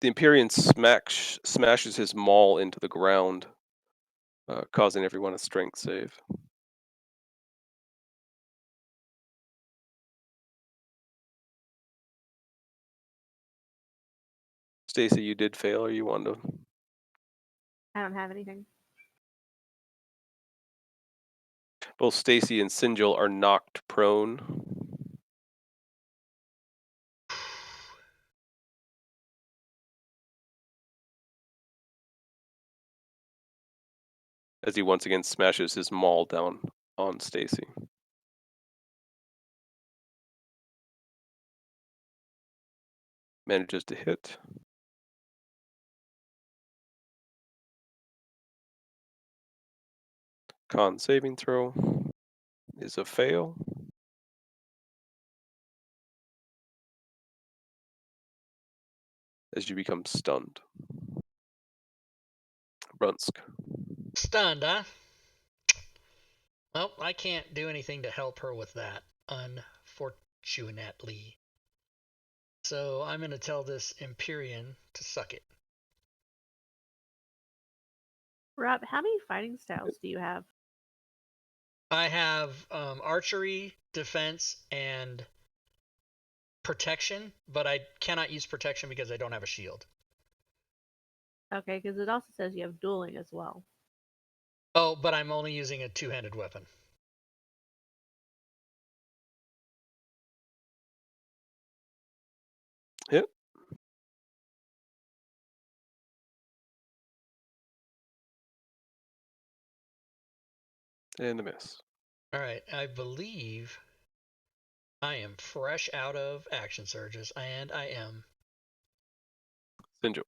The Empyrean smashes his maul into the ground, causing everyone a strength save. Stacy, you did fail, or you want to? I don't have anything. Both Stacy and Sinjil are knocked prone. As he once again smashes his maul down on Stacy. Manages to hit. Con saving throw is a fail. As you become stunned. Brunsk. Stunned, huh? Well, I can't do anything to help her with that, unfortunately. So I'm going to tell this Empyrean to suck it. Rob, how many fighting styles do you have? I have archery, defense, and protection, but I cannot use protection because I don't have a shield. Okay, because it also says you have dueling as well. Oh, but I'm only using a two-handed weapon. Hit. And a miss. All right, I believe I am fresh out of action surges, and I am. Sinjil.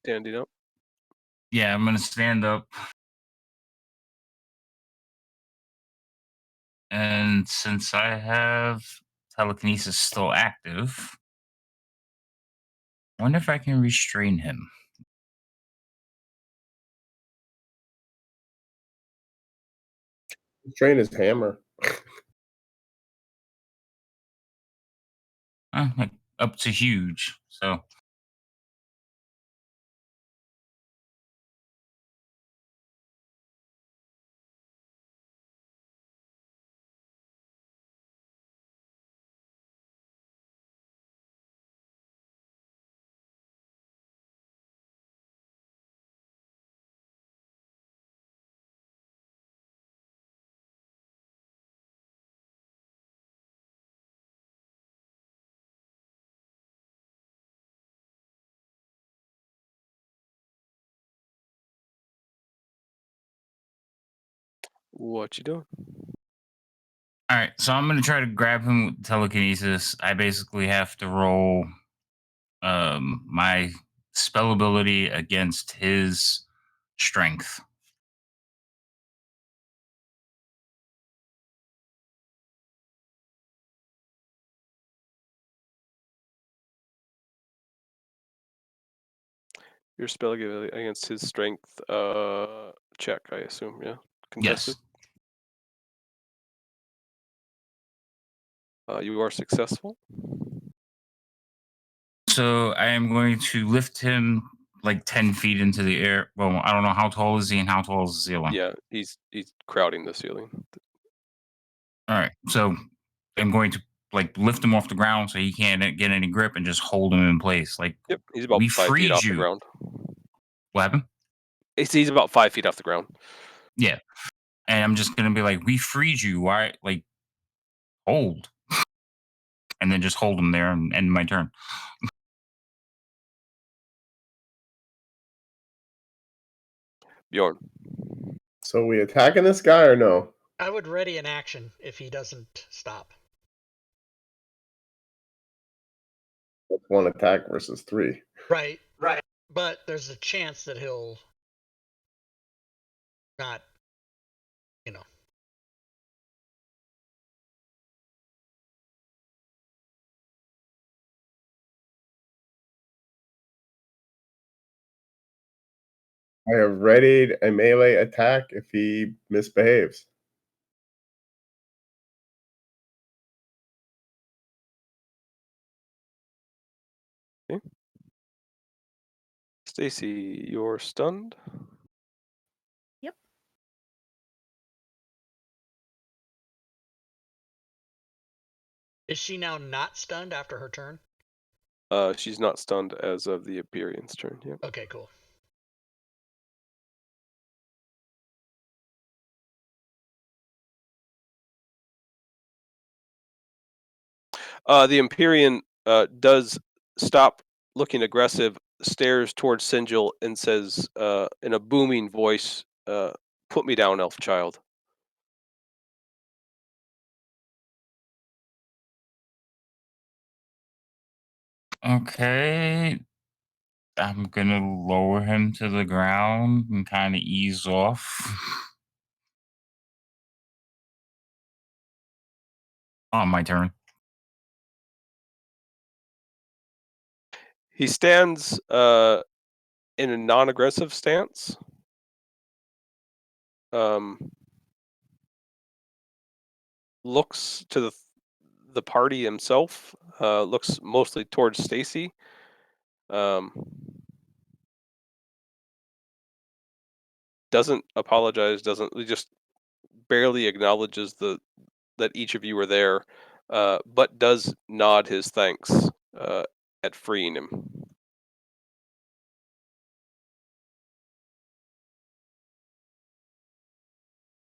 Standing up. Yeah, I'm gonna stand up. And since I have telekinesis still active, I wonder if I can restrain him. Train his hammer. Like up to huge. So What you doing? all right, so I'm gonna try to grab him with telekinesis. I basically have to roll my spell ability against his strength. Your spell against his strength check, I assume, yeah? Contested? Yes. You are successful. So I am going to lift him like 10 feet into the air. Well, I don't know how tall is he and how tall is the ceiling. Yeah, he's crowding the ceiling. All right. So I'm going to like lift him off the ground so he can't get any grip and just hold him in place. Like, Yep, he's about we 5 feet freed off the you. ground. What happened? He's about 5 feet off the ground. Yeah. And I'm just gonna be like, we freed you. Why like hold? And then just hold him there and end my turn. Bjorn. So we attacking this guy or no? I would ready an action if he doesn't stop. That's one attack versus 3. Right. Right. But there's a chance that he'll not, you know. I have readied a melee attack if he misbehaves. Okay. Stacy, you're stunned. Yep. Is she now not stunned after her turn? She's not stunned as of the Iberian's turn. Yep. Okay, cool. The Empyrean does stop looking aggressive, stares towards Sinjil, and says in a booming voice, "Put me down, elf child." Okay. I'm gonna lower him to the ground and kind of ease off. On my turn. He stands in a non-aggressive stance. Looks to the party himself. Looks mostly towards Stacy. Doesn't apologize. He just barely acknowledges that each of you are there, but does nod his thanks at freeing him.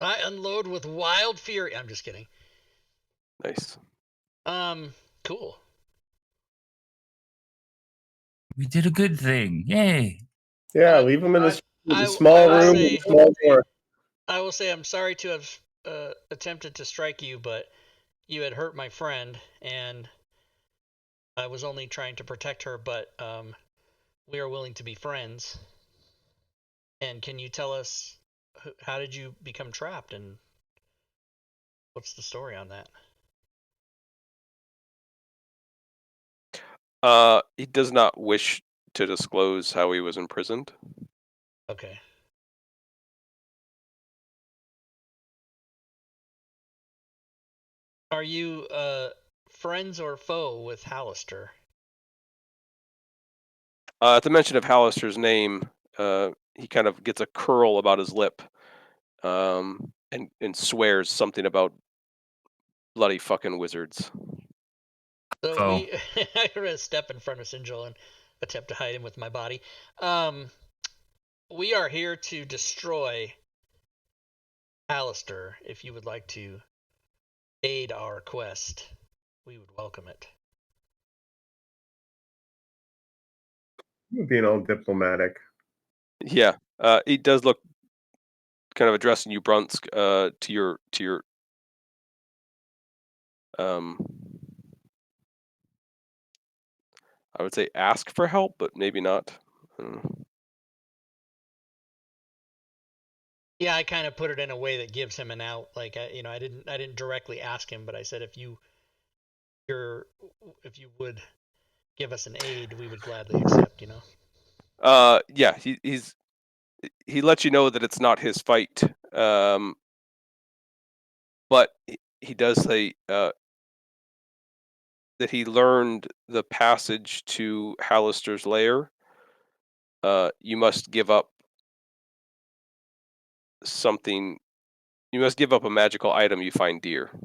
I unload with wild fury. I'm just kidding. Nice. Cool. We did a good thing. Yay. Yeah, leave him in I the small will room say- with the small door. I will say I'm sorry to have attempted to strike you, but you had hurt my friend, and I was only trying to protect her, but we are willing to be friends. And can you tell us how did you become trapped, and what's the story on that? He does not wish to disclose how he was imprisoned. Okay. Are you friends or foe with Hallister? At the mention of Hallister's name, he kind of gets a curl about his lip, and swears something about bloody fucking wizards. So Foe. I'm gonna step in front of Sinjil and attempt to hide him with my body. We are here to destroy Hallister. If you would like to aid our quest, we would welcome it. Being all diplomatic. Yeah, he does look kind of addressing you, Brunsk, to your I would say ask for help, but maybe not. Yeah, I kind of put it in a way that gives him an out. Like I didn't directly ask him, but I said if you would give us an aid, we would gladly accept. Yeah, he lets you know that it's not his fight, but he does say that he learned the passage to Hallister's lair. You must give up something. You must give up a magical item you find dear.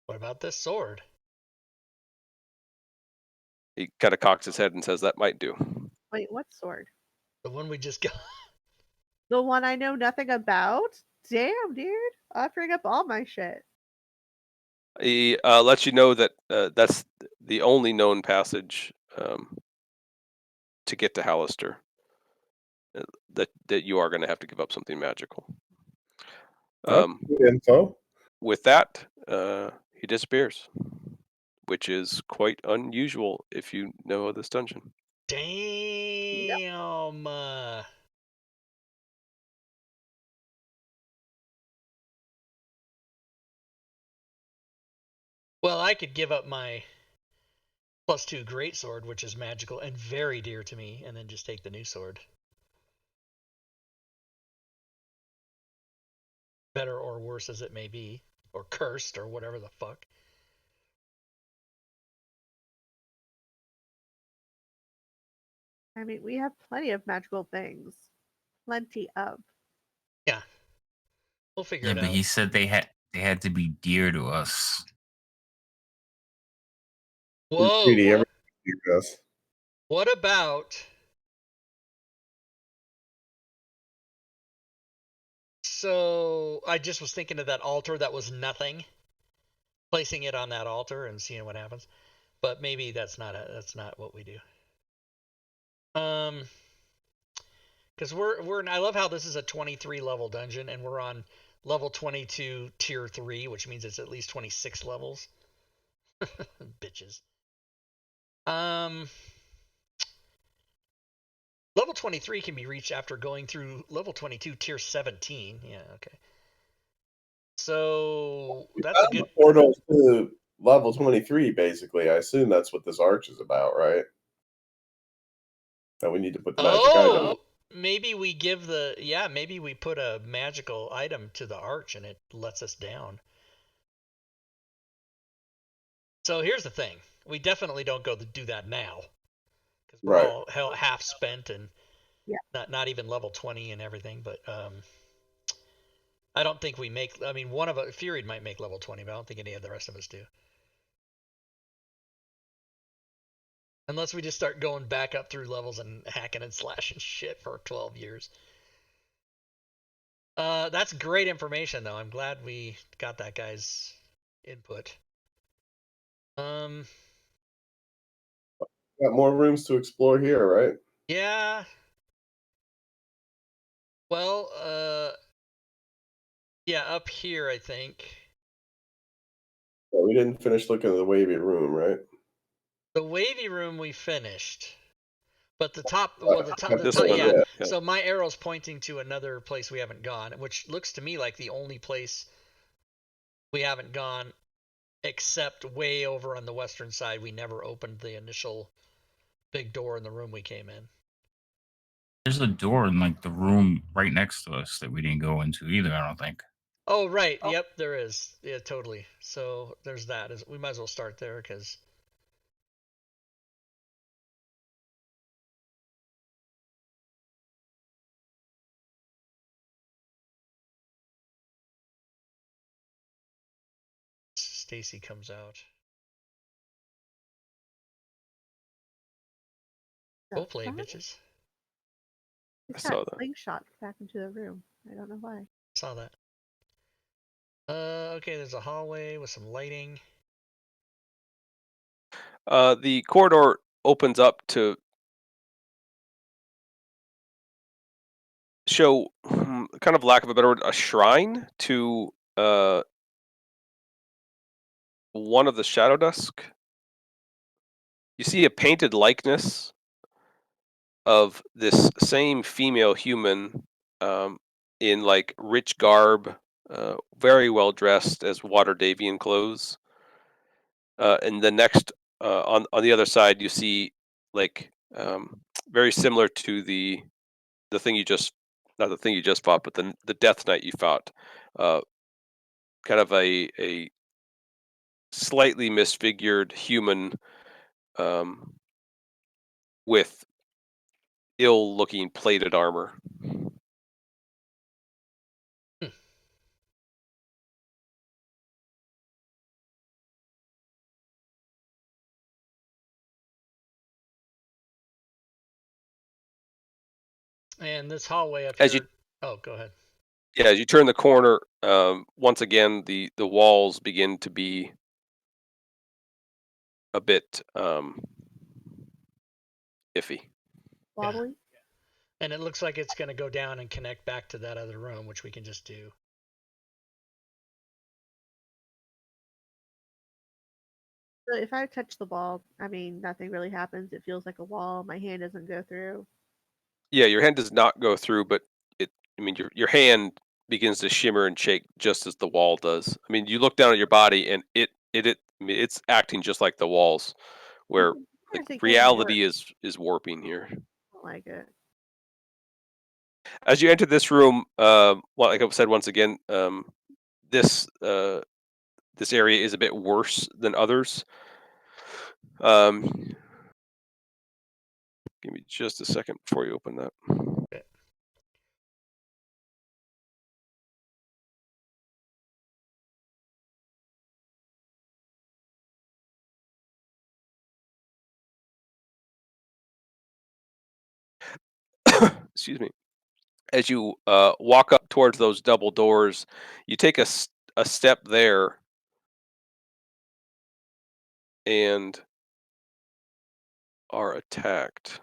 What about this sword? He kind of cocks his head and says that might do. Wait, what sword? The one we just got. The one I know nothing about? Damn, dude. I bring up all my shit. He lets you know that that's the only known passage to get to Hallister. That you are going to have to give up something magical. That's good info. With that, he disappears, which is quite unusual if you know this dungeon. Damn. Well, I could give up my +2 greatsword, which is magical and very dear to me, and then just take the new sword. Better or worse as it may be, or cursed, or whatever the fuck. I mean, we have plenty of magical things. Plenty of. Yeah. We'll figure Yeah, it but out. he said they had to be dear to us. Whoa. Treaty, everything does. What about... So I just was thinking of that altar that was nothing. Placing it on that altar and seeing what happens. But maybe that's not what we do. Because I love how this is a 23 level dungeon and we're on level 22 tier 3, which means it's at least 26 levels. Bitches. Level 23 can be reached after going through level 22 tier 17. Yeah, okay. So that's a good portal to level 23, basically. I assume that's what this arch is about, right? That we need to put the magic item. Maybe we give maybe we put a magical item to the arch and it lets us down. So here's the thing. We definitely don't go to do that now. Because we're Right. all half spent and Yeah. not even level 20 and everything, but I don't think we make, I mean, one of us, Fury might make level 20, but I don't think any of the rest of us do. Unless we just start going back up through levels and hacking and slashing shit for 12 years. That's great information, though. I'm glad we got that guy's input. Got more rooms to explore here, right? Yeah. Well, yeah, up here, I think. Yeah, we didn't finish looking at the wavy room, right? The wavy room we finished. But the top, well, the top, This one, yeah. yeah. So my arrow's pointing to another place we haven't gone, which looks to me like the only place we haven't gone, except way over on the western side. We never opened the initial big door in the room we came in. There's a door in like the room right next to us that we didn't go into either. I don't think. Oh, right. Yep, there is. Yeah, totally. So there's that. We might as well start there because. Stacy comes out. Go play, bitches. He's I got saw that. slingshot back into the room. I don't know why. Saw that. Okay, there's a hallway with some lighting. The corridor opens up to show, kind of lack of a better word, a shrine to one of the Shadow Dusk. You see a painted likeness of this same female human in like rich garb, very well dressed as Waterdevian clothes. And the next, on the other side, you see like very similar to the thing you just, not the thing you just fought, but the Death Knight you fought. Kind of a slightly misfigured human with ill-looking plated armor. And this hallway up As here. you, Oh, go ahead. yeah, as you turn the corner, once again the walls begin to be a bit iffy. Wobbly. And it looks like it's going to go down and connect back to that other room, which we can just do. So if I touch the ball, I mean, nothing really happens. It feels like a wall. My hand doesn't go through. Yeah, your hand does not go through, but I mean, your hand begins to shimmer and shake just as the wall does. I mean, you look down at your body, and it's acting just like the walls, where like reality is warping here. I don't like it. As you enter this room, well, like I said once again, this this area is a bit worse than others. Give me just a second before you open that. Okay. Excuse me. As you walk up towards those double doors, you take a step there and are attacked.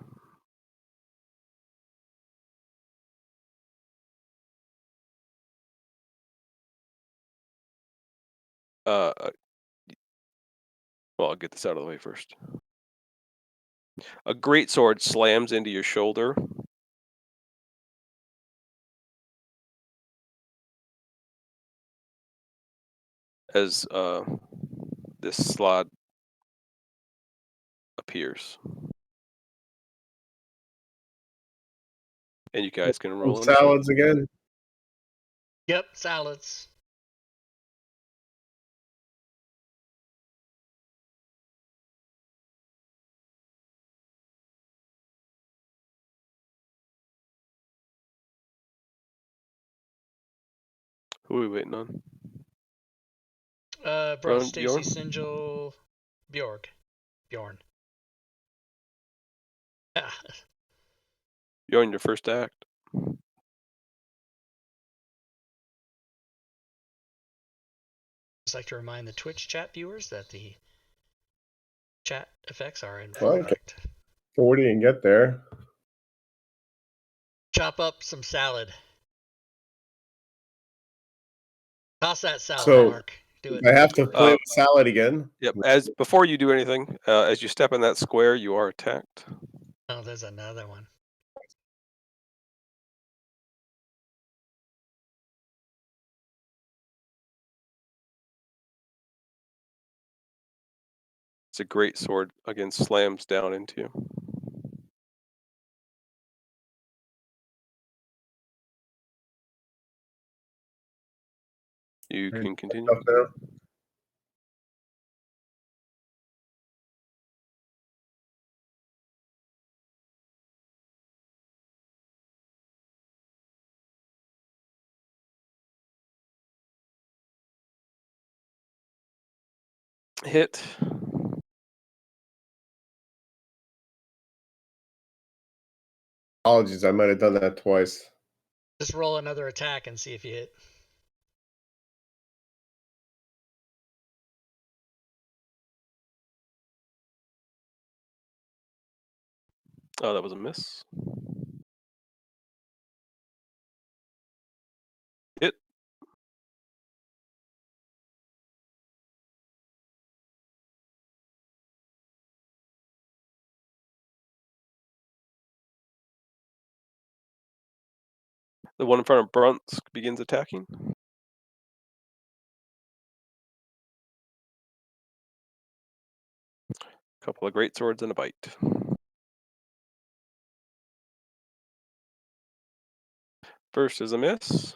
Well, I'll get this out of the way first. A great sword slams into your shoulder. As this slot appears. And you guys can roll initiative. Salads again. Yep, salads. Who are we waiting on? Bro, Bjorn? Stacy, Sinjel, Bjorn. Yeah. You're on your first act. Just like to remind the Twitch chat viewers that the chat effects are in Well, full effect. 40 and get there. Chop up some salad. Toss that salad, So, Mark. Do it. I have to play with salad again. Yep. As before you do anything, as you step in that square, you are attacked. Oh, there's another one. It's a great sword. Again, slams down into you. You can continue. Stuff now. Hit. Apologies, I might have done that twice. Just roll another attack and see if you hit. Oh, that was a miss. Hit. The one in front of Brunsk begins attacking. Couple of great swords and a bite. First is a miss.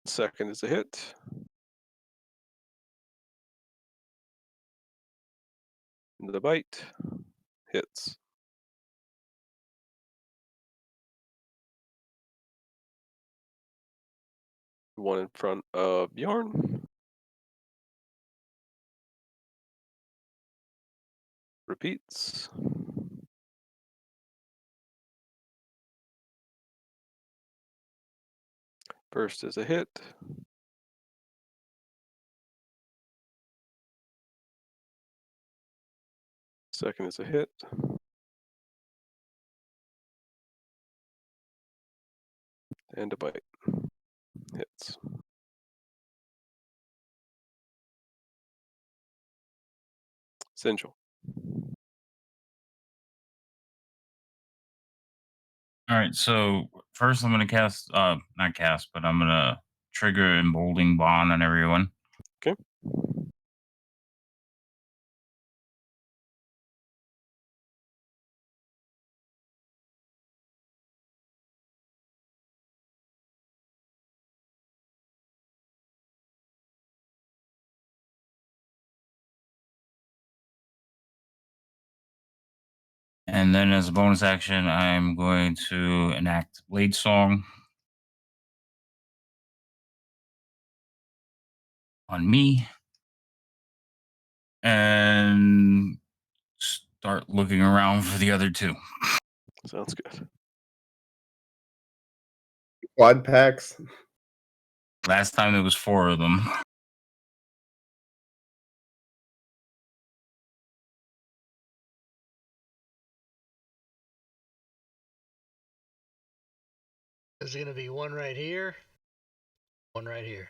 Second is a hit. The bite hits. One in front of Bjorn. Repeats. First is a hit. Second is a hit. And a bite. Hits. Essential. All right, so first I'm gonna cast, not cast, but I'm gonna trigger emboldening bond on everyone. Okay. And then as a bonus action, I'm going to enact Blade Song on me and start looking around for the other two. Sounds good. Quad packs. Last time there was 4 of them. There's going to be one right here, one right here.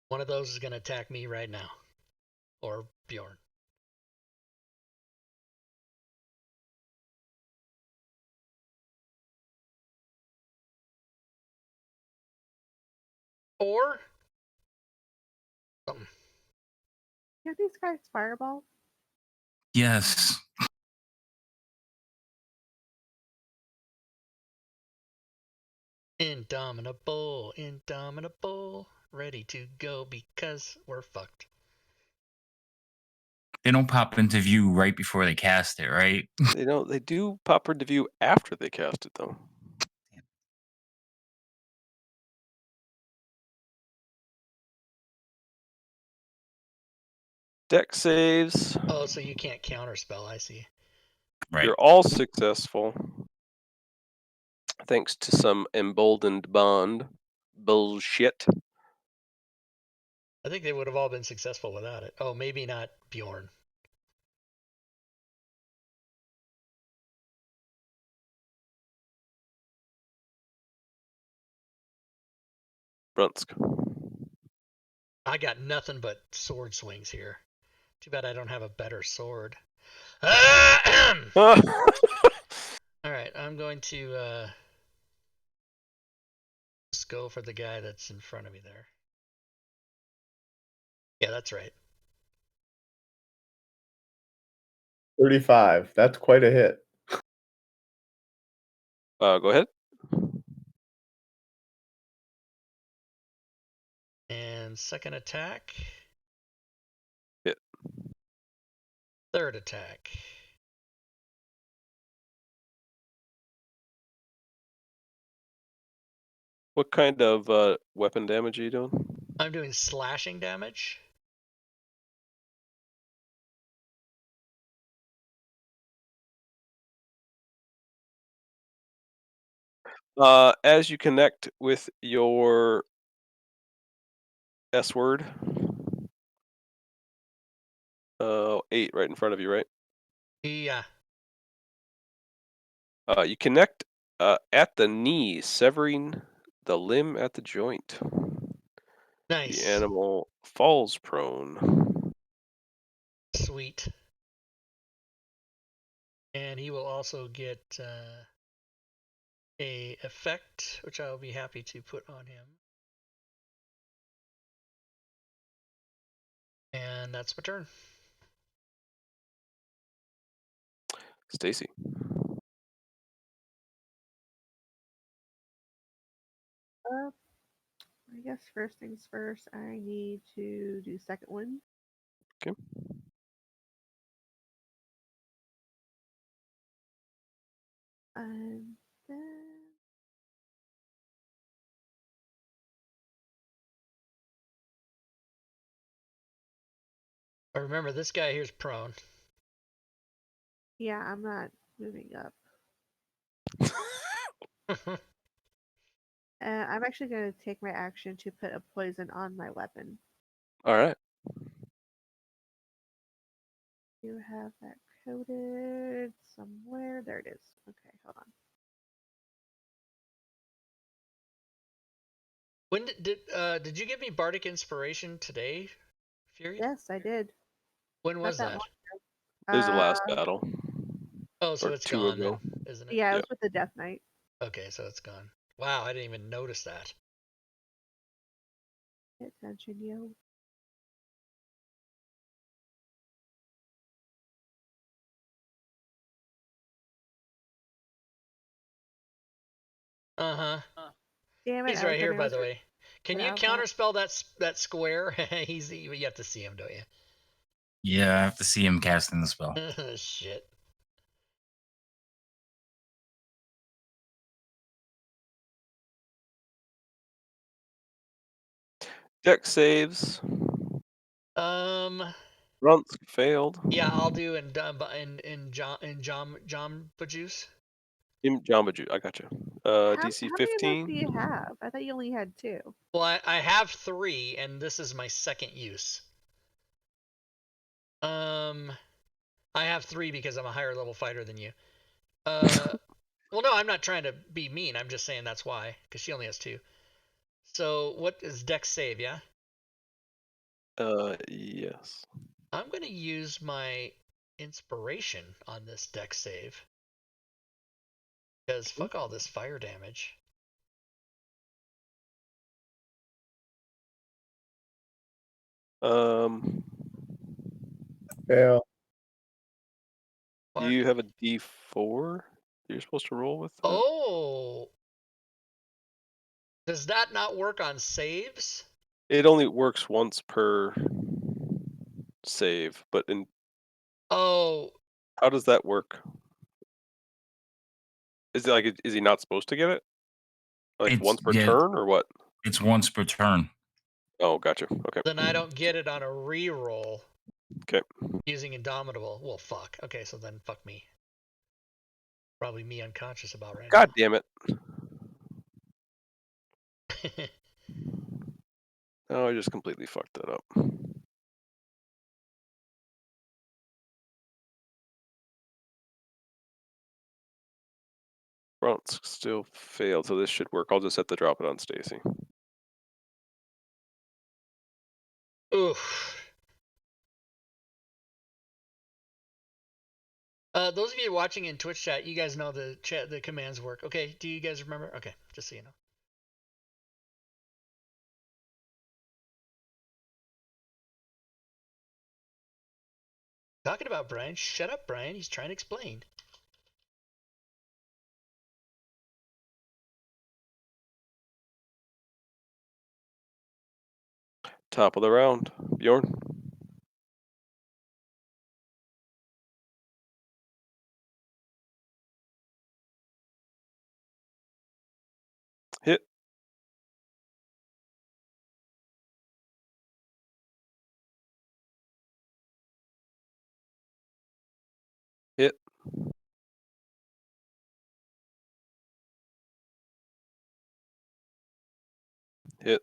One of those is going to attack me right now. Or Bjorn. Or something. Give these guys fireball. Yes. Indomitable, indomitable, ready to go because we're fucked. They don't pop into view right before they cast it, right? They don't. They do pop into view after they cast it, though. Deck saves. Oh, so you can't counterspell, I see. Right. You're all successful. Thanks to some emboldened bond bullshit. I think they would have all been successful without it. Oh, maybe not Bjorn. Brunsk. I got nothing but sword swings here. Too bad I don't have a better sword. All right, I'm going to just go for the guy that's in front of me there. Yeah, that's right. 35. That's quite a hit. Go ahead. And second attack. Hit. Third attack. What kind of weapon damage are you doing? I'm doing slashing damage. As you connect with your S word, 8 right in front of you, right? Yeah. You connect at the knee, severing the limb at the joint. Nice. The animal falls prone. Sweet. And he will also get a effect, which I will be happy to put on him. And that's my turn. Stacy. I guess first things first, I need to do second one. Okay. And then But remember, this guy here's prone. yeah, I'm not moving up. I'm actually going to take my action to put a poison on my weapon. All right. You have that coded somewhere. There it is. Okay, hold on. When did you give me Bardic Inspiration today, Fury? Yes, I did. When Not was that that? It was the last battle. Oh, so Or it's 2 gone ago. then, isn't it? Yeah, it Yep. was with the Death Knight. Okay, so it's gone. Wow, I didn't even notice that. Pay attention, yo. Uh-huh. Damn it! He's I was right here, gonna by the way. Can get you out of that. counterspell that square? You have to see him, don't you? Yeah, I have to see him casting the spell. Shit. Deck saves. Runts failed. Yeah, I'll do in John Juice. Jamba Juice. I gotcha. DC How many of those do 15. you have? I thought you only had 2. Well, I have 3, and this is my second use. I have 3 because I'm a higher level fighter than you. Well, no, I'm not trying to be mean. I'm just saying that's why, because she only has 2. So what is Dex save? Yeah. Yes. I'm gonna use my inspiration on this Dex save because fuck all this fire damage. Yeah. Do you have a D4 you're supposed to roll with that? Oh, does that not work on saves? It only works once per save, but Oh, how does that work? Is it like is he not supposed to get it? Like It's once per turn or what? It's once per turn. Oh, gotcha. Okay. then I don't get it on a reroll. Okay. Using Indomitable. Well, fuck. Okay, so then fuck me. Probably me unconscious about right God damn it. now. Oh, I just completely fucked that up. Runts still failed, so this should work. I'll just have to drop it on Stacy. Oof. Those of you watching in Twitch chat, you guys know the commands work. Okay, do you guys remember? Okay, just so you know. Talking about Brian. Shut up, Brian. He's trying to explain. Top of the round. Bjorn. Hit. Hit. Hit.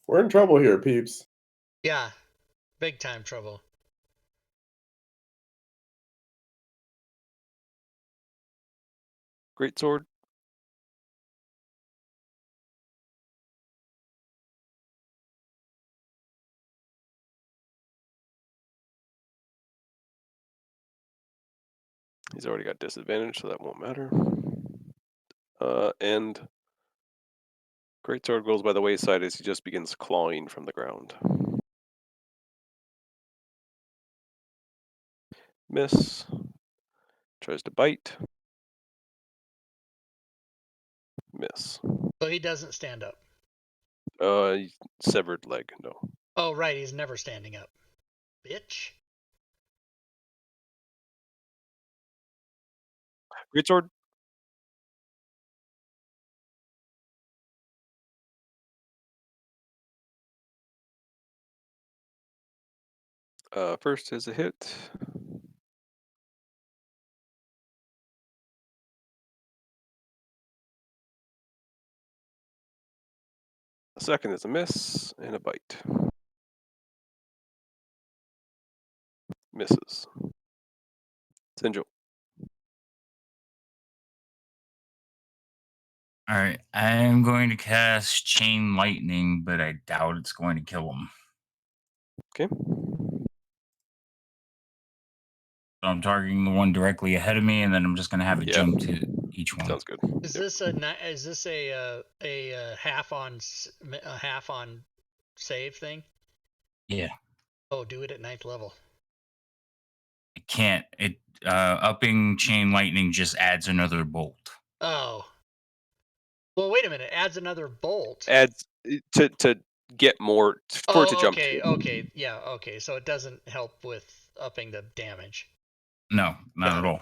We're in trouble here, peeps. Yeah, big time trouble. Great sword. He's already got disadvantage, so that won't matter. And Greatsword goes by the wayside as he just begins clawing from the ground. Miss. Tries to bite. Miss. So he doesn't stand up. Severed leg, no. Oh, right, he's never standing up. Bitch. Greatsword. First is a hit. A second is a miss and a bite. Misses. Sinjo. All right, I'm going to cast Chain Lightning, but I doubt it's going to kill him. Okay. So I'm targeting the one directly ahead of me, and then I'm just going to have it jump to each one. Sounds good. Is this a half on save thing? Yeah. Oh, do it at 9th level. It can't. Upping Chain Lightning just adds another bolt. Oh. Well, wait a minute. Adds another bolt. Adds to get more for it to jump okay, to. okay, yeah, okay. So it doesn't help with upping the damage. No, not at all.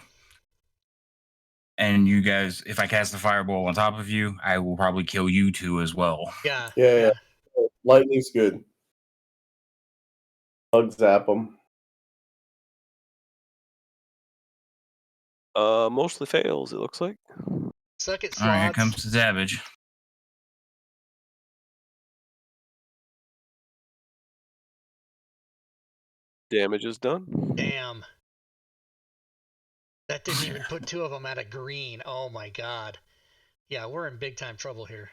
And you guys, if I cast the fireball on top of you, I will probably kill you two as well. Yeah. Yeah. Lightning's good. Bug zap them. Mostly fails, it looks like. Suck it, All right, here slots. comes the damage. Damage is done. Damn. That didn't even put two of them at a green. Oh my god. Yeah, we're in big time trouble here.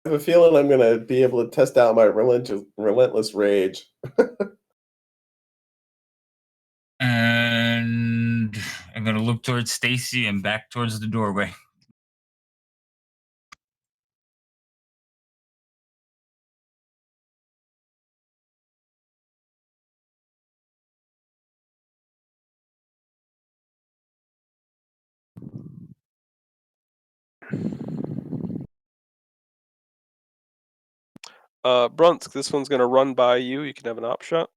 I have a feeling I'm gonna be able to test out my relentless rage. And I'm gonna look towards Stacy and back towards the doorway. Brunsk, this one's gonna run by you. You can have an op shot.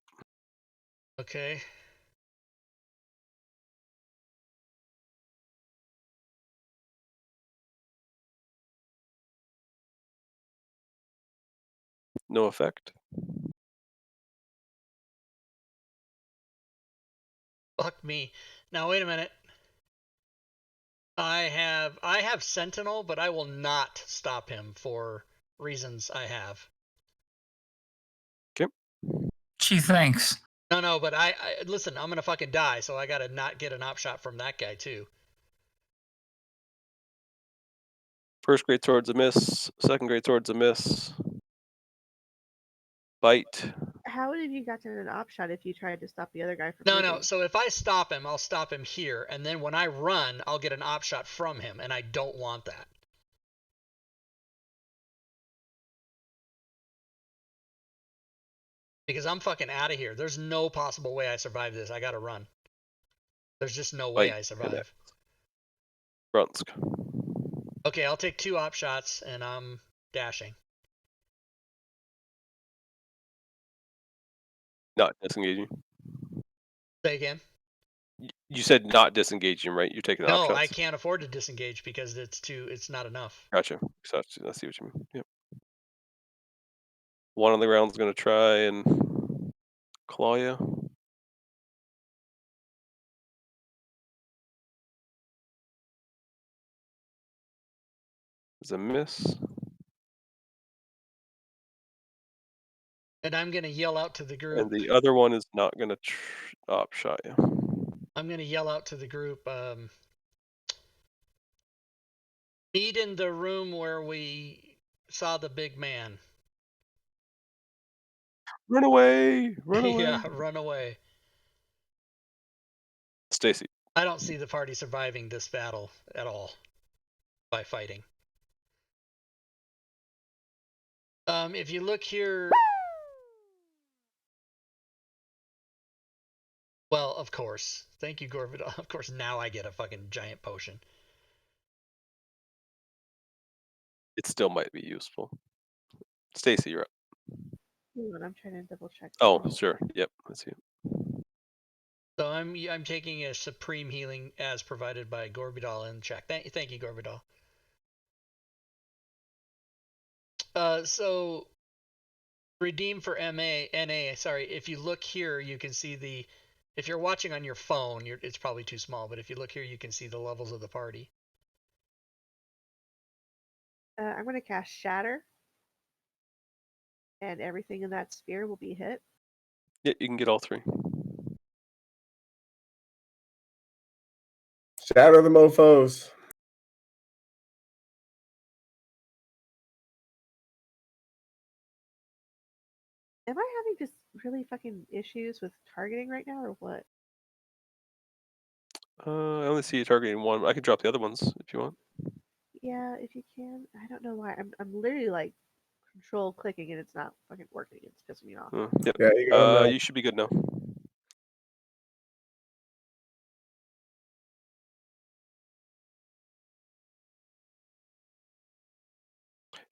Okay. No effect. Fuck me. Now wait a minute. I have Sentinel, but I will not stop him for reasons I have. Okay. Gee, thanks. No, but I listen, I'm gonna fucking die, so I gotta not get an op shot from that guy too. First great sword's a miss. Second great sword's a miss. Bite. How would have you gotten an op shot if you tried to stop the other guy from No, moving? no. So if I stop him, I'll stop him here, and then when I run, I'll get an op shot from him, and I don't want that. Because I'm fucking out of here. There's no possible way I survive this. I gotta run. There's just no way Bite. I survive. Brunsk. Okay, I'll take 2 op shots, and I'm dashing. Not disengaging. Say again. You said not disengaging, right? You're taking op No, shots. I can't afford to disengage because it's not enough. Gotcha. So I see what you mean. Yep. One on the ground's gonna try and claw you. It's a miss. And I'm gonna yell out to the And group. the other one is not gonna op shot you. I'm gonna yell out to the group. Meet in the room where we saw the big man. Run away! Run away! Yeah, run away. Stacy. I don't see the party surviving this battle at all by fighting. If you look here, well, of course. Thank you, Gorvid. Of course, now I get a fucking giant potion. It still might be useful. Stacy, you're up. Hang on, I'm trying to double check. Oh, something. sure. Yep. Let's see. So I'm taking a supreme healing as provided by Gorbidal in check. Thank you, Gorbidal. So redeem for NA. Sorry, if you look here, you can see the. If you're watching on your phone, it's probably too small. But if you look here, you can see the levels of the party. I'm going to cast Shatter, and everything in that sphere will be hit. Yeah, you can get all 3. Shatter the mofos. Am I having just really fucking issues with targeting right now, or what? I only see you targeting one. I could drop the other ones if you want. Yeah, if you can. I don't know why. I'm literally like control clicking and it's not fucking working. It's pissing me off. Yep. Yeah, you got You should be good now.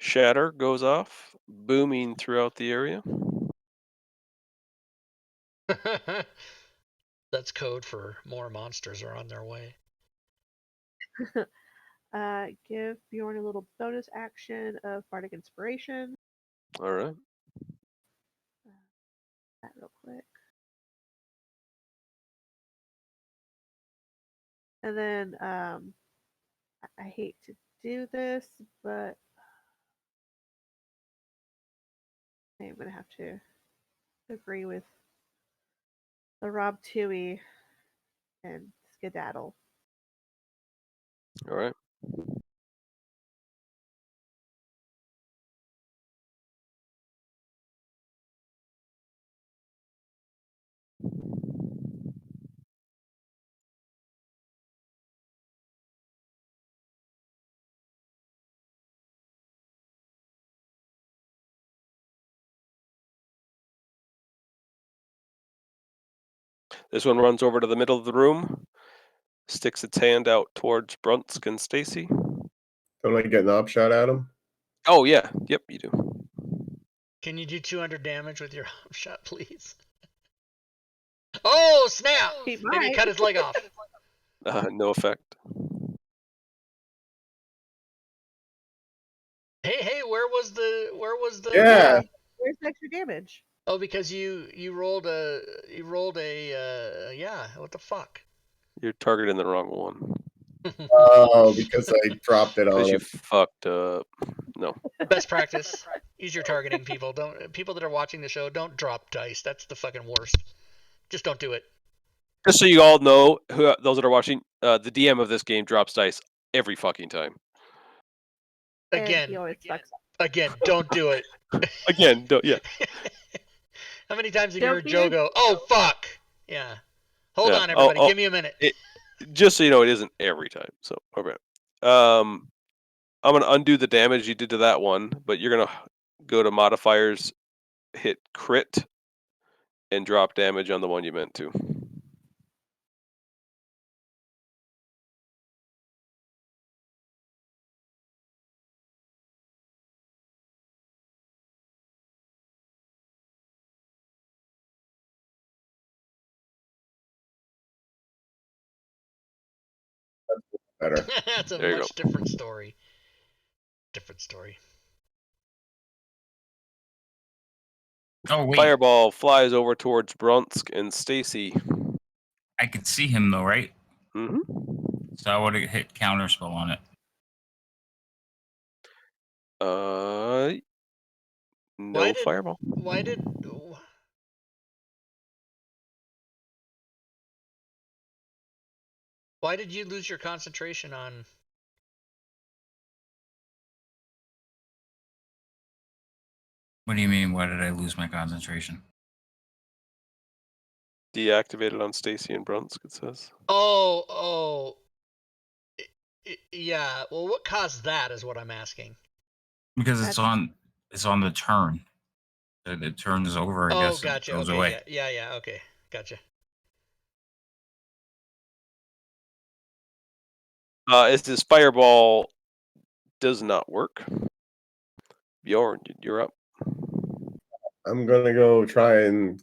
Shatter goes off, booming throughout the area. That's code for more monsters are on their way. Give Bjorn a little bonus action of Bardic Inspiration. All right. That real quick. And then I hate to do this, but I'm gonna have to agree with the Rob Tui and skedaddle. All right. This one runs over to the middle of the room, sticks its hand out towards Brunsk and Stacy. Don't I get an op shot at him? Oh yeah, yep, you do. Can you do 200 damage with your shot, please? Oh, snap! He Maybe might. cut his leg off. No effect. Hey, where was the Yeah. Where's the extra damage? Oh, because you rolled a yeah, what the fuck? You're targeting the wrong one. Oh, because I dropped it on Because you him. fucked up. No. Best practice. Use your targeting, people. People that are watching the show, don't drop dice. That's the fucking worst. Just don't do it. Just so you all know, those that are watching, the DM of this game drops dice every fucking time. And he always fucks up. Again, don't do it. Again, yeah. How many times have you Don't heard be Joe a- go, "Oh fuck"? Yeah. Hold Yeah. on, everybody. Give me a minute. Just so you know, it isn't every time. So, okay. I'm gonna undo the damage you did to that one, but you're gonna go to modifiers, hit crit, and drop damage on the one you meant to. Better. That's a There you much go. different story. Different story. Oh wait, Fireball flies over towards Brunsk and Stacy. I could see him though, right? Mm-hmm. So I would have hit counterspell on it. No fireball. Why did you lose your concentration on? What do you mean? Why did I lose my concentration? Deactivated on Stacy and Brunsk, it says. Oh. Yeah. Well, what caused that is what I'm asking. Because it's on the turn. The turn is over. I guess Gotcha. it goes Okay. away. Yeah. Okay. Gotcha. This fireball does not work. Bjorn, you're up. I'm gonna go try and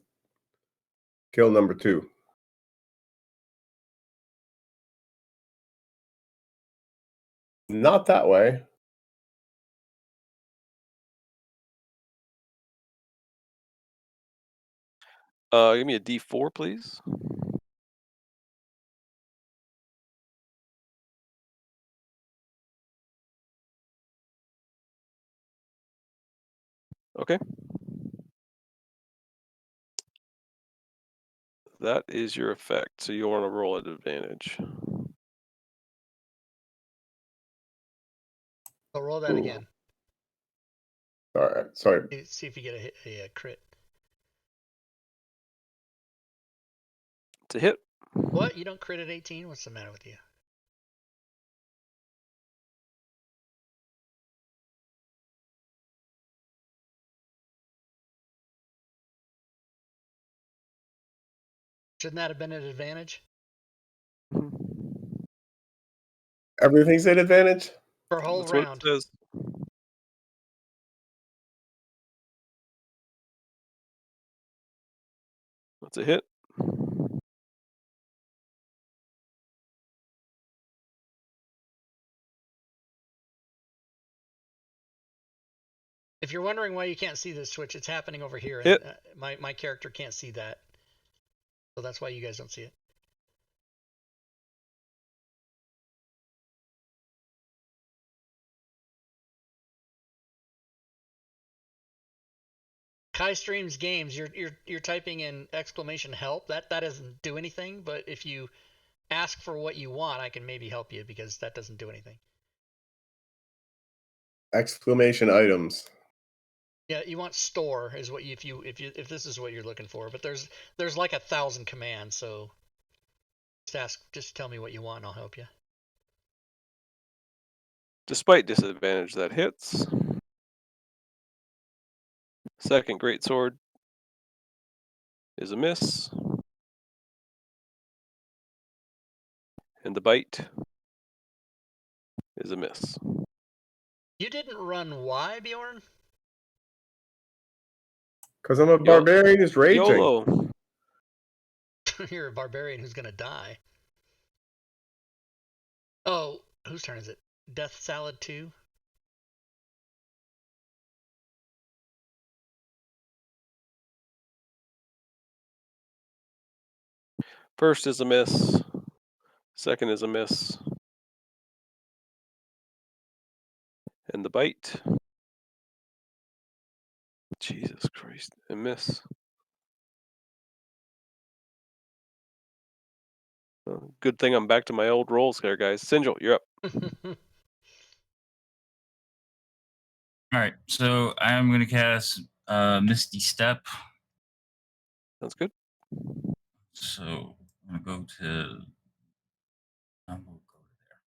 kill number 2. Not that way. Give me a D4, please. Okay. That is your effect, so you'll want to roll at advantage. I'll roll that again. All right. Sorry. See if you get a crit. It's a hit. What? You don't crit at 18? What's the matter with you? Shouldn't that have been an advantage? Everything's at advantage? For a whole That's round. what it says. That's a hit. If you're wondering why you can't see this switch, it's happening over here, and Hit. my character can't see that, so that's why you guys don't see it. Kai streams games. You're typing in exclamation help. That doesn't do anything. But if you ask for what you want, I can maybe help you because that doesn't do anything. Exclamation items. Yeah, you want store is what if this is what you're looking for. But there's like 1,000 commands, so just tell me what you want and I'll help you. Despite disadvantage, that hits. Second greatsword is a miss. And the bite is a miss. You didn't run why, Bjorn? Because I'm a barbarian who's raging. YOLO. You're a barbarian who's gonna die. Oh, whose turn is it? Death Salad 2? First is a miss. Second is a miss. And the bite. Jesus Christ. A miss. Good thing I'm back to my old rolls here, guys. Sinjil, you're up. All right, so I'm going to cast Misty Step. Sounds good. So I'm going to go to. I will go there.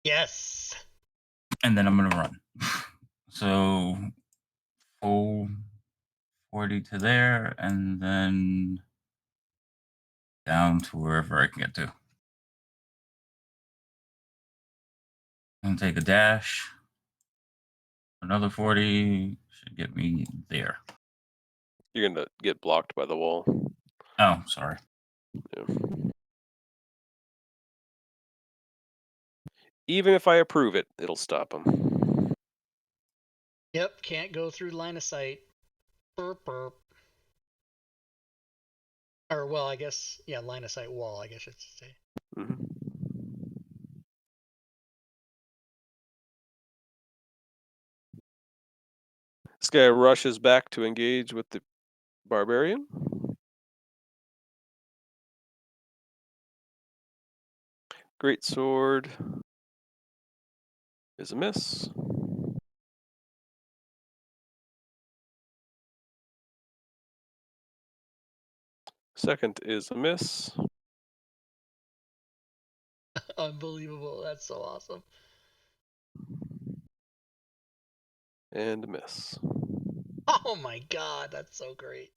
Yes. And then I'm going to run. So full 40 to there, and then down to wherever I can get to. And take a dash. Another 40 should get me there. You're going to get blocked by the wall. Oh, sorry. Yeah. Even if I approve it, it'll stop him. Yep, can't go through line of sight. Burp, burp. Or, well, I guess, yeah, line of sight wall, I guess I should say. Mm-hmm. This guy rushes back to engage with the barbarian. Great sword is a miss. Second is a miss. Unbelievable. That's so awesome. And a miss. Oh my god, that's so great.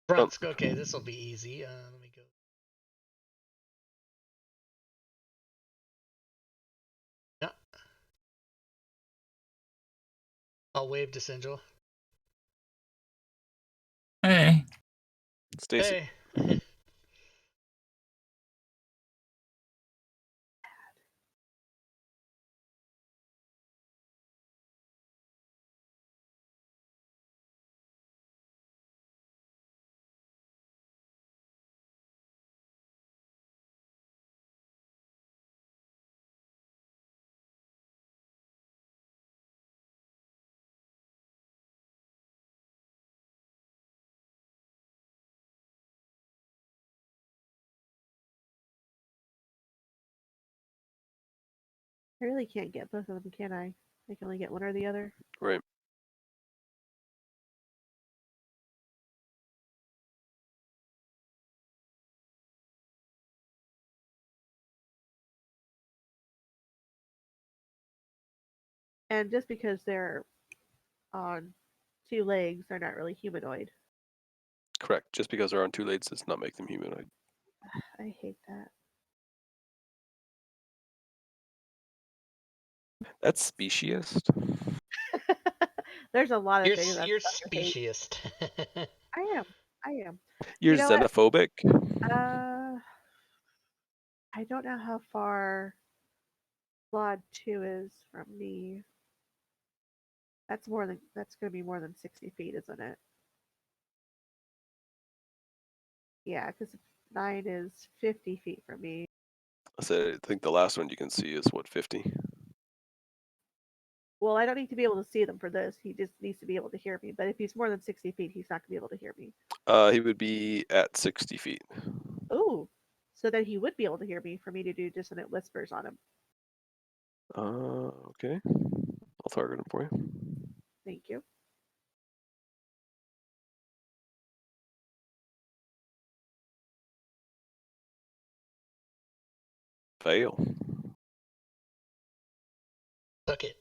Brunsk, okay, this will be easy. Let me go. Yeah. I'll wave to Sinjil. Hey. Stacy. Hey. I really can't get both of them, can I? I can only get one or the other. Right. And just because they're on two legs, they're not really humanoid. Correct. Just because they're on two legs does not make them humanoid. I hate that. That's speciesist. There's a lot of You're things you're I hate. speciesist. I am. I am. You're You know what? xenophobic. I don't know how far Flawed 2 is from me. That's going to be more than 60 feet, isn't it? Yeah, because 9 is 50 feet from me. I think the last one you can see is what, 50? Well, I don't need to be able to see them for this. He just needs to be able to hear me. But if he's more than 60 feet, he's not going to be able to hear me. He would be at 60 feet. Ooh. So then he would be able to hear me for me to do dissonant whispers on him. Okay. I'll target him for you. Thank you. Fail. Suck it.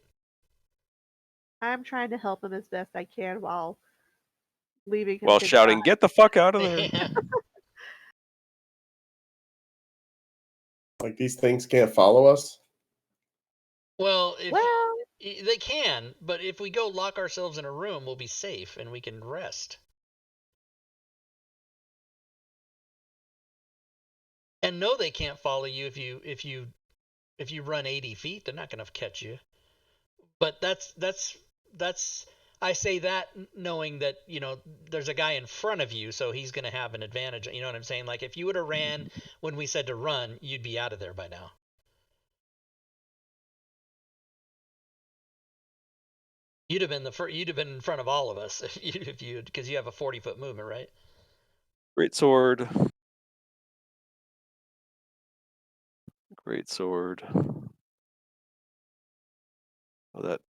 I'm trying to help him as best I can while leaving him While to shouting, die. "Get the fuck out of there!" Yeah. Like these things can't follow us. Well, if Well, they can, but if we go lock ourselves in a room, we'll be safe and we can rest. And no, they can't follow you if you run 80 feet. They're not going to catch you. But that's I say that knowing that there's a guy in front of you, so he's going to have an advantage. You know what I'm saying? Like if you would have ran when we said to run, you'd be out of there by now. You'd have been in front of all of us if you because you have a 40-foot movement, right? Great sword. Great sword. Oh, that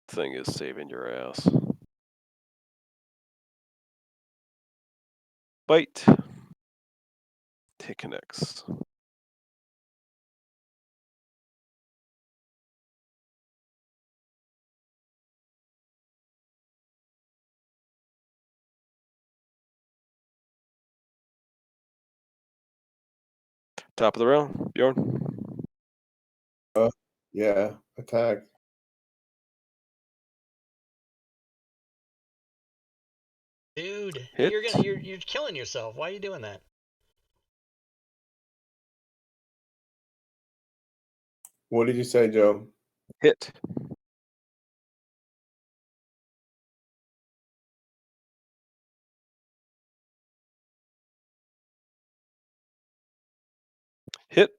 thing is saving your ass. Bite. It connects. Top of the round, Bjorn. Yeah, attack. Dude, Hit. you're killing yourself. Why are you doing that? What did you say, Joe? Hit. Hit.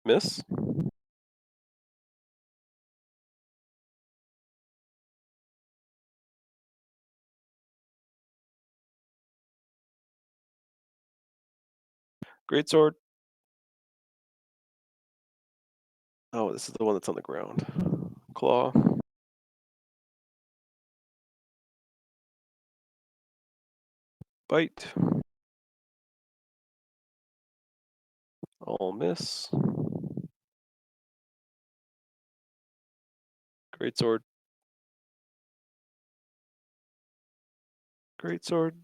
Miss. Great sword. Oh, this is the one that's on the ground. Claw. Bite. All miss. Great sword. Great sword.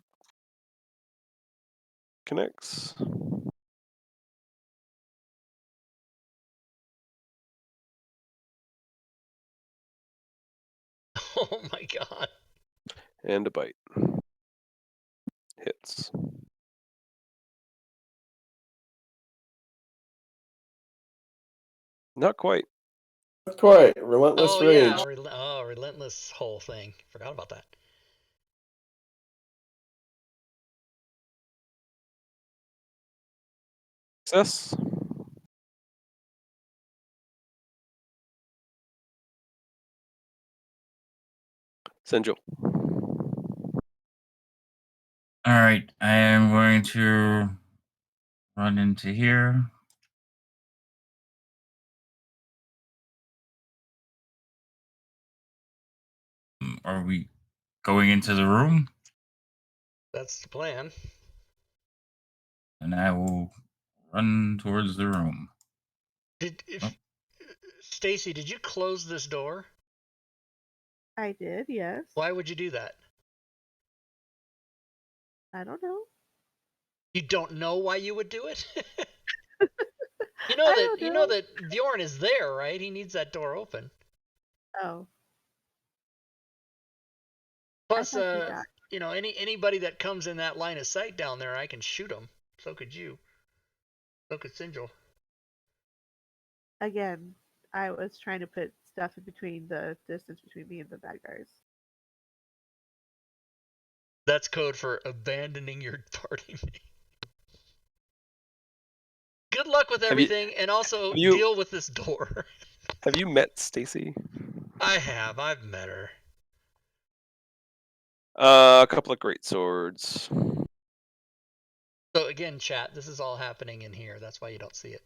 Connects. Oh my god. And a bite. Hits. Not quite. Not quite. Relentless Oh rage. yeah, relentless whole thing. Forgot about that. Success. Senjo. All right, I am going to run into here. Are we going into the room? That's the plan. And I will run towards the room. Oh. Stacy, did you close this door? I did, yes. Why would you do that? I don't know. You don't know why you would do it? You I know don't you know. know that Bjorn is there, right? He needs that door open. Oh, Plus, thought you died. you know, anybody that comes in that line of sight down there, I can shoot them. So could you. So could Sinjil. Again, I was trying to put stuff in between the distance between me and the bad guys. That's code for abandoning your party. Good luck with Have you everything, and also have you deal with this door. have you met Stacy? I've met her. A couple of great swords. So again, chat, this is all happening in here. That's why you don't see it.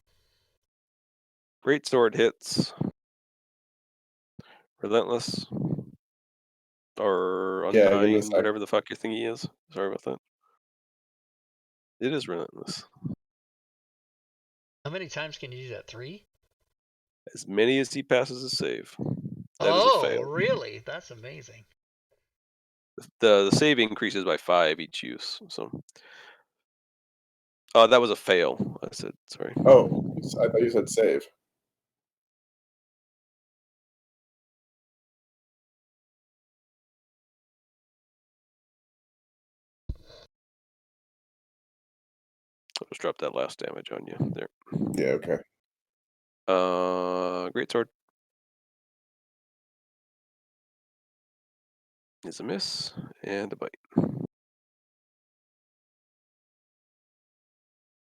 Great sword hits. Relentless. Or Yeah, give me a undying, sec. whatever the fuck your thingy is. Sorry about that. It is relentless. How many times can you do that? 3? As many as he passes a save. That is a Oh, fail. really? That's amazing. The save increases by 5 each use. So, that was a fail. I said sorry. Oh, I thought you said save. I'll just drop that last damage on you there. Yeah, okay. Great sword is a miss and a bite.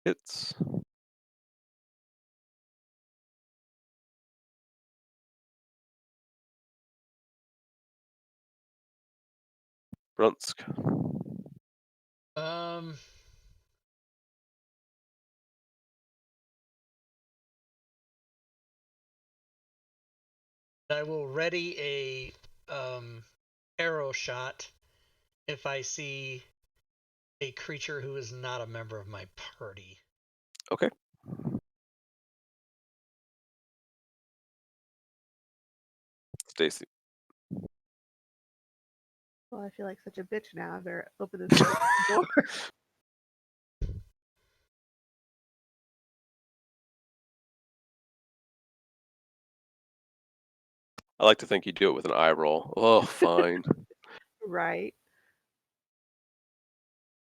Hits. Brunsk. I will ready a arrow shot if I see a creature who is not a member of my party. Okay. Stacy. Well, I feel like such a bitch now. I better open this door. I like to think you do it with an eye roll. Oh, fine. Right.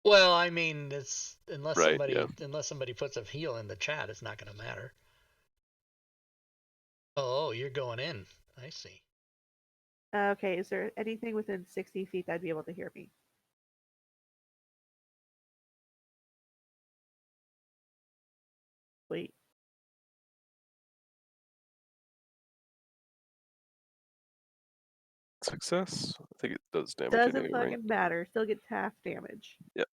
Well, I mean, it's unless Right, yeah. somebody puts a heal in the chat, it's not going to matter. Oh, you're going in. I see. Okay, is there anything within 60 feet that'd be able to hear me? Wait. Success. I think it does damage Doesn't anyway, right? fucking matter. Still gets half damage. Yep.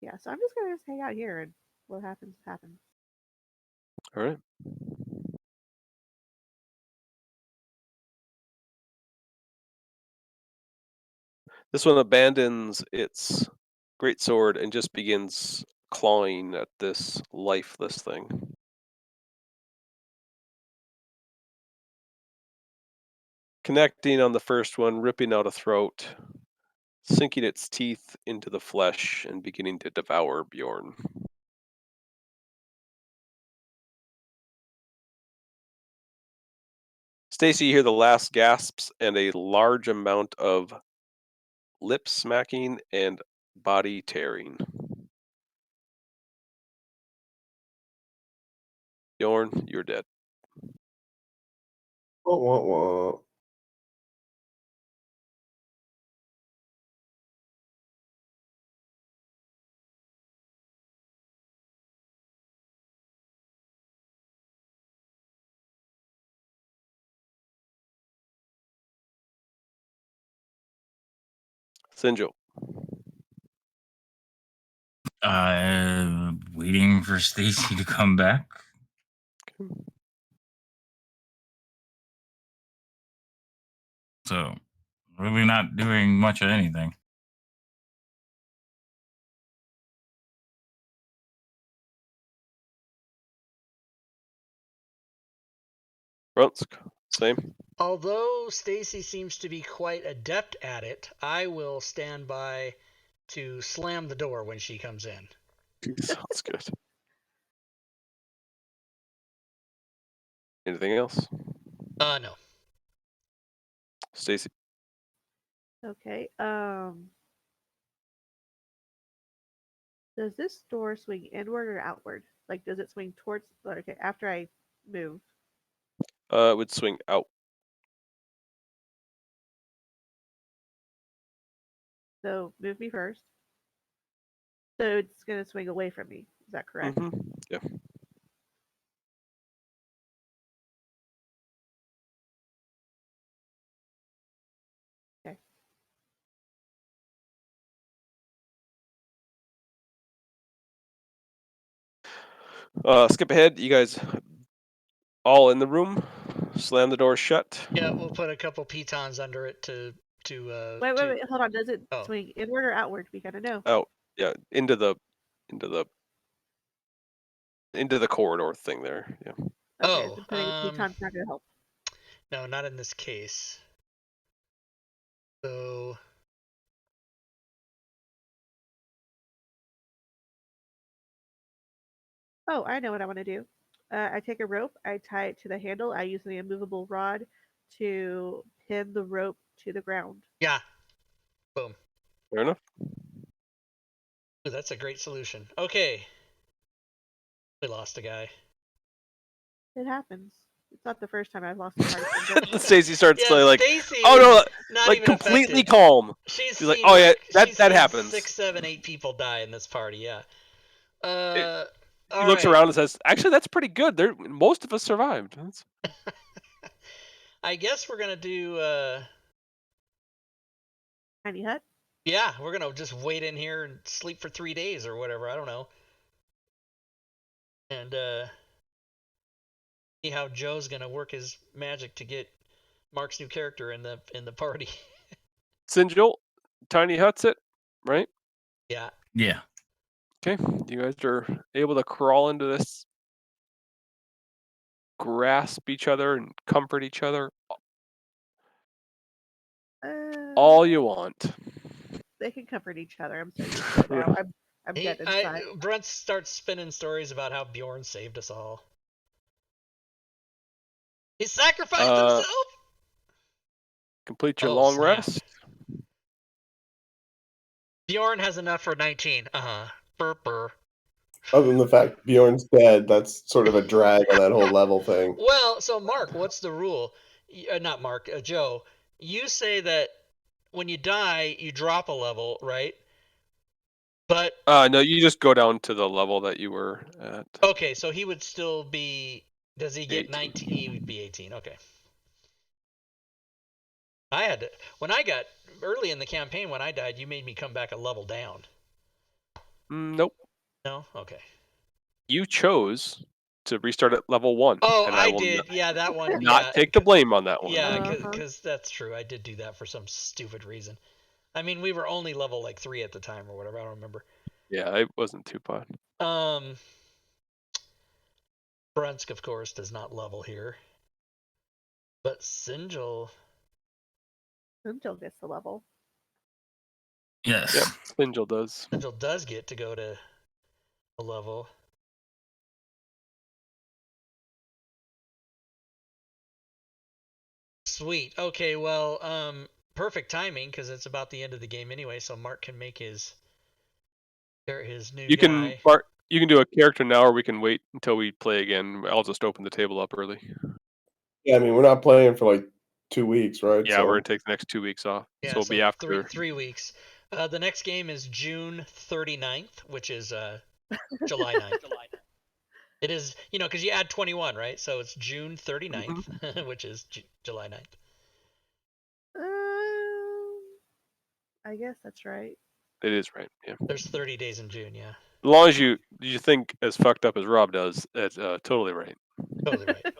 Yeah, so I'm just gonna hang out here and what happens happens. All right. This one abandons its great sword and just begins clawing at this lifeless thing. Connecting on the first one, ripping out a throat, sinking its teeth into the flesh and beginning to devour Bjorn. Stacy, you hear the last gasps and a large amount of lip smacking and body tearing. Bjorn, you're dead. Wah, wah, wah. Sinjo. Waiting for Stacy to come back. So, really not doing much of anything. Brunsk, same. Although Stacy seems to be quite adept at it, I will stand by to slam the door when she comes in. Sounds good. Anything else? No. Stacy? Okay. Does this door swing inward or outward? Like, does it swing towards? Okay, after I move. It would swing out. So move me first. So it's gonna swing away from me. Is that correct? Mm-hmm. Yeah. Okay. Skip ahead. You guys all in the room. Slam the door shut. Yeah, we'll put a couple pitons under it to Wait. Hold on. Does it Oh. swing inward or outward? We gotta know. Out. Yeah. Into the corridor thing there. Yeah. Okay, Oh, so putting a piton's not gonna help. no, not in this case. So Oh, I know what I want to do. I take a rope, I tie it to the handle. I use the immovable rod to pin the rope to the ground. yeah, boom. Fair enough. Ooh, that's a great solution. Okay, we lost a guy. It happens. It's not the first time I've lost a party. Stacy starts Yeah, like, Stacy oh no, not like even completely affected. calm. She's She's like, seen, oh yeah, she's that seen happens. 6, 7, 8 people die in this party. Yeah. He looks around and says, actually, that's pretty good. Most of us survived. I guess we're gonna do. Tiny hut. Yeah, we're gonna just wait in here and sleep for 3 days or whatever. I don't know. And see how Joe's gonna work his magic to get Mark's new character in the party. Sinjil, tiny huts it, right? Yeah. Yeah. Okay, you guys are able to crawl into this, grasp each other and comfort each other all you want. They can comfort each other. I'm so used to it now. I'm dead inside. Brent starts spinning stories about how Bjorn saved us all. He sacrificed himself. Complete your Oh, long snap. rest. Bjorn has enough for 19. Burr. Other than the fact Bjorn's dead, that's sort of a drag on that whole level thing. Well, so Mark, what's the rule? Not Mark, Joe. You say that when you die, you drop a level, right? But no, you just go down to the level that you were at. okay, so he would still be. Does he get 18. 19? He would be 18. Okay. I had to, when I got early in the campaign when I died, you made me come back a level down. Nope. No? Okay. You chose to restart at level 1. Oh, and I did. Yeah, that one. Not take the blame on that one. Yeah, because that's true. I did do that for some stupid reason. I mean, we were only level like 3 at the time or whatever. I don't remember. Yeah, it wasn't too bad. Brunsk, of course, does not level here. But Sinjil gets the level. Yes. Yeah, Sinjil does. Sinjil does get to go to a level. Sweet. Okay, well, perfect timing because it's about the end of the game anyway, so Mark can make his new guy. Mark, you can do a character now, or we can wait until we play again. I'll just open the table up early. Yeah, I mean, we're not playing for like 2 weeks, right? Yeah, we're gonna take the next 2 weeks off. Yeah, so it'll be after 3 weeks. The next game is June 39th, which is July 9th. It is, because you add 21, right? So it's June 39th, which is July 9th. I guess that's right. It is right. Yeah. There's 30 days in June. Yeah. As long as you think as fucked up as Rob does, it's totally right. Totally right.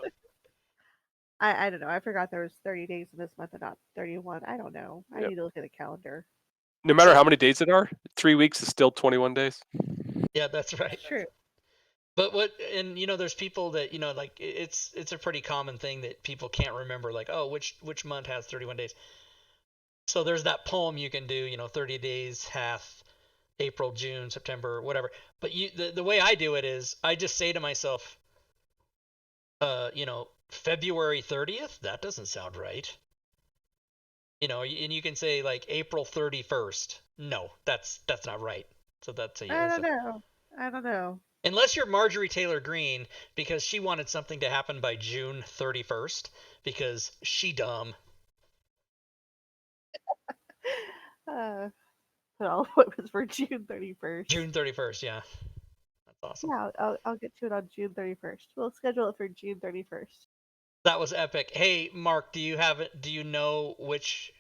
I don't know. I forgot there was 30 days in this month and not 31. I don't know. I need to look at the calendar. No matter how many days it are, 3 weeks is still 21 days. Yeah, that's right. That's true. But there's people that, like it's a pretty common thing that people can't remember, like, oh, which month has 31 days. So there's that poem you can do, 30 days hath April, June, September, whatever. But the way I do it is I just say to myself, February 30th. That doesn't sound right. And you can say like April 31st. No, that's not right. So that's a I don't know. I don't know. Unless you're Marjorie Taylor Greene, because she wanted something to happen by June 31st, because she dumb. Well, it was for June 31st. June 31st, yeah. That's awesome. Yeah, I'll get to it on June 31st. We'll schedule it for June 31st. That was epic. Hey, Mark, do you know which,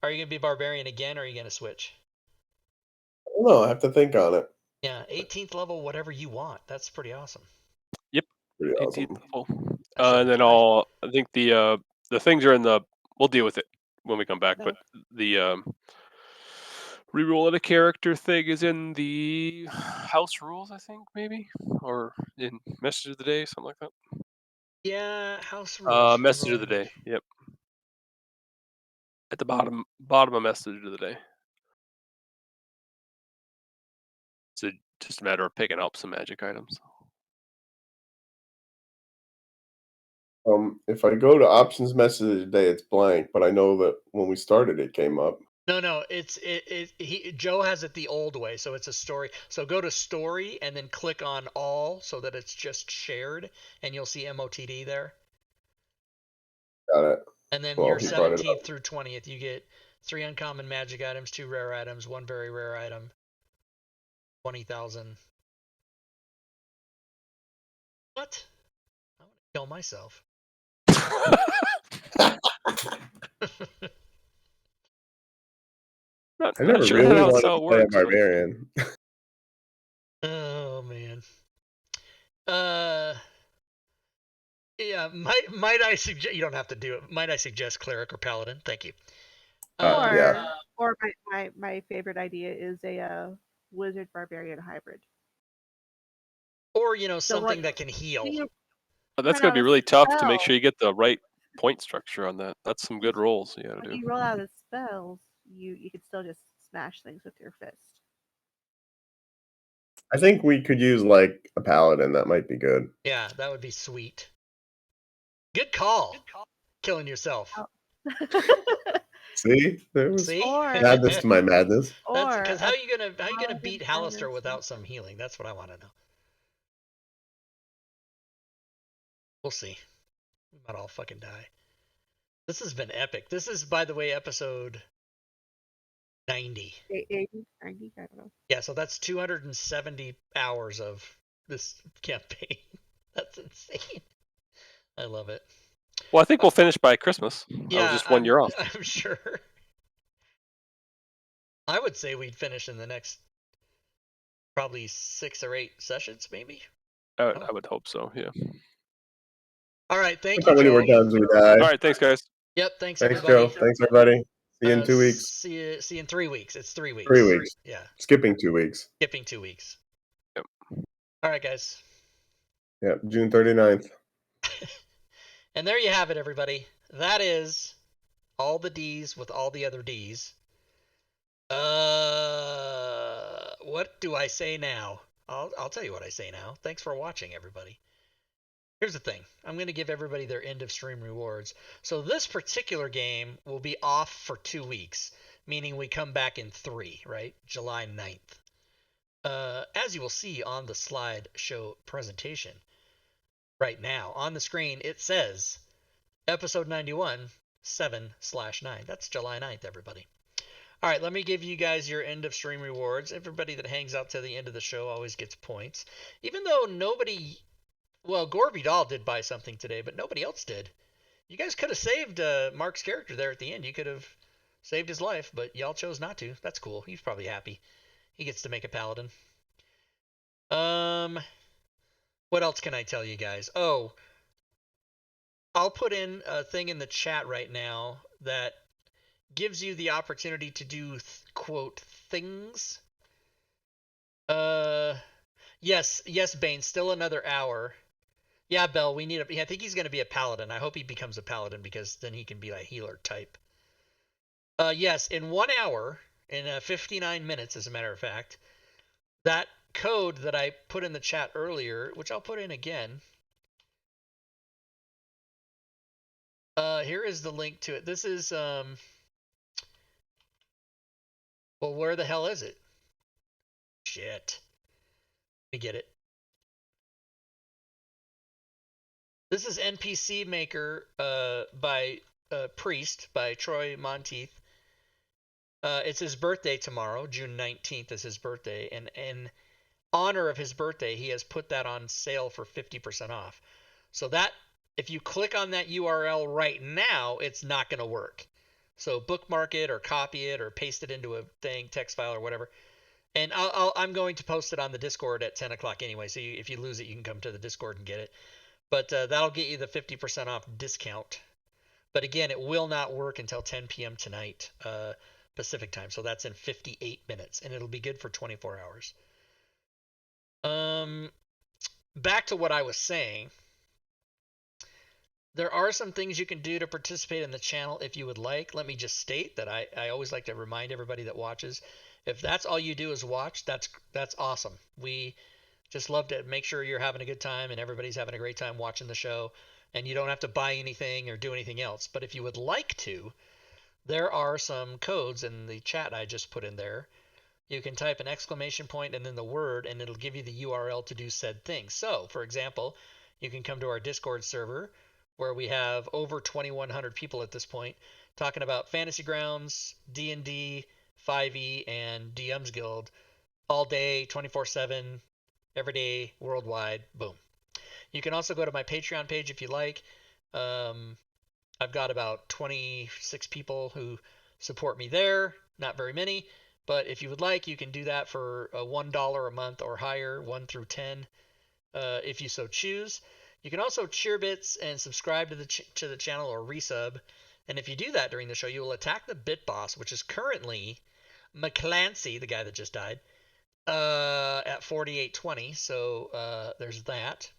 are you going to be Barbarian again, or are you going to switch? I don't know. I have to think on it. Yeah, 18th level, whatever you want. That's pretty awesome. Yep. Pretty 18th awesome. level. That should And be then fun. I think the things are in the. We'll deal with it when we come back. No. But the reroll of the character thing is in the house rules, I think, maybe, or in message of the day, something like that. Yeah, house rules. Message of the Rerolling day. Yep. At the bottom of message of the day. So just a matter of picking up some magic items. If I go to options message today, it's blank, but I know that when we started, it came up. No, Joe has it the old way, so it's a story. So go to story and then click on all so that it's just shared, and you'll see MOTD there. Got it. And then Well, your he brought it 17th up. through 20th, you get 3 uncommon magic items, 2 rare items, 1 very rare item, 20,000. What? I want to kill myself. I never sure really that's wanted how to it play a works. But barbarian. Oh man. Yeah. Might I suggest, you don't have to do it. Might I suggest cleric or paladin? Thank you. Yeah. Or my favorite idea is a wizard barbarian hybrid. Or So something that can heal. when you that's run going to out be of really tough to make spells, sure you get the right point structure on that. That's some good rolls you got to when do. you roll out of spells, you can still just smash things with your fist. I think we could use like a paladin. That might be good. Yeah, that would be sweet. Good call. Killing yourself. Oh. See, there was See? madness to my madness. That's Or because how a are you gonna paladin beat armor Hallister without sensor. some healing? That's what I want to know. We'll see. We might all fucking die. This has been epic. This is, by the way, episode 90. 80, 90, I don't know. Yeah, so that's 270 hours of this campaign. That's insane. I love it. Well, I think we'll finish by Christmas. I was Yeah, just 1 year off. I'm sure. I would say we'd finish in the next probably 6 or 8 sessions, maybe. I would hope so. Yeah. All right, thank How you, many Joe. more times we die? All right. Thanks, guys. Yep, thanks Thanks, everybody. Joe. Thanks, everybody. See you in 2 weeks. See you in 3 weeks. It's 3 weeks. 3 weeks. Yeah, Skipping 2 weeks. skipping 2 weeks. Yep. All right, guys. Yeah, June 39th. And there you have it, everybody. That is all the D's with all the other D's. What do I say now? I'll tell you what I say now. Thanks for watching, everybody. Here's the thing. I'm going to give everybody their end of stream rewards. So this particular game will be off for 2 weeks, meaning we come back in 3, right? July 9th. As you will see on the slideshow presentation right now on the screen, it says episode 91, 7/9. That's July 9th, everybody. All right, let me give you guys your end of stream rewards. Everybody that hangs out to the end of the show always gets points. Even though nobody, well, Gorby Doll did buy something today, but nobody else did. You guys could have saved Mark's character there at the end. You could have saved his life, but y'all chose not to. That's cool. He's probably happy. He gets to make a paladin. What else can I tell you guys? Oh, I'll put in a thing in the chat right now that gives you the opportunity to do quote things. Yes, Bane, still another hour. Yeah, Bell, we need I think he's going to be a paladin. I hope he becomes a paladin because then he can be a healer type. Yes, in 1 hour, in 59 minutes, as a matter of fact, that code that I put in the chat earlier, which I'll put in again. Here is the link to it. This is well, where the hell is it? Shit. Let me get it. This is NPC Maker by Priest by Troy Monteith. It's his birthday tomorrow. June 19th is his birthday, and in honor of his birthday, he has put that on sale for 50% off. So that, if you click on that URL right now, it's not going to work. So bookmark it or copy it or paste it into a thing, text file or whatever. And I'm going to post it on the Discord at 10 o'clock anyway. So if you lose it, you can come to the Discord and get it. But that'll get you the 50% off discount. But again, it will not work until 10 p.m. tonight Pacific time. So that's in 58 minutes, and it'll be good for 24 hours. Back to what I was saying. There are some things you can do to participate in the channel if you would like. Let me just state that I always like to remind everybody that watches, if that's all you do is watch, that's awesome. We just love to make sure you're having a good time and everybody's having a great time watching the show, and you don't have to buy anything or do anything else. But if you would like to, there are some codes in the chat I just put in there. You can type an exclamation point and then the word, and it'll give you the URL to do said thing. So, for example, you can come to our Discord server where we have over 2,100 people at this point talking about Fantasy Grounds, D&D, 5e, and DM's Guild all day, 24/7, every day, worldwide. Boom. You can also go to my Patreon page if you like. I've got about 26 people who support me there. Not very many, but if you would like, you can do that for $1 a month or higher, 1 through 10, if you so choose. You can also cheer bits and subscribe to the channel or resub. And if you do that during the show, you will attack the bit boss, which is currently McClancy, the guy that just died, at 4820. So there's that.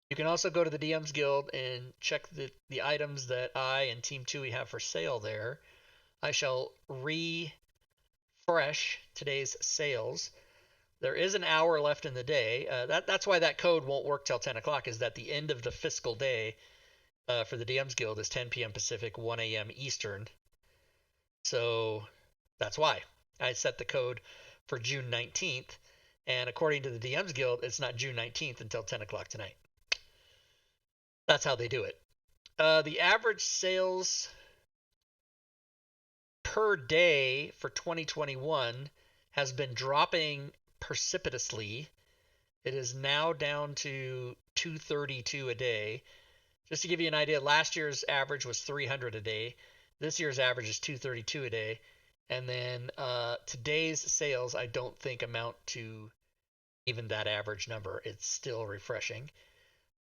You can also go to the DM's Guild and check the items that I and Team Tui have for sale there. I shall refresh today's sales. There is an hour left in the day. That's why that code won't work till 10 o'clock, is that the end of the fiscal day for the DM's Guild is 10 p.m. Pacific, 1 a.m. Eastern. So that's why I set the code for June 19th. And according to the DM's Guild, it's not June 19th until 10 o'clock tonight. That's how they do it. The average sales per day for 2021 has been dropping precipitously. It is now down to 232 a day. Just to give you an idea, last year's average was 300 a day. This year's average is 232 a day. And then today's sales, I don't think amount to even that average number. It's still refreshing.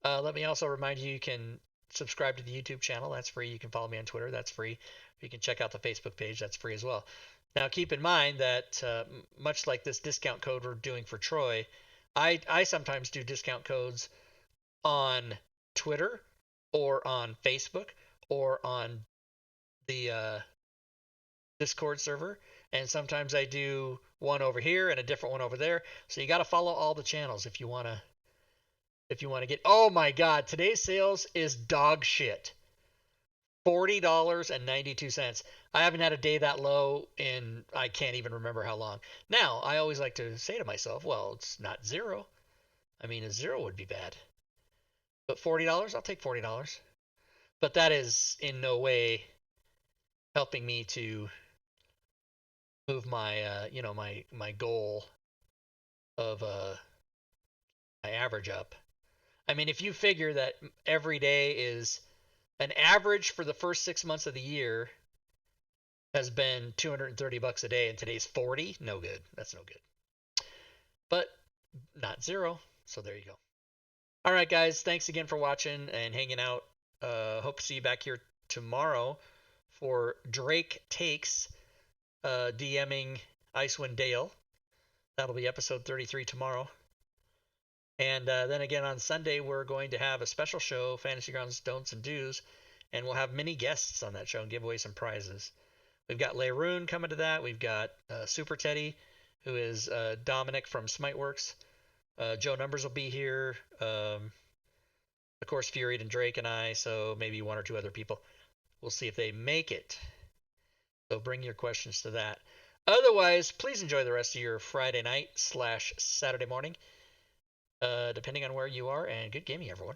Let me also remind you, you can subscribe to the YouTube channel. That's free. You can follow me on Twitter. That's free. You can check out the Facebook page. That's free as well. Now, keep in mind that much like this discount code we're doing for Troy, I sometimes do discount codes on Twitter or on Facebook or on the Discord server. And sometimes I do one over here and a different one over there. So you got to follow all the channels if you want to get. Oh my God, today's sales is dog shit. $40.92. I haven't had a day that low in, I can't even remember how long. Now, I always like to say to myself, well, it's not zero. I mean, a zero would be bad. But $40, I'll take $40. But that is in no way helping me to move my, my goal of my average up. I mean, if you figure that every day is an average for the first 6 months of the year has been $230 a day, and today's 40, no good. That's no good. But not zero, so there you go. All right, guys, thanks again for watching and hanging out. Hope to see you back here tomorrow for Drake Takes DMing Icewind Dale. That'll be episode 33 tomorrow. And then again on Sunday, we're going to have a special show, Fantasy Grounds Don'ts and Do's, and we'll have many guests on that show and give away some prizes. We've got Leroon coming to that. We've got Super Teddy. who is Dominic from Smiteworks. Joe Numbers will be here. Of course, Furied and Drake and I, so maybe one or two other people. We'll see if they make it. So bring your questions to that. Otherwise, please enjoy the rest of your Friday night / Saturday morning, depending on where you are, and good gaming, everyone.